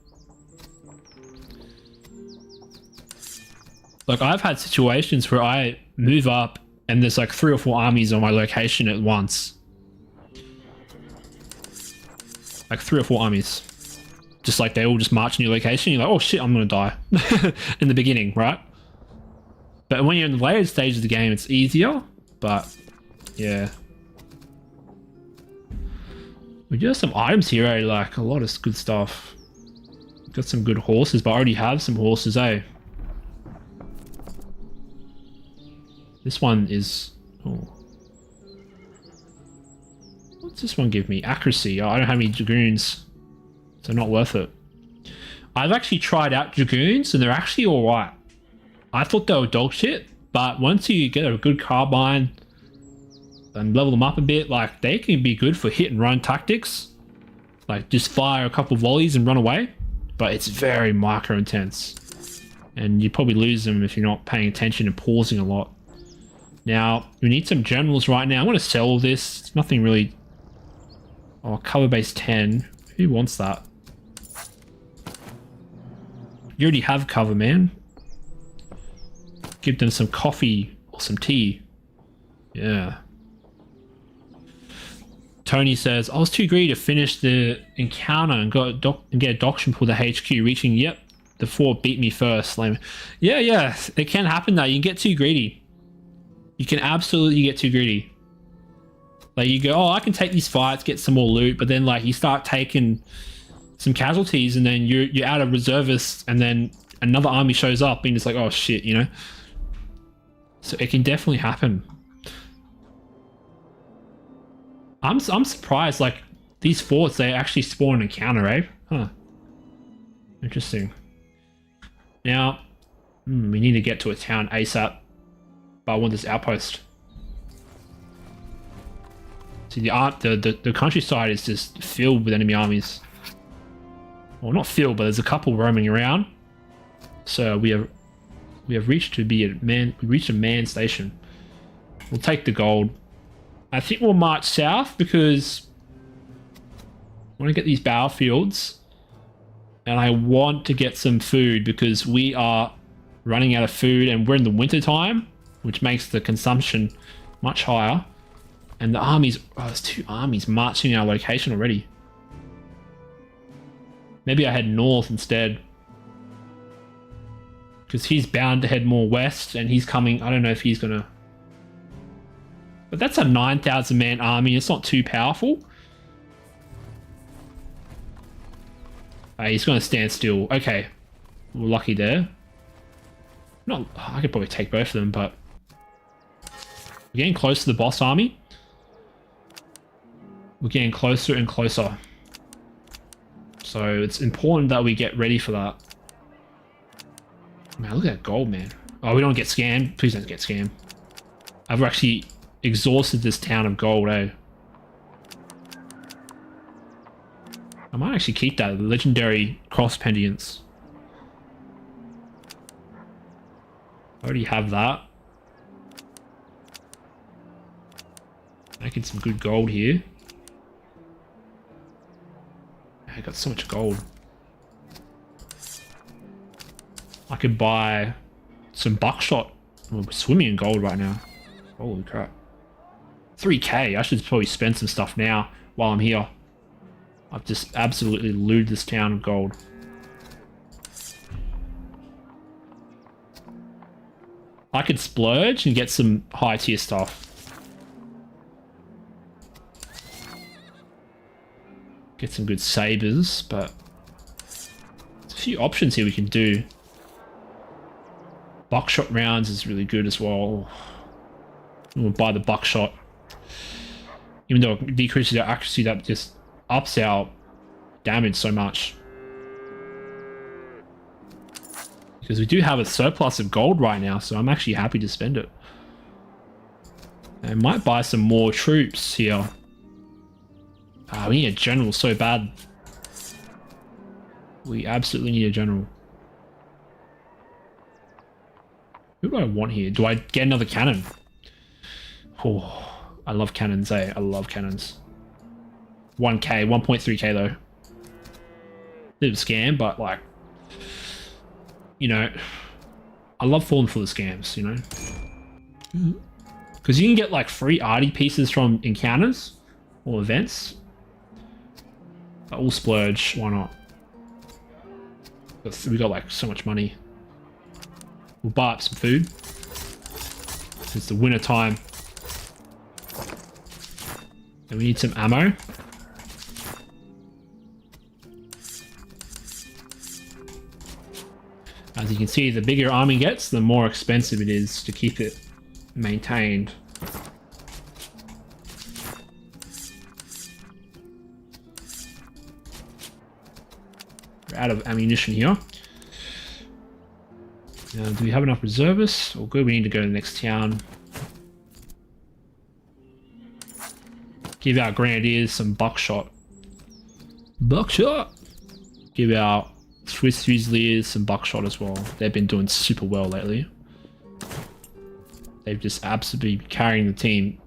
Like, I've had situations where I move up and there's like 3 or 4 armies on my location at once. Like 3 or 4 armies. Just like they all just march in your location. You're like, oh shit, I'm gonna die. In the beginning, right? But when you're in the later stage of the game, it's easier. But yeah. We do have some items here, eh? Like a lot of good stuff. Got some good horses, but I already have some horses, eh? This one is... Oh. What's this one give me? Accuracy. Oh, I don't have any dragoons. So not worth it. I've actually tried out dragoons and they're actually alright. I thought they were dog shit, but once you get a good carbine and level them up a bit, like they can be good for hit and run tactics. Like just fire a couple volleys and run away, but it's very micro intense. And you probably lose them if you're not paying attention and pausing a lot. Now, we need some generals right now. I want to sell all this. It's nothing really... Oh, cover base 10. Who wants that? You already have cover, man. Give them some coffee or some tea. Yeah. Tony says, I was too greedy to finish the encounter and get a doctrine for the HQ, reaching, yep, the 4 beat me first. Like, yeah, it can happen though. You can get too greedy. You can absolutely get too greedy. Like you go, oh, I can take these fights, get some more loot, but then like you start taking some casualties and then you're out of reservists and then another army shows up and it's like, oh shit, you know? So it can definitely happen. I'm surprised, like, these forts, they actually spawn an encounter, eh? Huh. Interesting. Now, we need to get to a town ASAP. But I want this outpost. See, the countryside is just filled with enemy armies. Well, not filled, but there's a couple roaming around. So we have reached a man station. We'll take the gold. I think we'll march south because I want to get these battlefields, and I want to get some food because we are running out of food, and we're in the winter time, which makes the consumption much higher. And the armies, oh, there's 2 armies marching in our location already. Maybe I head north instead, because he's bound to head more west, and he's coming. I don't know if he's gonna, but that's a 9,000 man army. It's not too powerful. He's gonna stand still. Okay, we're lucky there. Not, I could probably take both of them, but we're getting close to the boss army. We're getting closer and closer. So it's important that we get ready for that. Man, look at that gold, man. Oh, we don't get scammed. Please don't get scammed. I've actually exhausted this town of gold, eh? I might actually keep that. Legendary cross pendants. I already have that. Making some good gold here. I got so much gold. I could buy some buckshot. We're swimming in gold right now. Holy crap. 3k. I should probably spend some stuff now while I'm here. I've just absolutely looted this town of gold. I could splurge and get some high tier stuff. Get some good sabers, but there's a few options here we can do. Buckshot rounds is really good as well. We'll buy the buckshot. Even though it decreases our accuracy, that just ups our damage so much. Because we do have a surplus of gold right now, so I'm actually happy to spend it. I might buy some more troops here. We need a general so bad. We absolutely need a general. Who do I want here? Do I get another cannon? Oh, I love cannons, eh? I love cannons. 1k, 1.3k though. Bit of a scam, but like, you know, I love falling for the scams, you know? Because you can get like free arty pieces from encounters or events. But we'll splurge, why not? We got like so much money. We'll buy up some food. It's the winter time. And we need some ammo. As you can see, the bigger army gets, the more expensive it is to keep it maintained. We're out of ammunition here. Now, do we have enough reservists? Well, good, we need to go to the next town. Give our grenadiers some buckshot. Buckshot! Give our Swiss Fusiliers some buckshot as well. They've been doing super well lately. They've just absolutely been carrying the team.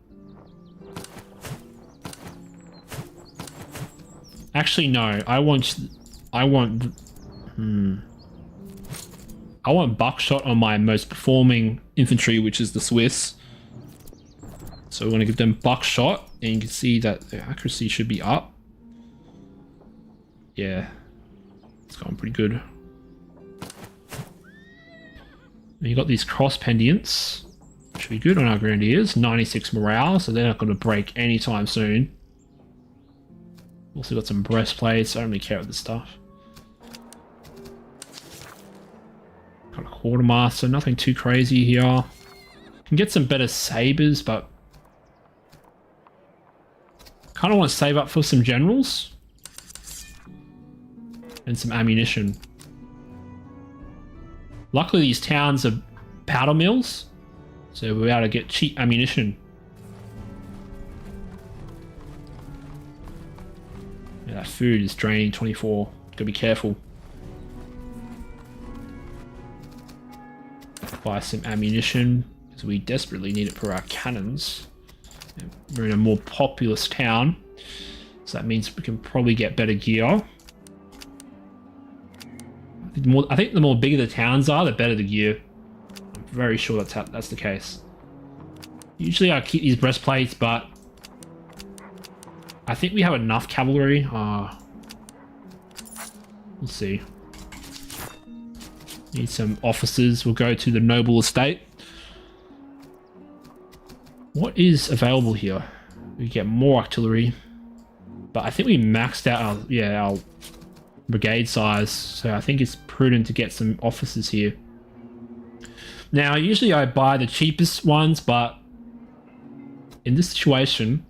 Actually, no. I want buckshot on my most performing infantry, which is the Swiss. So we're going to give them buckshot, and you can see that their accuracy should be up. Yeah, it's going pretty good. And you got these cross pendants. Should be good on our grenadiers. 96 morale, so they're not going to break anytime soon. Also got some breastplates. I don't really care about this stuff. Got a quartermaster, nothing too crazy here. Can get some better sabers, but Kind of want to save up for some generals and some ammunition. Luckily, these towns are powder mills, so we're able to get cheap ammunition. Yeah, that food is draining 24. Gotta be careful. Buy some ammunition because we desperately need it for our cannons. We're in a more populous town, so that means we can probably get better gear. I think the more bigger the towns are, the better the gear. I'm very sure that's the case. Usually I keep these breastplates, but I think we have enough cavalry. We'll see. Need some officers. We'll go to the noble estate. What is available here? We get more artillery, but I think we maxed out our brigade size, so I think it's prudent to get some officers here. Now, usually I buy the cheapest ones, but in this situation,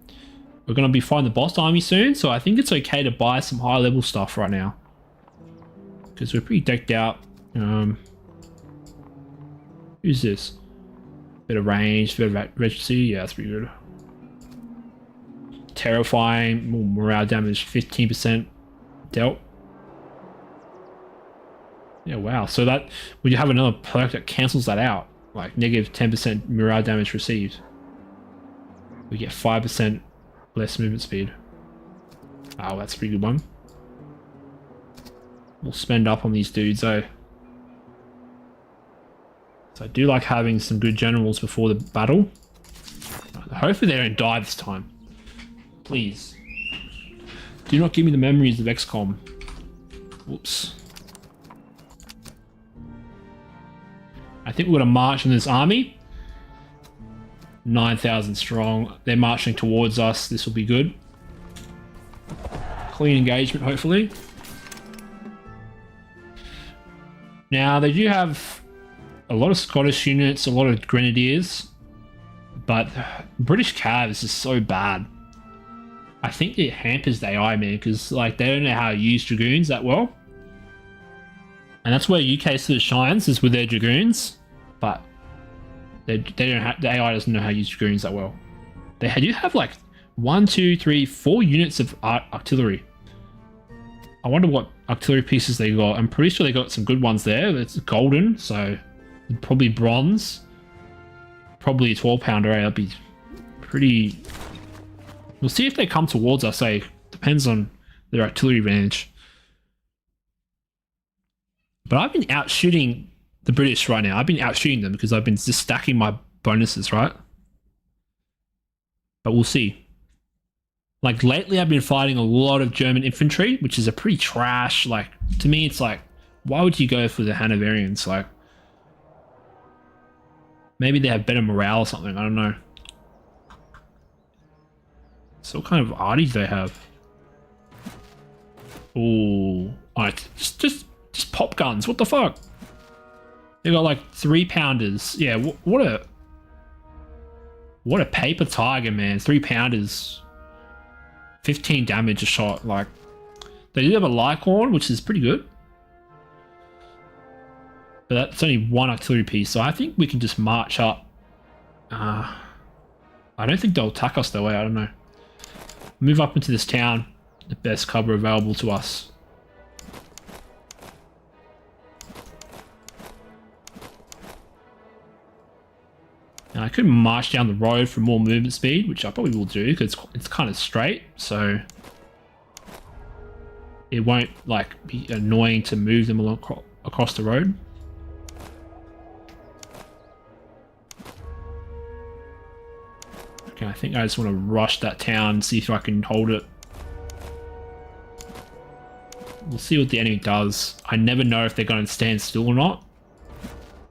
we're going to be fighting the boss army soon, so I think it's okay to buy some high level stuff right now, because we're pretty decked out. Who's this? Bit of range, bit of regency. Yeah, that's pretty good. Terrifying. More morale damage, 15% dealt. Yeah, wow. So that we have another perk that cancels that out, like negative 10% morale damage received. We get 5% less movement speed. Oh, that's a pretty good one. We'll spend up on these dudes though. So I do like having some good generals before the battle. Hopefully they don't die this time. Please. Do not give me the memories of XCOM. Whoops. I think we're going to march on this army. 9,000 strong. They're marching towards us. This will be good. Clean engagement, hopefully. Now, they do have a lot of Scottish units, a lot of grenadiers, but British cav is just so bad. I think it hampers the AI, man, because like they don't know how to use dragoons that well, and that's where UK sort of shines, is with their dragoons. But they don't have, the AI doesn't know how to use dragoons that well. They do have like 1, 2, 3, 4 units of artillery. I wonder what artillery pieces they got. I'm pretty sure they got some good ones there. It's golden, so probably bronze. Probably a 12-pounder, eh? That'd be pretty... We'll see if they come towards us, eh? Depends on their artillery advantage. But I've been out shooting the British right now. I've been out shooting them because I've been just stacking my bonuses, right? But we'll see. Like lately I've been fighting a lot of German infantry, which is a pretty trash, like, to me it's like, why would you go for the Hanoverians? Like, maybe they have better morale or something, I don't know. So what kind of arties do they have? Ooh, alright, just pop guns, what the fuck? They got like 3-pounders. Yeah, what a paper tiger, man. 3-pounders. 15 damage a shot. Like, they do have a Lycorn, which is pretty good. But that's only 1 artillery piece, so I think we can just march up. I don't think they'll attack us though, I don't know. Move up into this town. The best cover available to us. Now I could march down the road for more movement speed, which I probably will do because it's kind of straight, so it won't like be annoying to move them along across the road. Okay, I think I just want to rush that town and see if I can hold it. We'll see what the enemy does. I never know if they're going to stand still or not.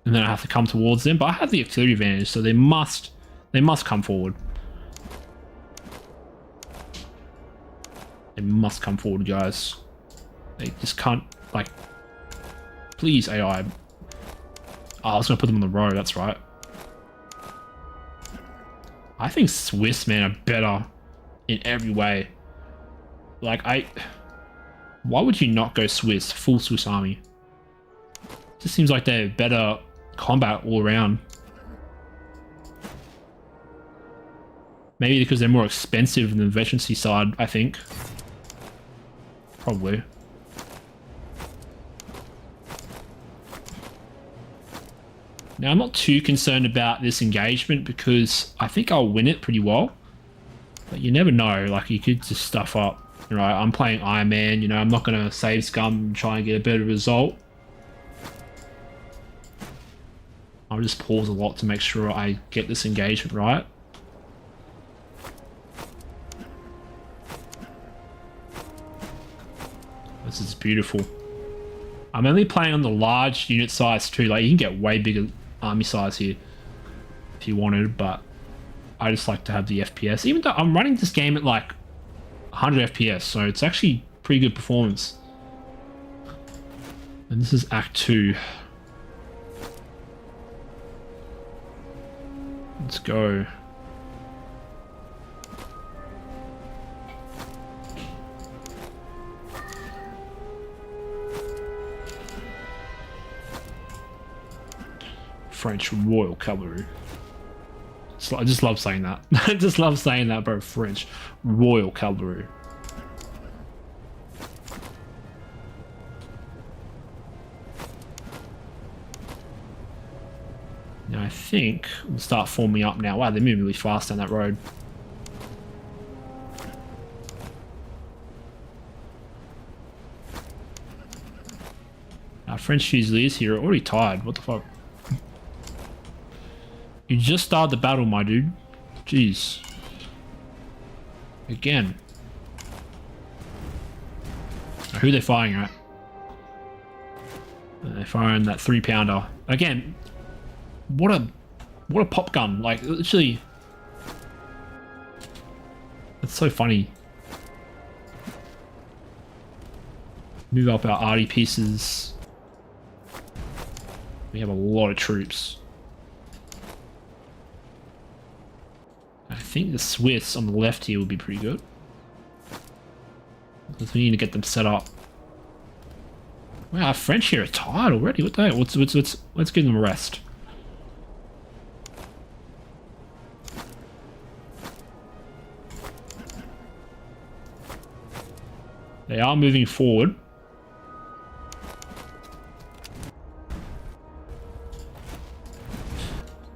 And then I have to come towards them, but I have the artillery advantage, so they must come forward. They must come forward, guys. They just can't, like, please AI. Oh, I was gonna put them on the road, that's right. I think Swiss, man, are better. in every way. Like, why would you not go Swiss, full Swiss army? It just seems like they're better combat all around. Maybe because they're more expensive than the veterancy side, I think. Probably. Now, I'm not too concerned about this engagement because I think I'll win it pretty well. But you never know, like, you could just stuff up. Right, I'm playing Ironman, you know, I'm not going to save scum and try and get a better result. I'll just pause a lot to make sure I get this engagement right. This is beautiful. I'm only playing on the large unit size too. Like, you can get way bigger army size here if you wanted, but I just like to have the FPS. Even though I'm running this game at like 100 FPS, so it's actually pretty good performance. And this is Act 2. Let's go. French Royal Cavalry. I just love saying that. I just love saying that, bro. French Royal Cavalry. Now I think we'll start forming up now. Wow, they're moving really fast down that road. Our French Fusiliers here are already tired. What the fuck? You just started the battle, my dude. Jeez. Again. Now, who are they firing at? They're firing that 3-pounder. Again, what a pop gun. Like, literally. It's so funny. Move up our arty pieces. We have a lot of troops. I think the Swiss on the left here will be pretty good. Because we need to get them set up. Wow, our French here are tired already. What the heck? Let's give them a rest. They are moving forward.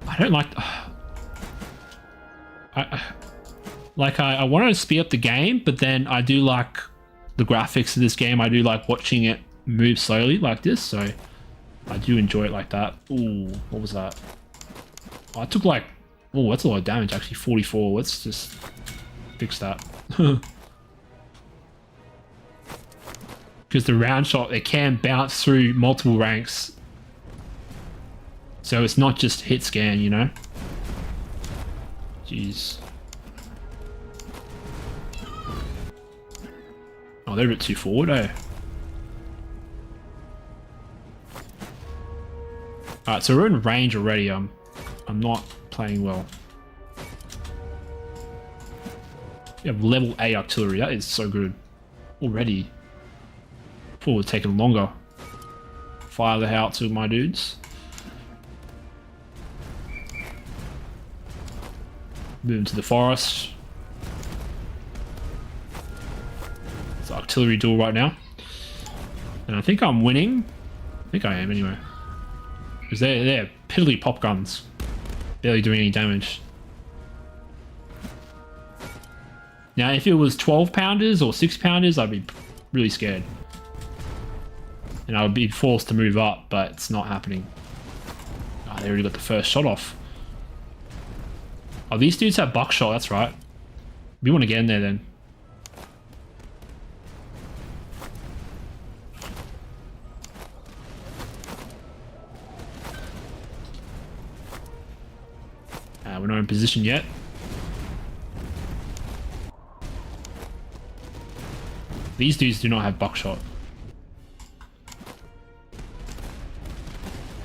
I don't like... I want to speed up the game, but then I do like the graphics of this game. I do like watching it move slowly like this, so I do enjoy it like that. Ooh, what was that? Oh, I took like... Oh, that's a lot of damage actually, 44. Let's just fix that. Because the round shot, it can bounce through multiple ranks. So it's not just hit scan, you know? Jeez. Oh, they're a bit too forward, eh? Alright, so we're in range already. I'm not playing well. You have level A artillery. That is so good. Already. Thought it would take longer. Fire the howitzer, my dudes. Move into the forest. It's artillery duel right now. And I think I'm winning. I think I am anyway. Because they're piddly pop guns. Barely doing any damage. Now if it was 12-pounders or 6-pounders, I'd be really scared. And I would be forced to move up, but it's not happening. Oh, they already got the first shot off. Oh, these dudes have buckshot, that's right. We want to get in there then. We're not in position yet. These dudes do not have buckshot.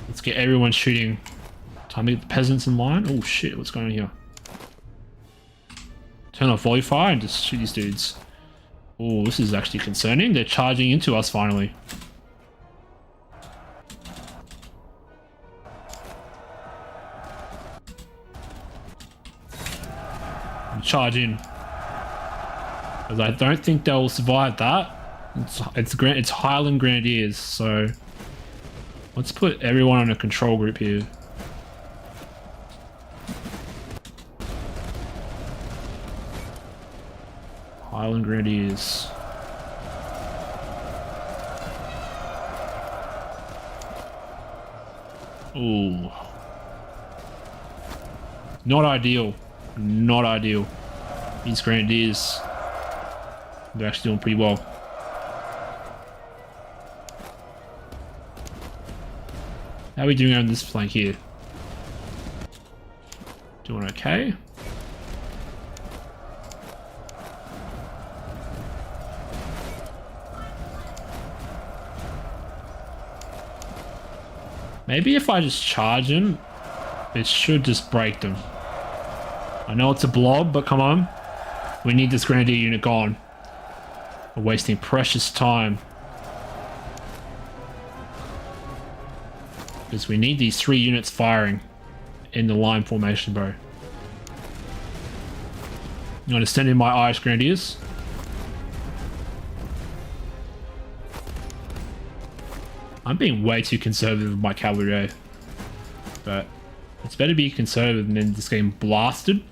Let's get everyone shooting. Time to get the peasants in line. Oh shit, what's going on here? Turn off volley fire and just shoot these dudes. Oh, this is actually concerning. They're charging into us finally. Charge in. Because I don't think they'll survive that. It's Highland Grenadiers, so let's put everyone in a control group here. Highland Grenadiers. Ooh. Not ideal. Not ideal. These Grenadiers, they're actually doing pretty well. How are we doing on this flank here? Doing okay. Maybe if I just charge him, it should just break them. I know it's a blob, but come on. We need this Grenadier unit gone. We're wasting precious time. Because we need these 3 units firing in the line formation, bro. I'm going to send in my Irish Grenadiers. I'm being way too conservative with my cavalry, but it's better to be conservative than just getting blasted.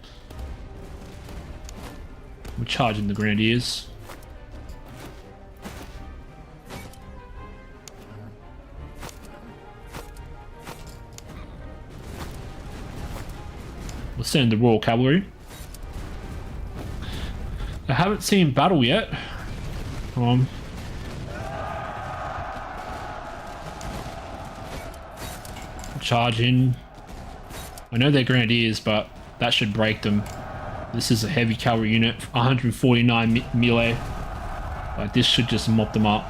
We're charging the Grenadiers. We'll send the Royal Cavalry. I haven't seen battle yet. Come on. Charge in. I know they're Grenadiers, but that should break them. This is a heavy cavalry unit, 149 melee. Like, this should just mop them up.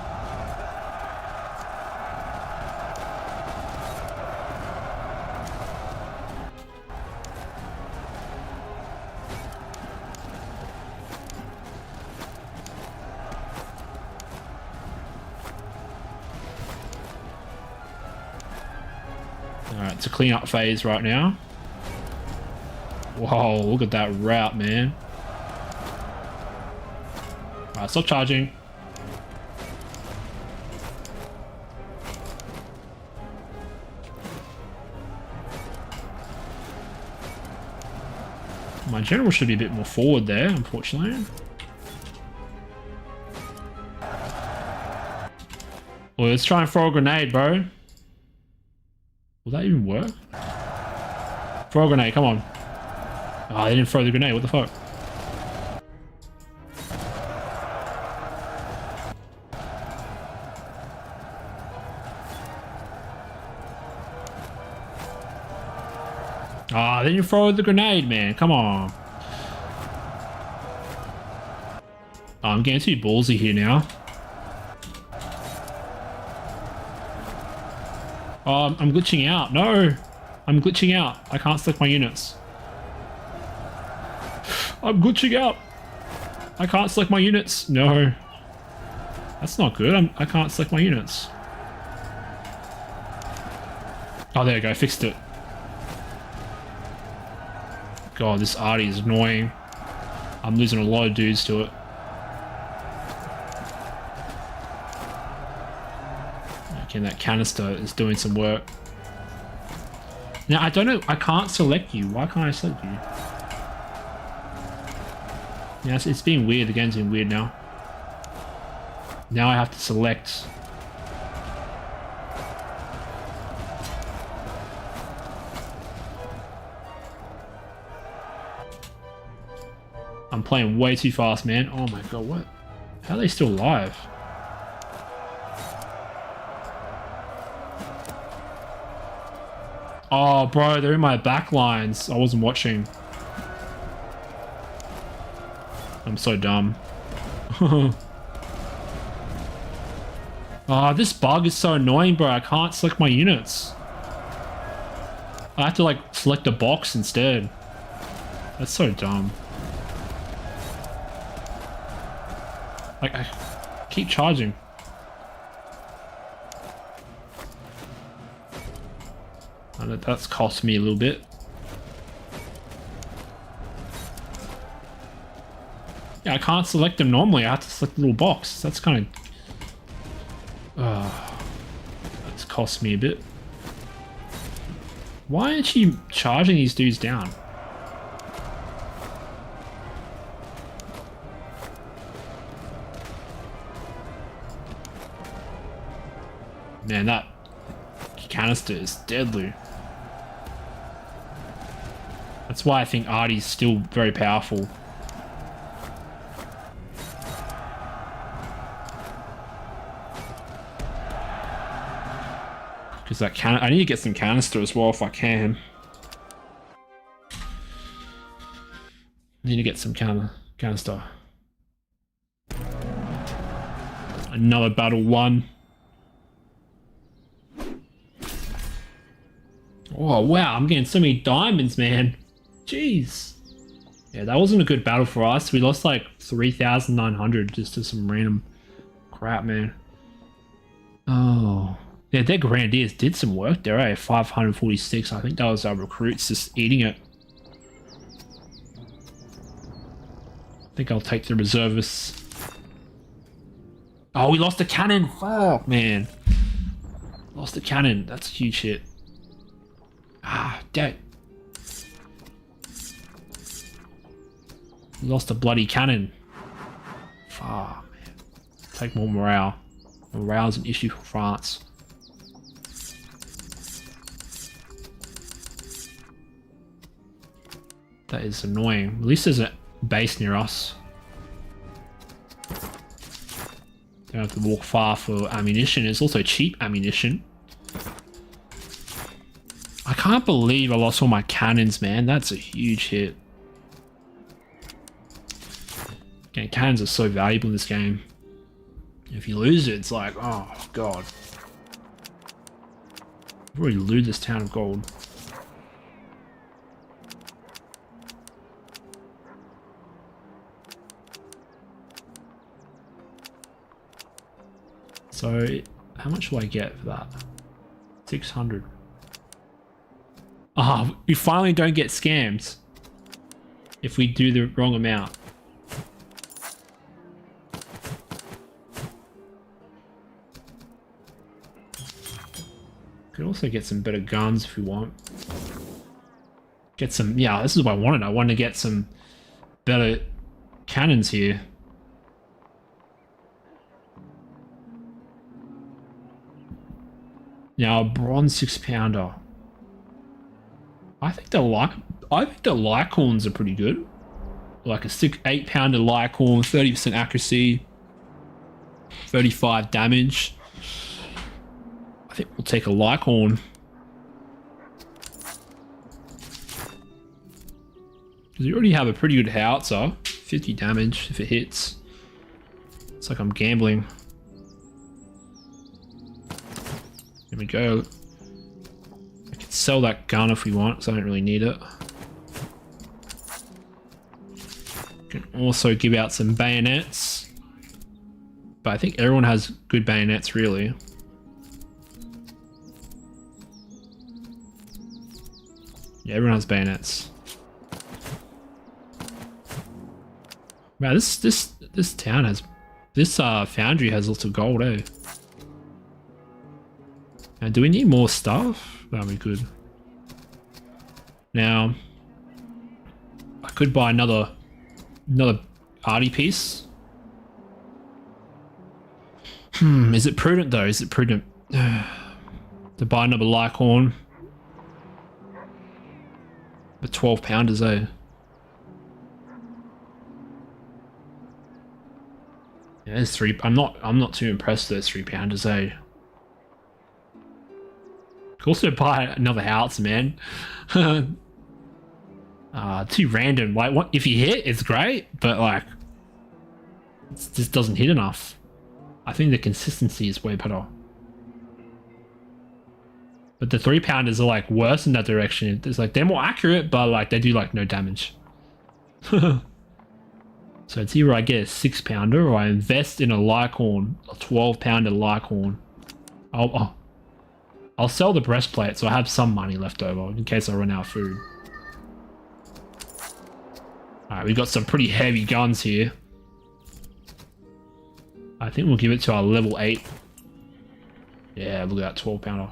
Alright, it's a clean-up phase right now. Whoa, look at that route, man. Alright, stop charging. My general should be a bit more forward there, unfortunately. Well, let's try and throw a grenade, bro. Will that even work? Throw a grenade, come on. Oh, they didn't throw the grenade, what the fuck? Ah, they didn't throw the grenade, man, come on. Oh, I'm getting too ballsy here now. Oh, I'm glitching out, no! I'm glitching out, I can't select my units. I'm glitching out. I can't select my units. No. That's not good. I can't select my units. Oh, there you go. Fixed it. God, this arty is annoying. I'm losing a lot of dudes to it. Okay, that canister is doing some work. Now, I don't know. I can't select you. Why can't I select you? Yeah, it's being weird. The game's being weird now. Now I have to select. I'm playing way too fast, man. Oh my god, what? How are they still alive? Oh, bro, they're in my back lines. I wasn't watching. I'm so dumb. Oh, this bug is so annoying, bro. I can't select my units. I have to, like, select a box instead. That's so dumb. Like, I keep charging. And that's cost me a little bit. Yeah, I can't select them normally. I have to select the little box. That's kind of... that's cost me a bit. Why aren't you charging these dudes down? Man, that canister is deadly. That's why I think Artie's still very powerful. Because that I need to get some canister as well if I can. Need to get some canister. Another battle won. Oh wow, I'm getting so many diamonds, man. Jeez. Yeah, that wasn't a good battle for us. We lost like 3,900 just to some random crap, man. Oh. Yeah, their Grenadiers did some work there, eh? 546. I think that was our recruits just eating it. I think I'll take the reservists. Oh, we lost a cannon. Fuck, man. Lost a cannon. That's a huge hit. Ah, damn. Lost a bloody cannon. Fuck, man. Take more morale. Morale's an issue for France. That is annoying. At least there's a base near us. Don't have to walk far for ammunition. It's also cheap ammunition. I can't believe I lost all my cannons, man. That's a huge hit. Okay, cannons are so valuable in this game. If you lose it, it's like, oh god. I've already looted this town of gold. So, how much will I get for that? 600. Ah, oh, we finally don't get scammed if we do the wrong amount. Could also get some better guns if we want. Get some, yeah, this is what I wanted. I wanted to get some better cannons here. Now, a bronze 6-pounder. I think the Lycorns are pretty good. Like a 8-pounder Lycorn, 30% accuracy, 35 damage. I think we'll take a Lycorn. Because you already have a pretty good howitzer, 50 damage if it hits. It's like I'm gambling. There we go. I can sell that gun if we want, because I don't really need it. Can also give out some bayonets. But I think everyone has good bayonets, really. Yeah, everyone has bayonets. Wow, this town has... This foundry has lots of gold, eh? And do we need more stuff? That'd be good. Now, I could buy another arty piece. Is it prudent though? Is it prudent to buy another Lycorn? The 12-pounders, eh? Yeah, there's 3. I'm not too impressed with those 3-pounders, eh? Could also buy another house, man. Too random. Like, what if you hit, it's great, but like, it just doesn't hit enough. I think the consistency is way better. But the 3-pounders are like worse in that direction. It's like they're more accurate, but like they do like no damage. So it's either I get a 6-pounder or I invest in a Lycorn, a 12-pounder Lycorn. I'll sell the breastplate so I have some money left over in case I run out of food. Alright, we've got some pretty heavy guns here. I think we'll give it to our level 8. Yeah, look at that 12-pounder.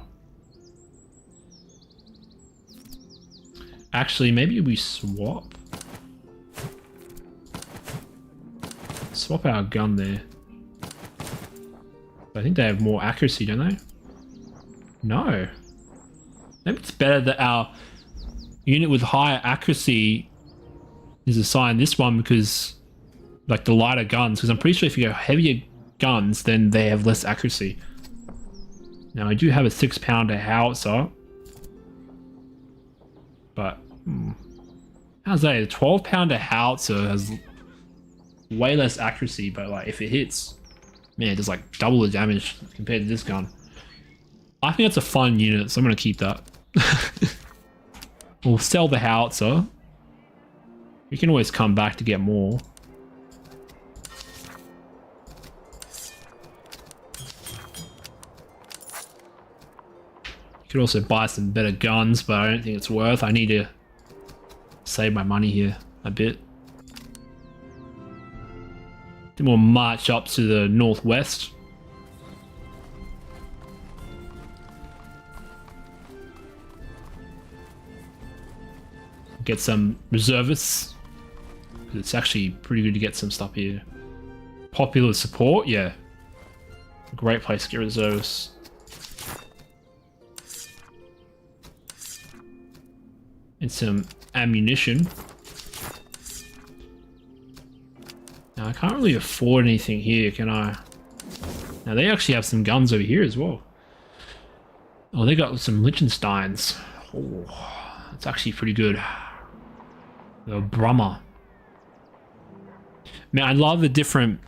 Actually, maybe we swap. Swap our gun there. I think they have more accuracy, don't they? No. Maybe it's better that our unit with higher accuracy is assigned this one because, like, the lighter guns. Because I'm pretty sure if you go heavier guns, then they have less accuracy. Now, I do have a 6-pounder howitzer. But, how's that? A 12-pounder howitzer has way less accuracy, but, like, if it hits, man, it does, like, double the damage compared to this gun. I think that's a fun unit, so I'm going to keep that. We'll sell the howitzer. We can always come back to get more. You could also buy some better guns, but I don't think it's worth. I need to save my money here a bit. Then we'll march up to the northwest. Get some reservists. It's actually pretty good to get some stuff here. Popular support, yeah. Great place to get reservists. And some ammunition. Now, I can't really afford anything here, can I? Now, they actually have some guns over here as well. Oh, they got some Liechtensteins. Oh, that's actually pretty good. The Brummer. Man, I love the different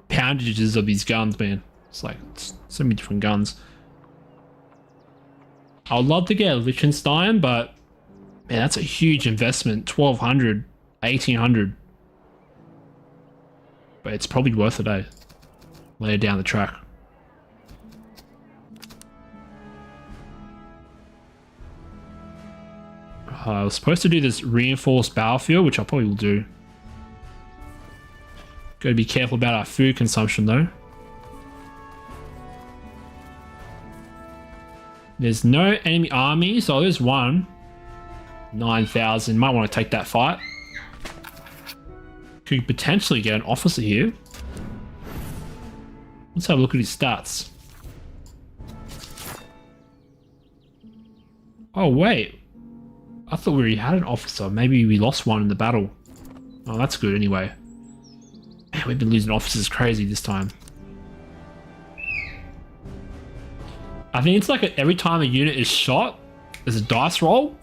poundages of these guns, man. It's like so many different guns. I would love to get a Liechtenstein, but man, that's a huge investment. 1200, 1800. But it's probably worth it, eh? Later down the track. I was supposed to do this reinforced battlefield, which I probably will do. Gotta be careful about our food consumption though. There's no enemy armies. Oh, there's one. 9,000. Might want to take that fight. Could potentially get an officer here. Let's have a look at his stats. Oh, wait. I thought we already had an officer. Maybe we lost one in the battle. Oh, that's good anyway. Man, we've been losing officers crazy this time. I think it's like every time a unit is shot, there's a dice roll.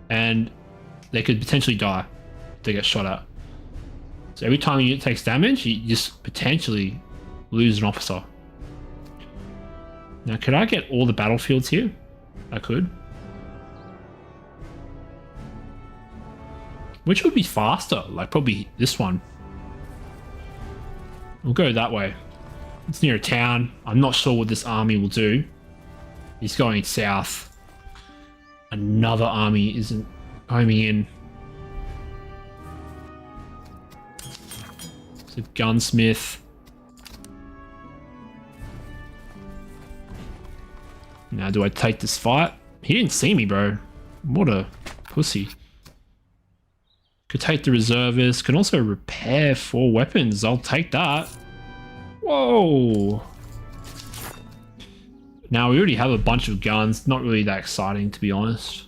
And they could potentially die if they get shot at. So every time a unit takes damage, you just potentially lose an officer. Now, could I get all the battlefields here? I could. Which would be faster? Like probably this one. We'll go that way. It's near a town. I'm not sure what this army will do. He's going south. Another army isn't homing in. It's a gunsmith. Now, do I take this fight? He didn't see me, bro. What a pussy. Could take the reservists. Can also repair 4 weapons. I'll take that. Whoa. Now, we already have a bunch of guns. Not really that exciting, to be honest.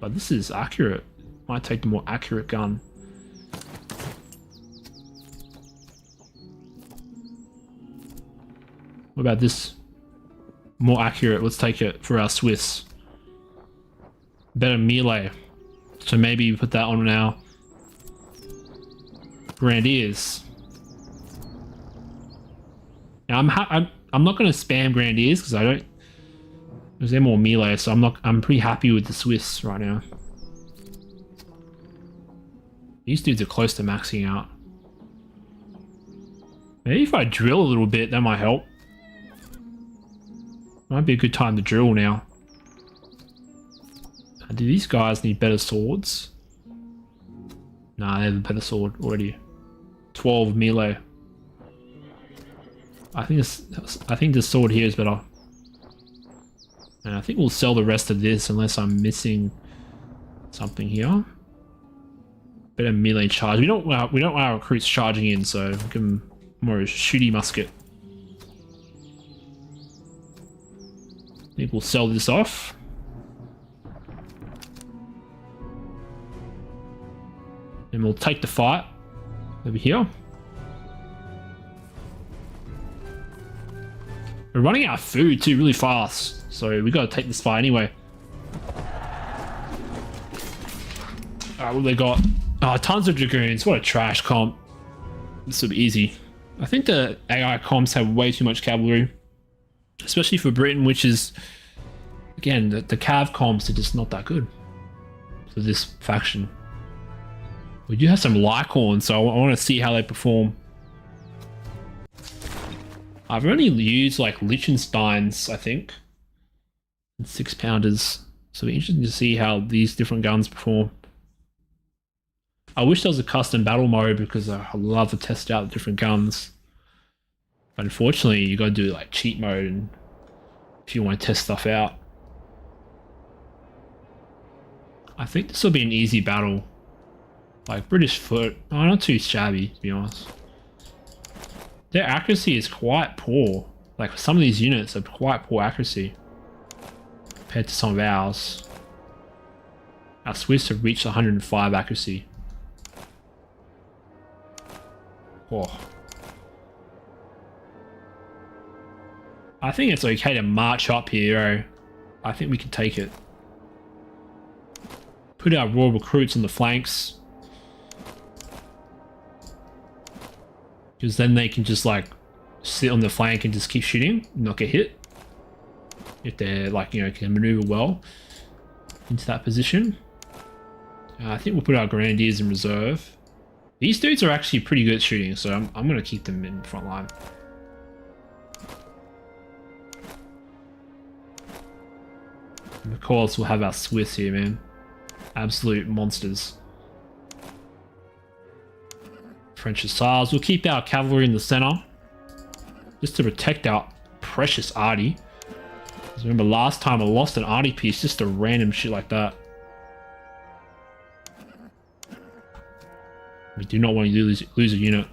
But this is accurate. Might take the more accurate gun. What about this? More accurate. Let's take it for our Swiss. Better melee. So maybe we put that on now. Grenadiers. Now I'm not going to spam Grenadiers because I don't. Because they're more melee, so I'm pretty happy with the Swiss right now. These dudes are close to maxing out. Maybe if I drill a little bit, that might help. Might be a good time to drill now. Do these guys need better swords? Nah, they have a better sword already. 12 melee. I think this sword here is better. And I think we'll sell the rest of this unless I'm missing something here. Better melee charge. We don't want our recruits charging in, so give them more a shooty musket. I think we'll sell this off. And we'll take the fight over here. We're running out of food too really fast, so we gotta take this fight anyway. Alright, what they got? Oh, tons of dragoons. What a trash comp. This will be easy. I think the AI comps have way too much cavalry, especially for Britain, which is, again, the cav comps are just not that good for this faction. We do have some Lycorns, so I want to see how they perform. I've only used like Liechtensteins, I think, and 6-pounders, so it'll be interesting to see how these different guns perform. I wish there was a custom battle mode because I love to test out the different guns. But unfortunately, you got to do like cheat mode and if you want to test stuff out. I think this will be an easy battle. Like British foot, oh, not too shabby to be honest. Their accuracy is quite poor. Like some of these units have quite poor accuracy compared to some of ours. Our Swiss have reached 105 accuracy. Oh. I think it's okay to march up here. I think we can take it. Put our royal recruits on the flanks. Because then they can just like sit on the flank and just keep shooting and not get hit. If they're like, you know, can maneuver well into that position. I think we'll put our grenadiers in reserve. These dudes are actually pretty good at shooting, so I'm going to keep them in front line. And of course, we'll have our Swiss here, man. Absolute monsters. French hussars. We'll keep our cavalry in the center, just to protect our precious arty. Because remember, last time I lost an arty piece just to random shit like that. We do not want to lose a unit.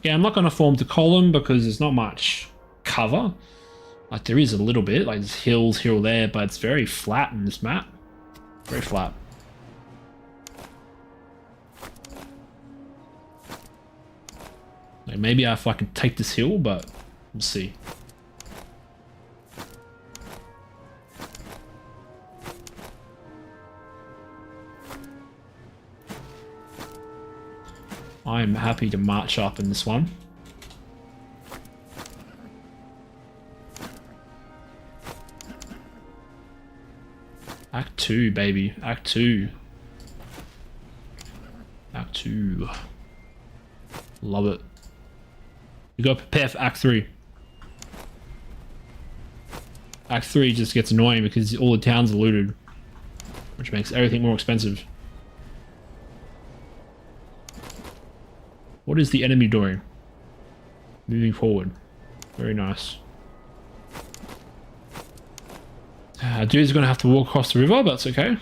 Yeah, I'm not going to form the column because there's not much cover. Like there is a little bit, like there's hills here or there, but it's very flat in this map. Very flat. Like maybe if I can take this hill, but we'll see. I am happy to march up in this one. Act 2, baby. Act 2. Act 2. Love it. We gotta prepare for Act 3. Act 3 just gets annoying because all the towns are looted, which makes everything more expensive. What is the enemy doing? Moving forward. Very nice. Dude's gonna have to walk across the river, but it's okay.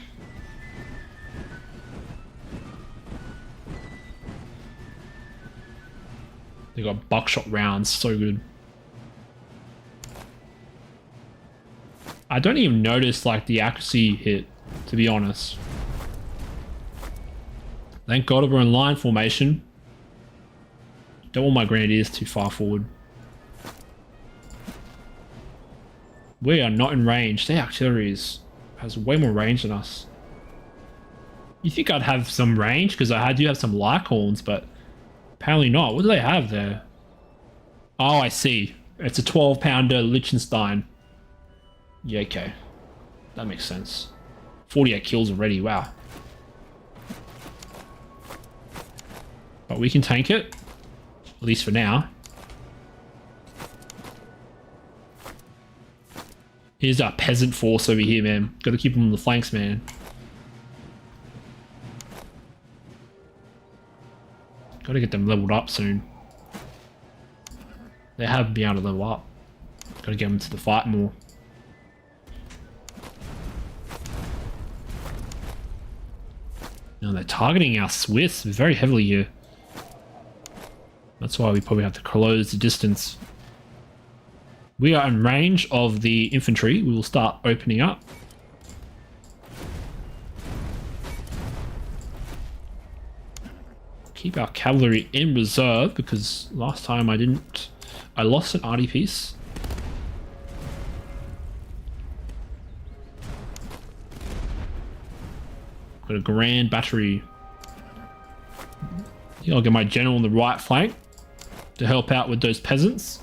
They got buckshot rounds, so good. I don't even notice like the accuracy hit, to be honest. Thank God we're in line formation. Don't want my grenadiers too far forward. We are not in range. Their artillery has way more range than us. You think I'd have some range? Because I do have some Lycorns, but apparently not. What do they have there? Oh, I see. It's a 12-pounder Liechtenstein. Yeah, okay. That makes sense. 48 kills already. Wow. But we can tank it. At least for now. Here's our peasant force over here, man. Gotta keep them on the flanks, man. Gotta get them leveled up soon. They have been able to level up. Gotta get them to the fight more. Now they're targeting our Swiss very heavily here. That's why we probably have to close the distance. We are in range of the infantry. We will start opening up. Keep our cavalry in reserve because last time I lost an arty piece. Got a grand battery. Yeah, I'll get my general on the right flank to help out with those peasants.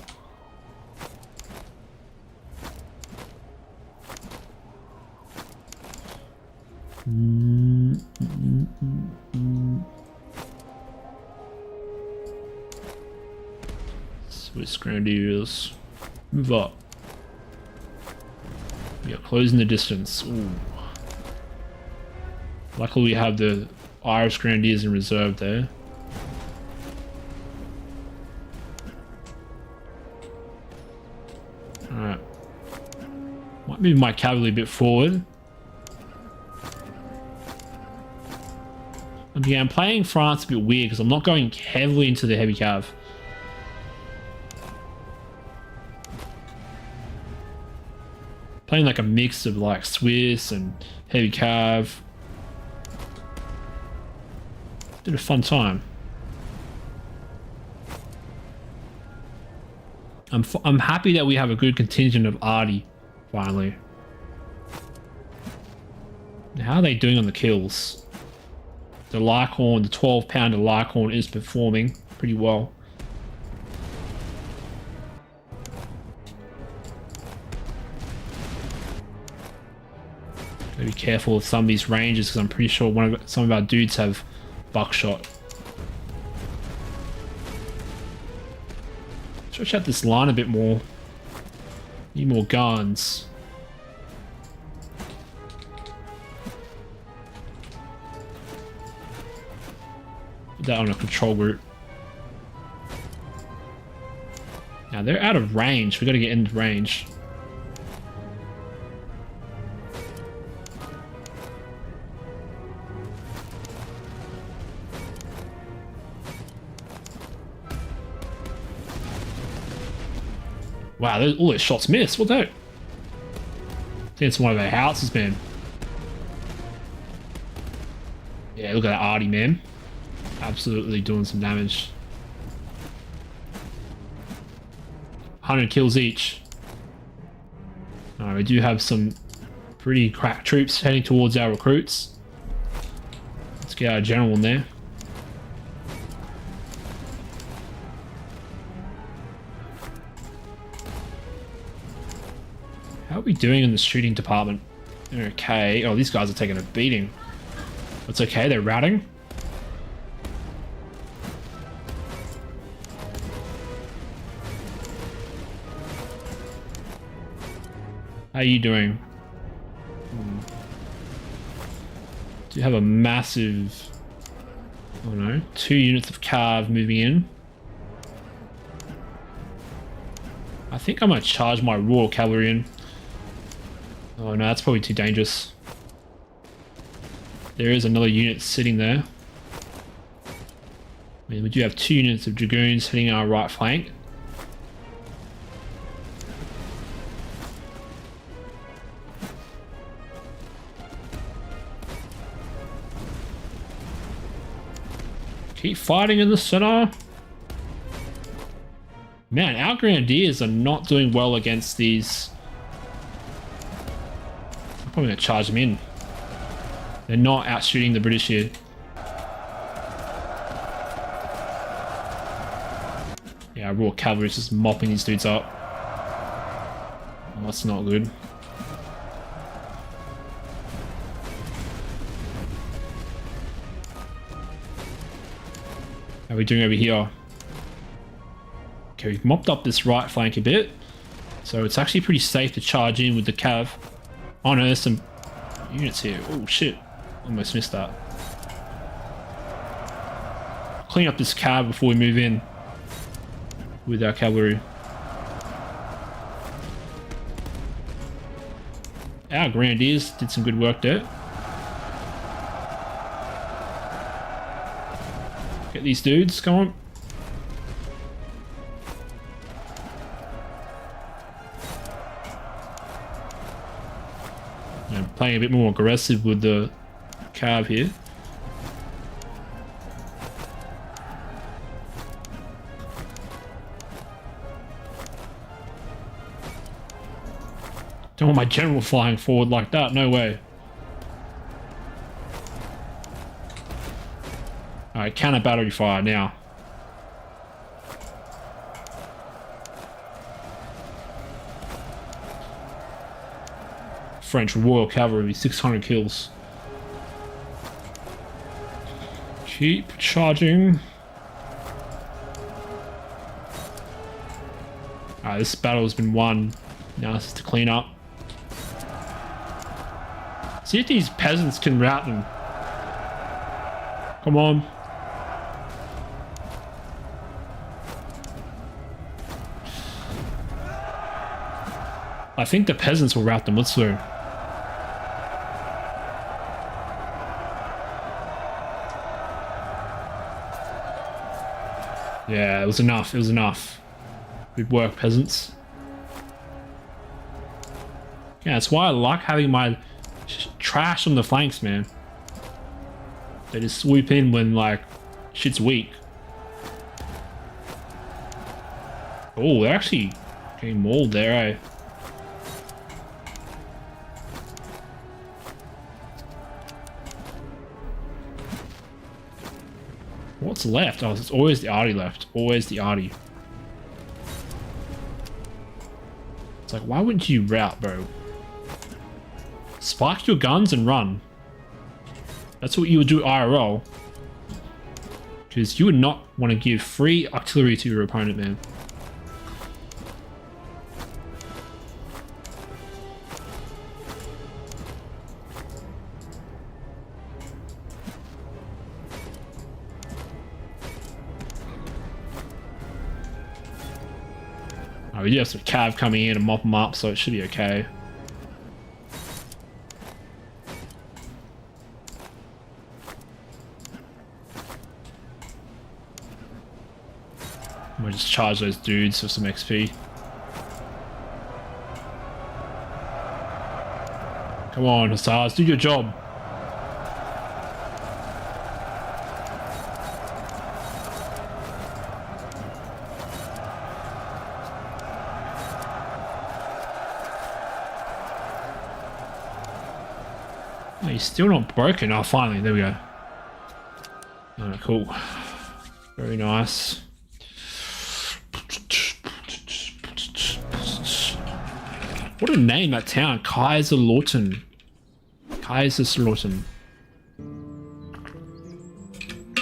Swiss grenadiers, move up. We are closing the distance. Ooh. Luckily we have the Irish grenadiers in reserve there. Alright. Might move my cavalry a bit forward. Okay, I'm playing France a bit weird because I'm not going heavily into the heavy cav. Playing like a mix of like Swiss and heavy cav. Did a fun time. I'm happy that we have a good contingent of arty finally. How are they doing on the kills? The Lycorn, the 12-pounder Lycorn is performing pretty well. Gotta be careful of some of these ranges because I'm pretty sure some of our dudes have buckshot. Stretch out this line a bit more. Need more guns. Put that on a control group. Now they're out of range. We gotta get into range. Wow, all those shots missed. What the heck? I think it's one of our houses, man. Yeah, look at that arty, man. Absolutely doing some damage. 100 kills each. We do have some pretty crack troops heading towards our recruits. Let's get our general in there. How are we doing in the shooting department? Okay. Oh, these guys are taking a beating. It's okay, they're routing. How are you doing? Do you have a massive... Oh no, 2 units of cav moving in. I think I'm gonna charge my Royal Cavalry in. Oh no, that's probably too dangerous. There is another unit sitting there. I mean, we do have 2 units of Dragoons hitting our right flank. Keep fighting in the center. Man, our Grenadiers are not doing well against these. I'm probably going to charge them in. They're not out shooting the British here. Yeah, our Royal Cavalry is just mopping these dudes up. Oh, that's not good. How are we doing over here? Okay, we've mopped up this right flank a bit. So it's actually pretty safe to charge in with the cav. Oh no, there's some units here. Oh shit. Almost missed that. Clean up this cav before we move in with our cavalry. Our grenadiers did some good work there. Get these dudes, come on. I'm playing a bit more aggressive with the cav here. Don't want my general flying forward like that, no way. Alright, counter battery fire now. French Royal Cavalry, 600 kills. Keep charging. Alright, this battle has been won. Now it's just to clean up. See if these peasants can rout them. Come on. I think the peasants will rout them. Let's see. Yeah, it was enough. It was enough. Good work, peasants. Yeah, that's why I like having my trash on the flanks, man. They just swoop in when, like, shit's weak. Oh, they're actually getting mauled there, eh? What's left? Oh, it's always the arty left. Always the arty. It's like, why wouldn't you rout, bro? Spike your guns and run. That's what you would do IRL. Because you would not want to give free artillery to your opponent, man. Oh, we do have some cav coming in and mop them up, so it should be okay. We'll just charge those dudes for some XP. Come on, Hussars, do your job. Oh, he's still not broken. Oh, finally, there we go. Oh, cool. Very nice. What a name, that town. Kaiserslautern. Kaiserslautern.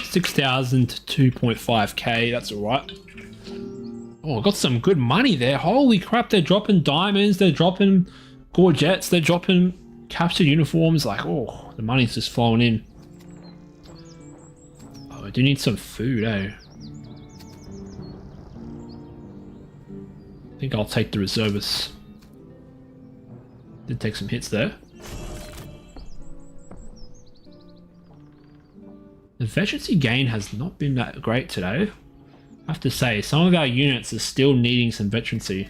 6,000 to 2.5k. That's alright. Oh, I got some good money there. Holy crap, they're dropping diamonds. They're dropping gorgets. They're dropping captured uniforms. Like, oh, the money's just flowing in. Oh, I do need some food, eh? I think I'll take the reservists. Did take some hits there. The veterancy gain has not been that great today. I have to say, some of our units are still needing some veterancy.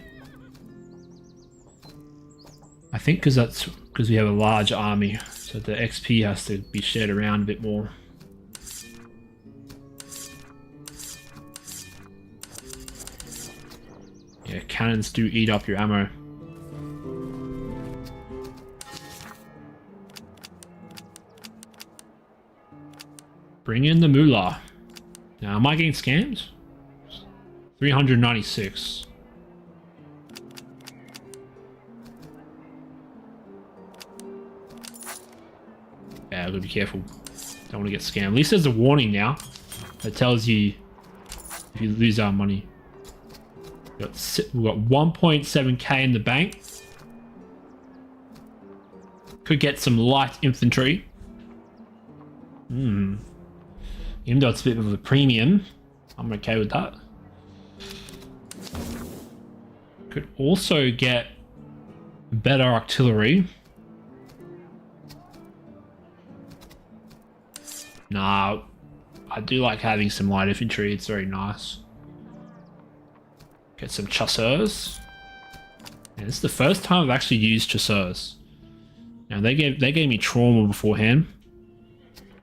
I think because we have a large army, so the XP has to be shared around a bit more. Yeah, cannons do eat up your ammo. Bring in the moolah. Now, am I getting scammed? 396. Yeah, I've got to be careful. Don't want to get scammed. At least there's a warning now that tells you if you lose our money. We've got 1.7k in the bank. Could get some light infantry. Even though it's a bit of a premium, I'm okay with that. Could also get better artillery. Nah, I do like having some light infantry. It's very nice. Get some chasseurs. Yeah, this is the first time I've actually used chasseurs. Now they gave me trauma beforehand.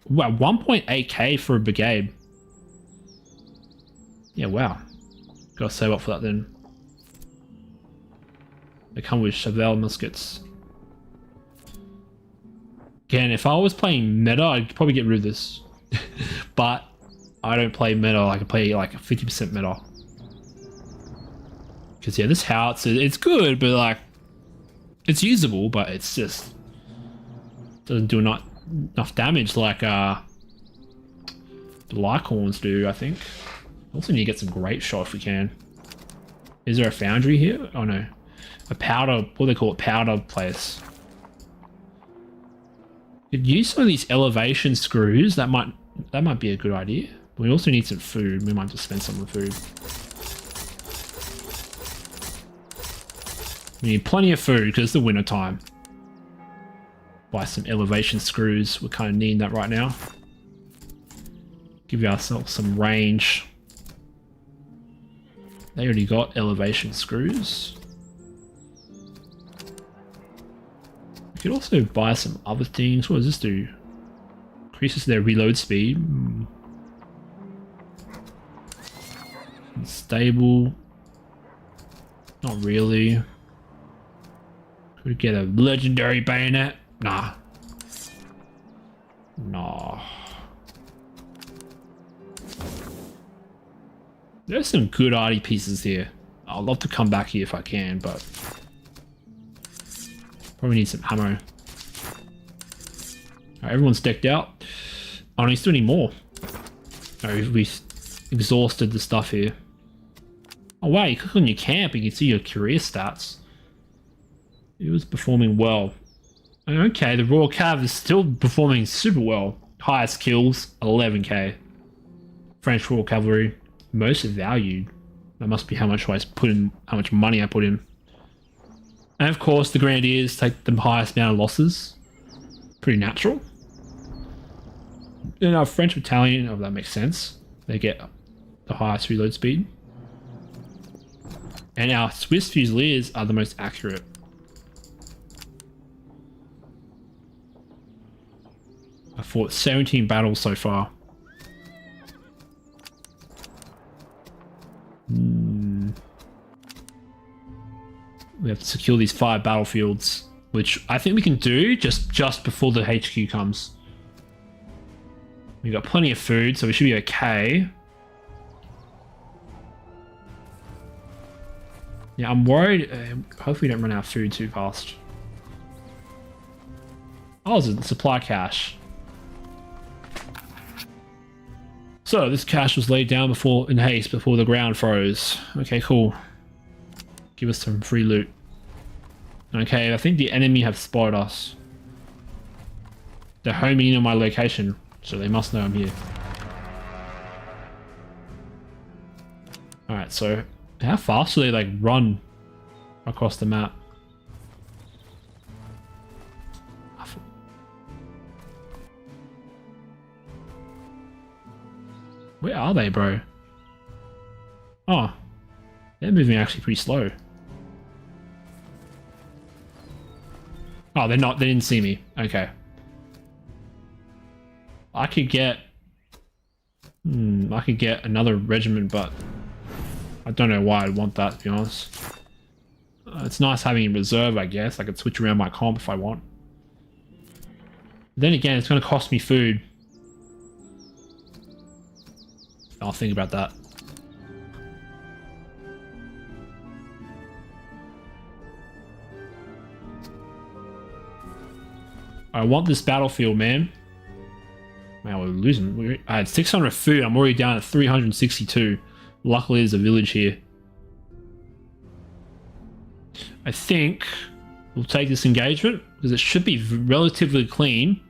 Wow, 1.8k for a brigade. Yeah, wow. Gotta save up for that then. They come with Chevelle muskets. Again, if I was playing meta, I'd probably get rid of this. But I don't play meta. I can play like a 50% meta. Because yeah, this howitzer, it's good, but like, it's usable, but it's just doesn't do enough damage like the Lycorns do, I think. Also need to get some grape shot if we can. Is there a foundry here? Oh no. A powder, what do they call it? Powder place. Could use some of these elevation screws. That might be a good idea. We also need some food. We might just spend some on food. We need plenty of food because it's the winter time. Buy some elevation screws. We're kind of needing that right now. Give ourselves some range. They already got elevation screws. We could also buy some other things. What does this do? Increases their reload speed. Stable. Not really. Could we get a legendary bayonet? Nah. Nah. There's some good arty pieces here. I'd love to come back here if I can, but probably need some ammo. Alright, everyone's decked out. I don't still need more. No, we've exhausted the stuff here. Oh wow, you click on your camp, you can see your career stats. It was performing well. Okay, the Royal Cav is still performing super well. Highest kills, 11k. French Royal Cavalry, most valued. That must be how much I put in, how much money I put in. And of course, the Grenadiers take the highest amount of losses. Pretty natural. In our French battalion, oh, that makes sense. They get the highest reload speed. And our Swiss Fusiliers are the most accurate. I fought 17 battles so far. We have to secure these 5 battlefields, which I think we can do just before the HQ comes. We've got plenty of food, so we should be okay. Yeah, I'm worried. Hopefully we don't run out of food too fast. Oh, it's a supply cache. So this cache was laid down before in haste before the ground froze. Okay, cool. Give us some free loot. Okay, I think the enemy have spotted us. They're homing in on my location, so they must know I'm here. Alright, so how fast do they like run across the map? Where are they, bro? Oh, they're moving actually pretty slow. Oh, they're not. They didn't see me. Okay. I could get... I could get another regiment, but I don't know why I'd want that, to be honest. It's nice having a reserve, I guess. I could switch around my comp if I want. Then again, it's going to cost me food. I'll think about that. I want this battlefield, man. Man, we're losing. I had 600 food. I'm already down at 362. Luckily, there's a village here. I think we'll take this engagement because it should be relatively clean.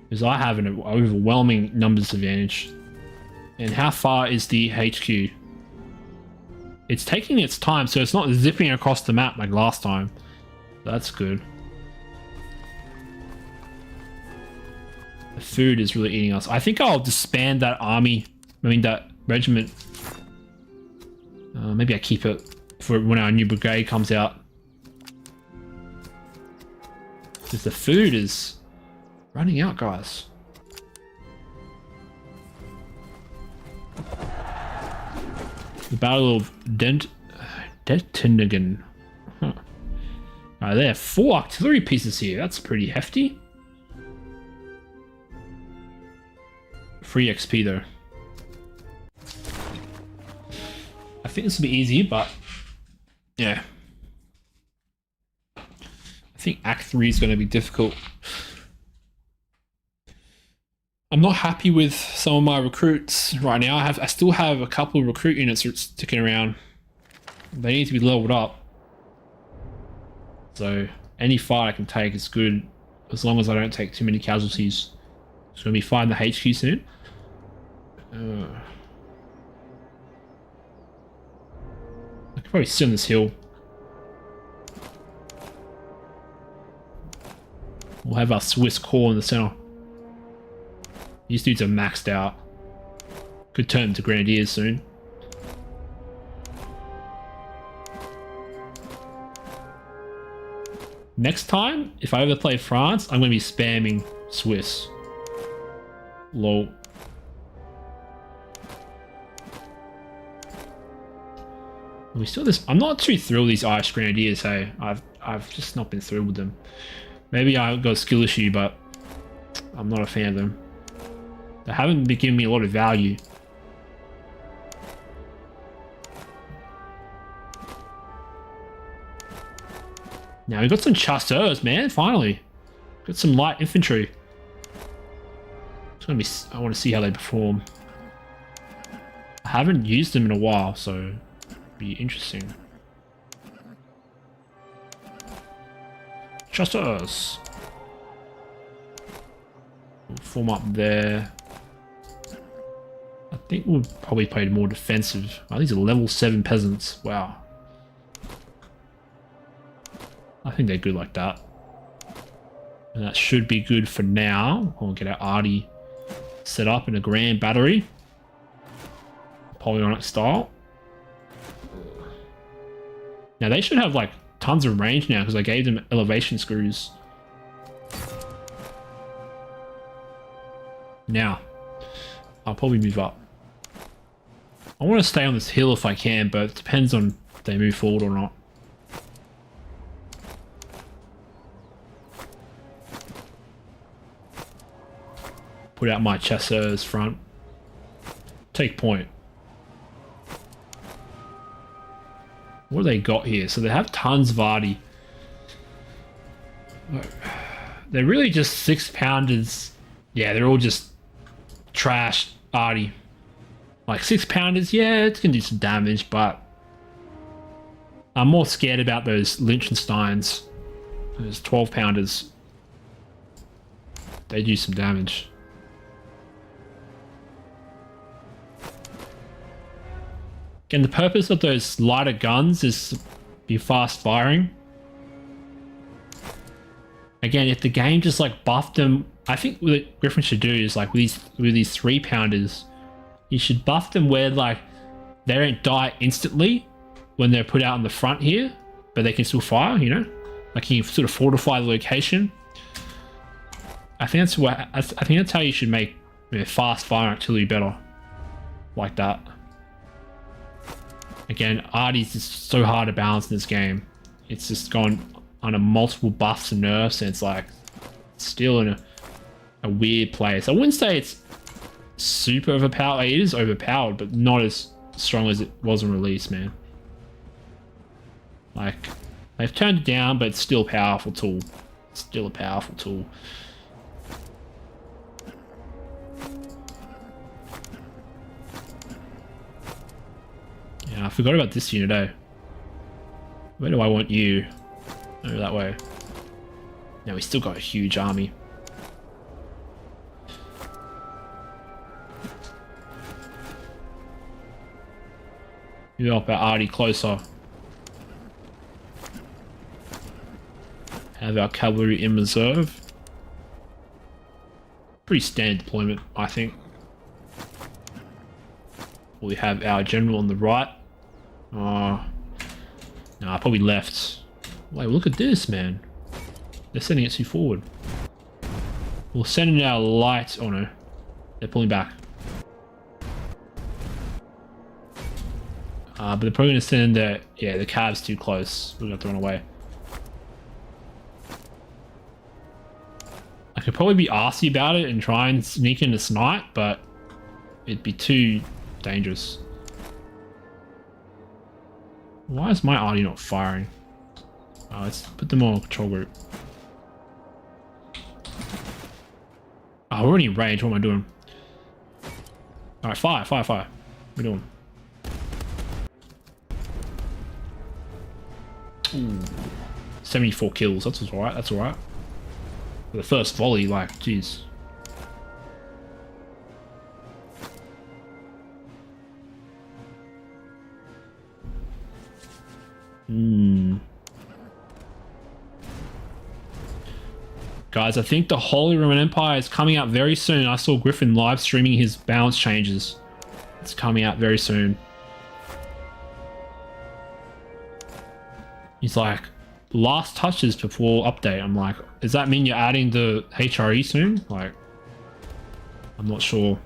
Because I have an overwhelming numbers advantage. And how far is the HQ? It's taking its time, so it's not zipping across the map like last time. That's good. The food is really eating us. I think I'll disband that army. I mean, that regiment. Maybe I keep it for when our new brigade comes out. Because the food is running out, guys. The Battle of Dettingen. Huh. Alright, there are 4 artillery pieces here. That's pretty hefty. Free XP though. I think this will be easy, but yeah. I think Act 3 is going to be difficult. I'm not happy with some of my recruits right now. I still have a couple of recruit units sticking around. They need to be leveled up. So any fight I can take is good, as long as I don't take too many casualties. It's going to be fighting the HQ soon. I could probably sit on this hill. We'll have our Swiss core in the center. These dudes are maxed out. Could turn into grenadiers soon. Next time, if I ever play France, I'm going to be spamming Swiss. Lol. We still this. I'm not too thrilled with these Irish grenadiers. Hey, I've just not been thrilled with them. Maybe I've got a skill issue, but I'm not a fan of them. They haven't been giving me a lot of value. Now we've got some chasseurs, man. Finally, got some light infantry. It's gonna be. I want to see how they perform. I haven't used them in a while, so it'll be interesting. Chasseurs. We'll form up there. I think we'll probably play more defensive. Oh, these are level 7 peasants. Wow. I think they're good like that. And that should be good for now. We'll get our arty set up in a grand battery. Polyonic style. Now they should have like tons of range now because I gave them elevation screws. Now, I'll probably move up. I want to stay on this hill if I can, but it depends on if they move forward or not. Put out my chasseurs front. Take point. What do they got here? So they have tons of arty. They're really just 6-pounders. Yeah, they're all just trash arty. Like 6-pounders, yeah, it's gonna do some damage, but I'm more scared about those Liechtensteins. Those 12-pounders. They do some damage. Again, the purpose of those lighter guns is to be fast firing. Again, if the game just like buffed them, I think what Griffin should do is like with these 3-pounders, you should buff them where like they don't die instantly when they're put out on the front here, but they can still fire, you know? Like you sort of fortify the location. I think that's how you should make fast fire artillery better. Like that. Again, arty's just so hard to balance in this game. It's just gone under multiple buffs and nerfs, and it's like still in a weird place. I wouldn't say it's super overpowered. Like, it is overpowered, but not as strong as it was on release, man. Like, they've turned it down, but it's still a powerful tool. It's still a powerful tool. Yeah, I forgot about this unit, eh? Where do I want you? Over that way. Now we still got a huge army. You help our arty closer. Have our cavalry in reserve. Pretty standard deployment, I think. We have our general on the right. No, probably left. Wait, look at this, man. They're sending it too forward. We'll send in our light. Oh no, they're pulling back. But they're probably going to send the cab's too close. We're going to have to run away. I could probably be arsy about it and try and sneak in a snipe, but it'd be too dangerous. Why is my arty not firing? Let's put them on control group. Oh, we're already in range. What am I doing? Alright, fire. What are we doing? Ooh, 74 kills. That's alright. That's alright. For the first volley, like, jeez. Guys, I think the Holy Roman Empire is coming out very soon. I saw Griffin live streaming his balance changes. It's coming out very soon. He's like, last touches before update. I'm like, does that mean you're adding the HRE soon? Like, I'm not sure.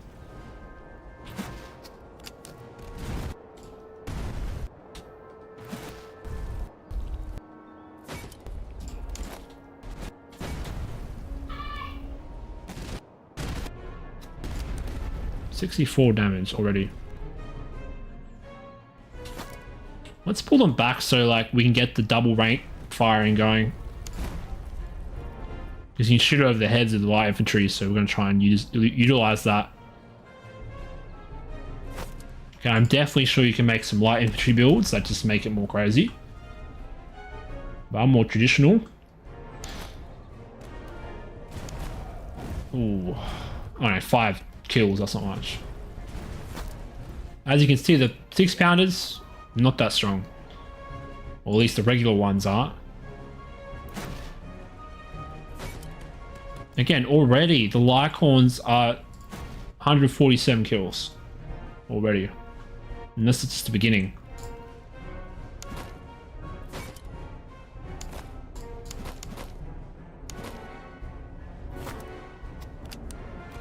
$64 damage already. Let's pull them back so like we can get the double rank firing going. Because you can shoot over the heads of the light infantry, so we're going to try and utilize that. Okay, I'm definitely sure you can make some light infantry builds that just make it more crazy. But I'm more traditional. Ooh. Oh no, 5 kills, that's not much. As you can see, the 6-pounders, not that strong. Or at least the regular ones aren't. Again, already the Lycorns are 147 kills. Already. And this is just the beginning.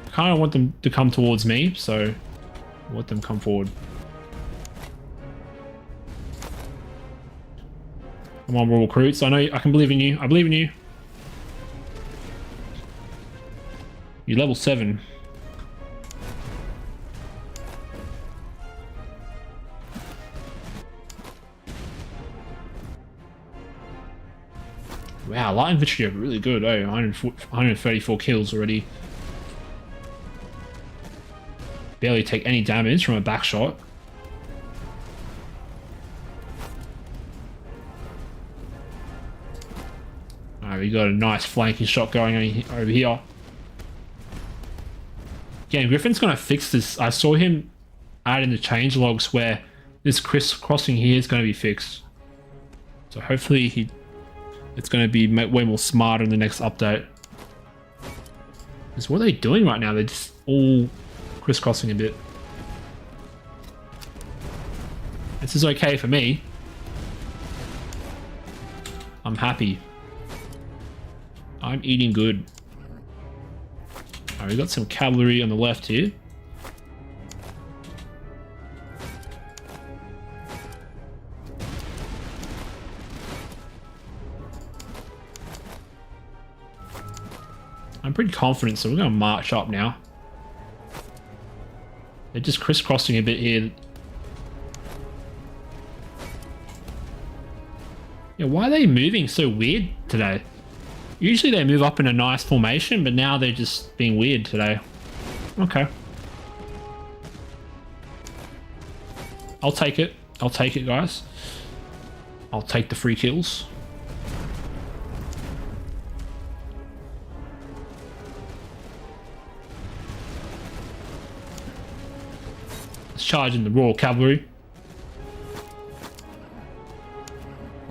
I kind of want them to come towards me, so I'll let them come forward. Come on, Royal Recruits. I know I can believe in you. I believe in you. You're level 7. Wow, light infantry are really good. Oh, 134 kills already. Barely take any damage from a back shot. Alright, we got a nice flanking shot going over here. Again, Griffin's gonna fix this. I saw him add in the change logs where this crisscrossing here is gonna be fixed. So hopefully it's gonna be way more smarter in the next update. Because what are they doing right now? They're just all crisscrossing a bit. This is okay for me. I'm happy. I'm eating good. Alright, we got some cavalry on the left here. I'm pretty confident, so we're going to march up now. They're just crisscrossing a bit here. Yeah, why are they moving so weird today? Usually they move up in a nice formation, but now they're just being weird today. Okay. I'll take it. I'll take it, guys. I'll take the free kills. Let's charge in the Royal Cavalry.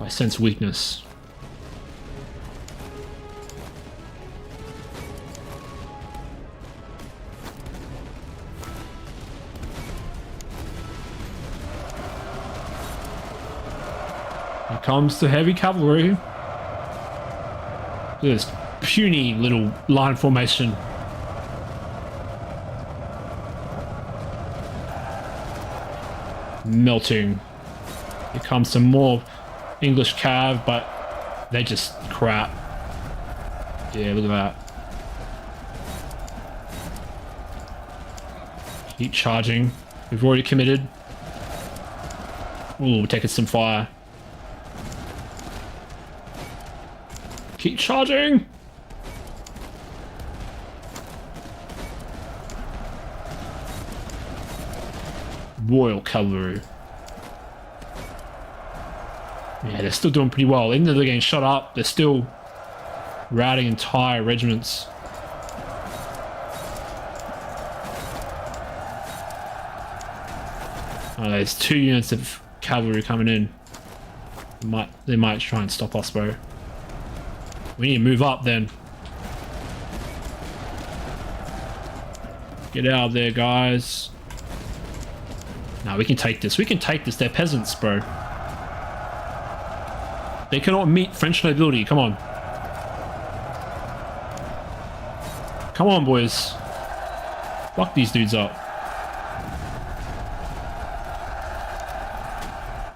I sense weakness. Here comes the heavy cavalry. Look at this puny little line formation. Melting. Here comes some more English cav, but they're just crap. Yeah, look at that. Keep charging. We've already committed. Ooh, we're taking some fire. Keep charging! Royal Cavalry. Yeah, they're still doing pretty well. Even though they're getting shot up, they're still routing entire regiments. Oh, there's 2 units of cavalry coming in. They might try and stop us, bro. We need to move up then. Get out of there, guys. No, we can take this. We can take this. They're peasants, bro. They cannot meet French nobility. Come on. Come on, boys. Fuck these dudes up.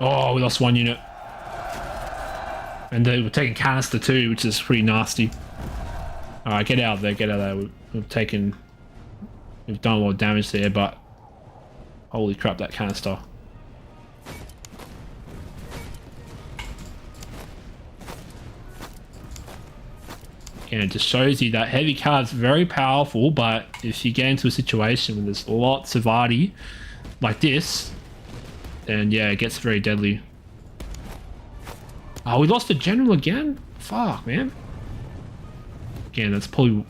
Oh, we lost 1 unit. And they were taking canister too, which is pretty nasty. Alright, get out of there, get out of there. We've done a lot of damage there, but holy crap, that canister. And it just shows you that heavy card's very powerful, but if you get into a situation where there's lots of arty like this, then yeah, it gets very deadly. Oh, we lost the general again? Fuck, man. Again, that's probably...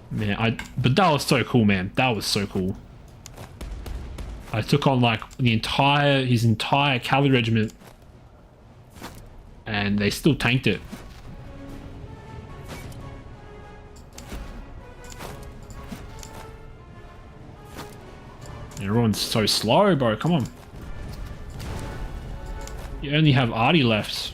Man, but that was so cool, man. That was so cool. I took on like his entire cavalry regiment, and they still tanked it. Everyone's so slow, bro. Come on. You only have arty left.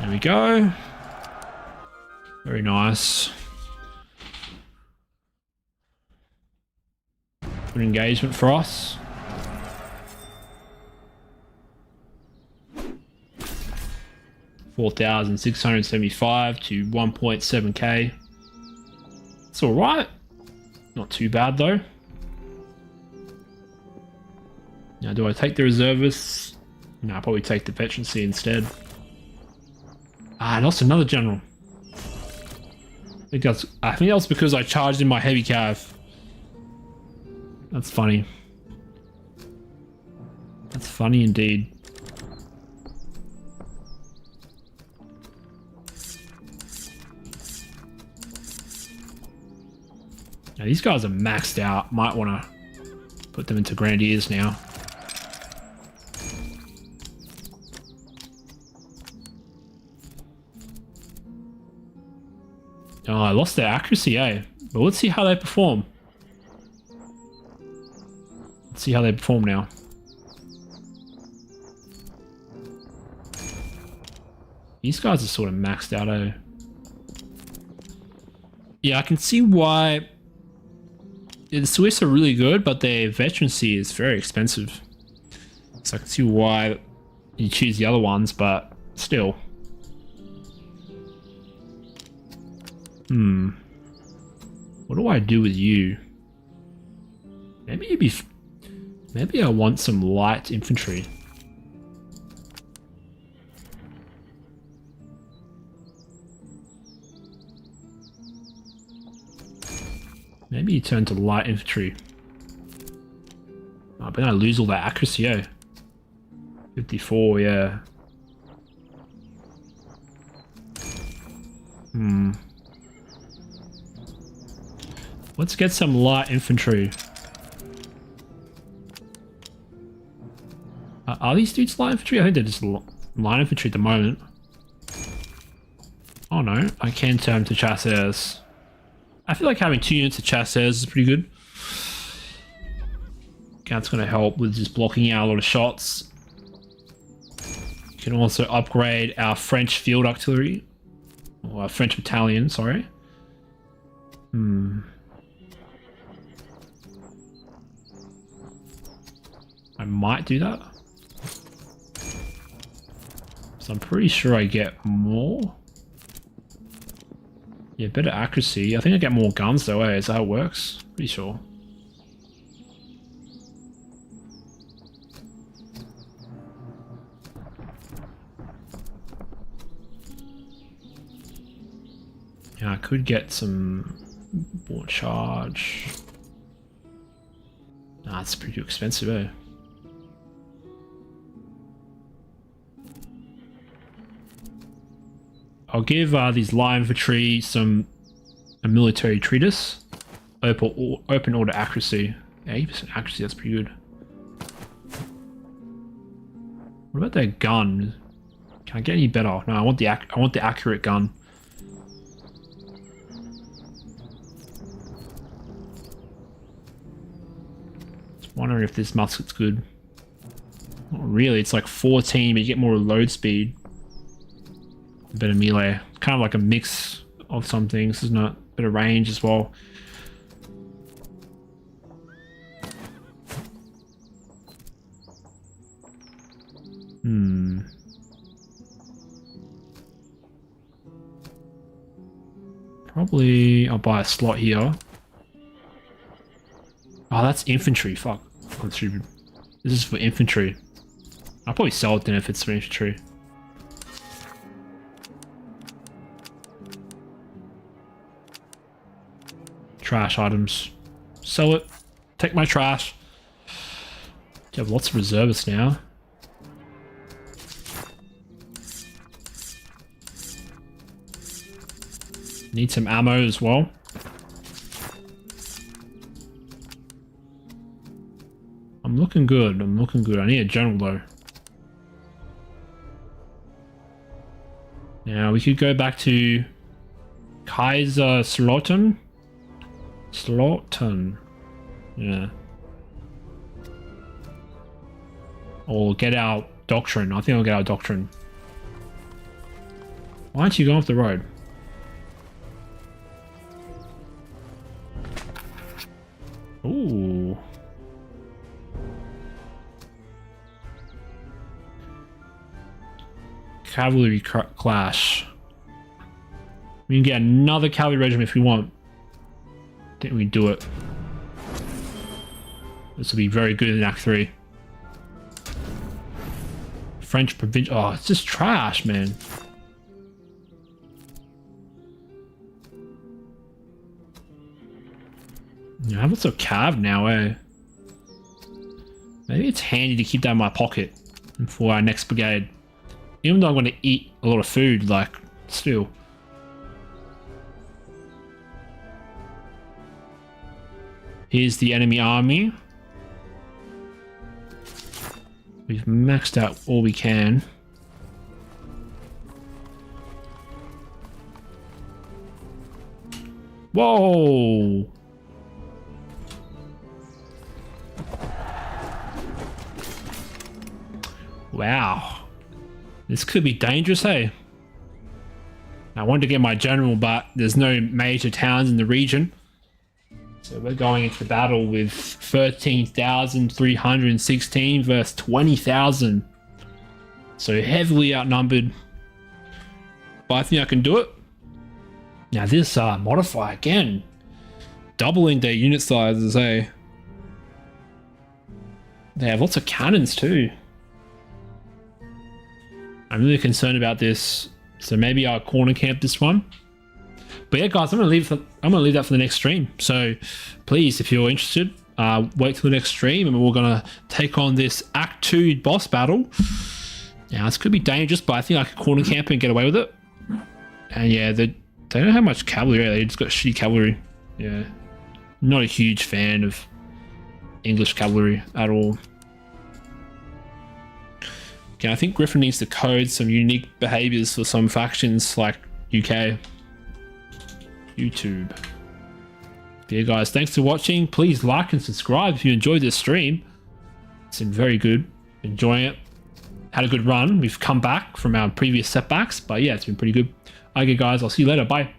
There we go. Very nice. Good engagement for us. $4,675 to 1.7k. It's all right. Not too bad though. Now, do I take the reservists? No, I'll probably take the veterancy instead. Ah, I lost another general. I think that was because I charged in my heavy cav. That's funny. That's funny indeed. Now these guys are maxed out. Might want to put them into grenadiers now. Oh, I lost their accuracy, eh? But let's see how they perform. Let's see how they perform now. These guys are sort of maxed out, eh? Yeah, I can see why the Swiss are really good, but their veterancy is very expensive. So I can see why you choose the other ones, but still. What do I do with you? Maybe I want some light infantry. Maybe you turn to light infantry. Oh, but then I lose all that accuracy, eh? 54, yeah. Let's get some light infantry. Are these dudes light infantry? I think they're just light infantry at the moment. Oh no, I can turn to chasseurs. I feel like having 2 units of chasseurs is pretty good. That's going to help with just blocking out a lot of shots. You can also upgrade our French field artillery. Or our French battalion, sorry. I might do that. So I'm pretty sure I get more. Yeah, better accuracy. I think I get more guns though, eh? Is that how it works? Pretty sure. Yeah, I could get some more charge. Nah, it's pretty expensive, eh? I'll give these light infantry a military treatise. Open order accuracy. 80% accuracy, that's pretty good. What about their gun? Can I get any better? No, I want the accurate gun. Just wondering if this musket's good. Not really, it's like 14, but you get more load speed. Better melee. Kind of like a mix of some things, isn't it? Bit of range as well. Probably I'll buy a slot here. Oh, that's infantry. Fuck. I'm stupid. This is for infantry. I'll probably sell it then if it's for infantry. Trash items. Sell it. Take my trash. You have lots of reservists now. Need some ammo as well. I'm looking good. I'm looking good. I need a general though. Now we could go back to Kaiserslautern. Yeah. Or get our doctrine. I think I'll get our doctrine. Why aren't you going off the road? Ooh. Cavalry clash. We can get another cavalry regiment if we want. I think we do it. This will be very good in Act 3. French provincial. Oh, it's just trash, man. Yeah, how about some cav now, eh? Maybe it's handy to keep that in my pocket for our next brigade. Even though I'm going to eat a lot of food, like, still. Here's the enemy army. We've maxed out all we can. Whoa! Wow. This could be dangerous, hey? I wanted to get my general, but there's no major towns in the region. So we're going into the battle with 13,316 versus 20,000. So heavily outnumbered. But I think I can do it. Now this modifier again. doubling their unit sizes, eh? They have lots of cannons too. I'm really concerned about this. So maybe I'll corner camp this one. But yeah, guys, I'm gonna leave that for the next stream. So please, if you're interested, wait till the next stream, and we're gonna take on this Act 2 boss battle. Now this could be dangerous, but I think I could corner camp and get away with it. And yeah, they don't have much cavalry. They just got shitty cavalry. Yeah, not a huge fan of English cavalry at all. Okay, I think Griffin needs to code some unique behaviors for some factions like UK. YouTube. But yeah, guys, thanks for watching. Please like and subscribe if you enjoyed this stream. It's been very good. Enjoying it. Had a good run. We've come back from our previous setbacks, but yeah, it's been pretty good. Okay, guys, I'll see you later. Bye.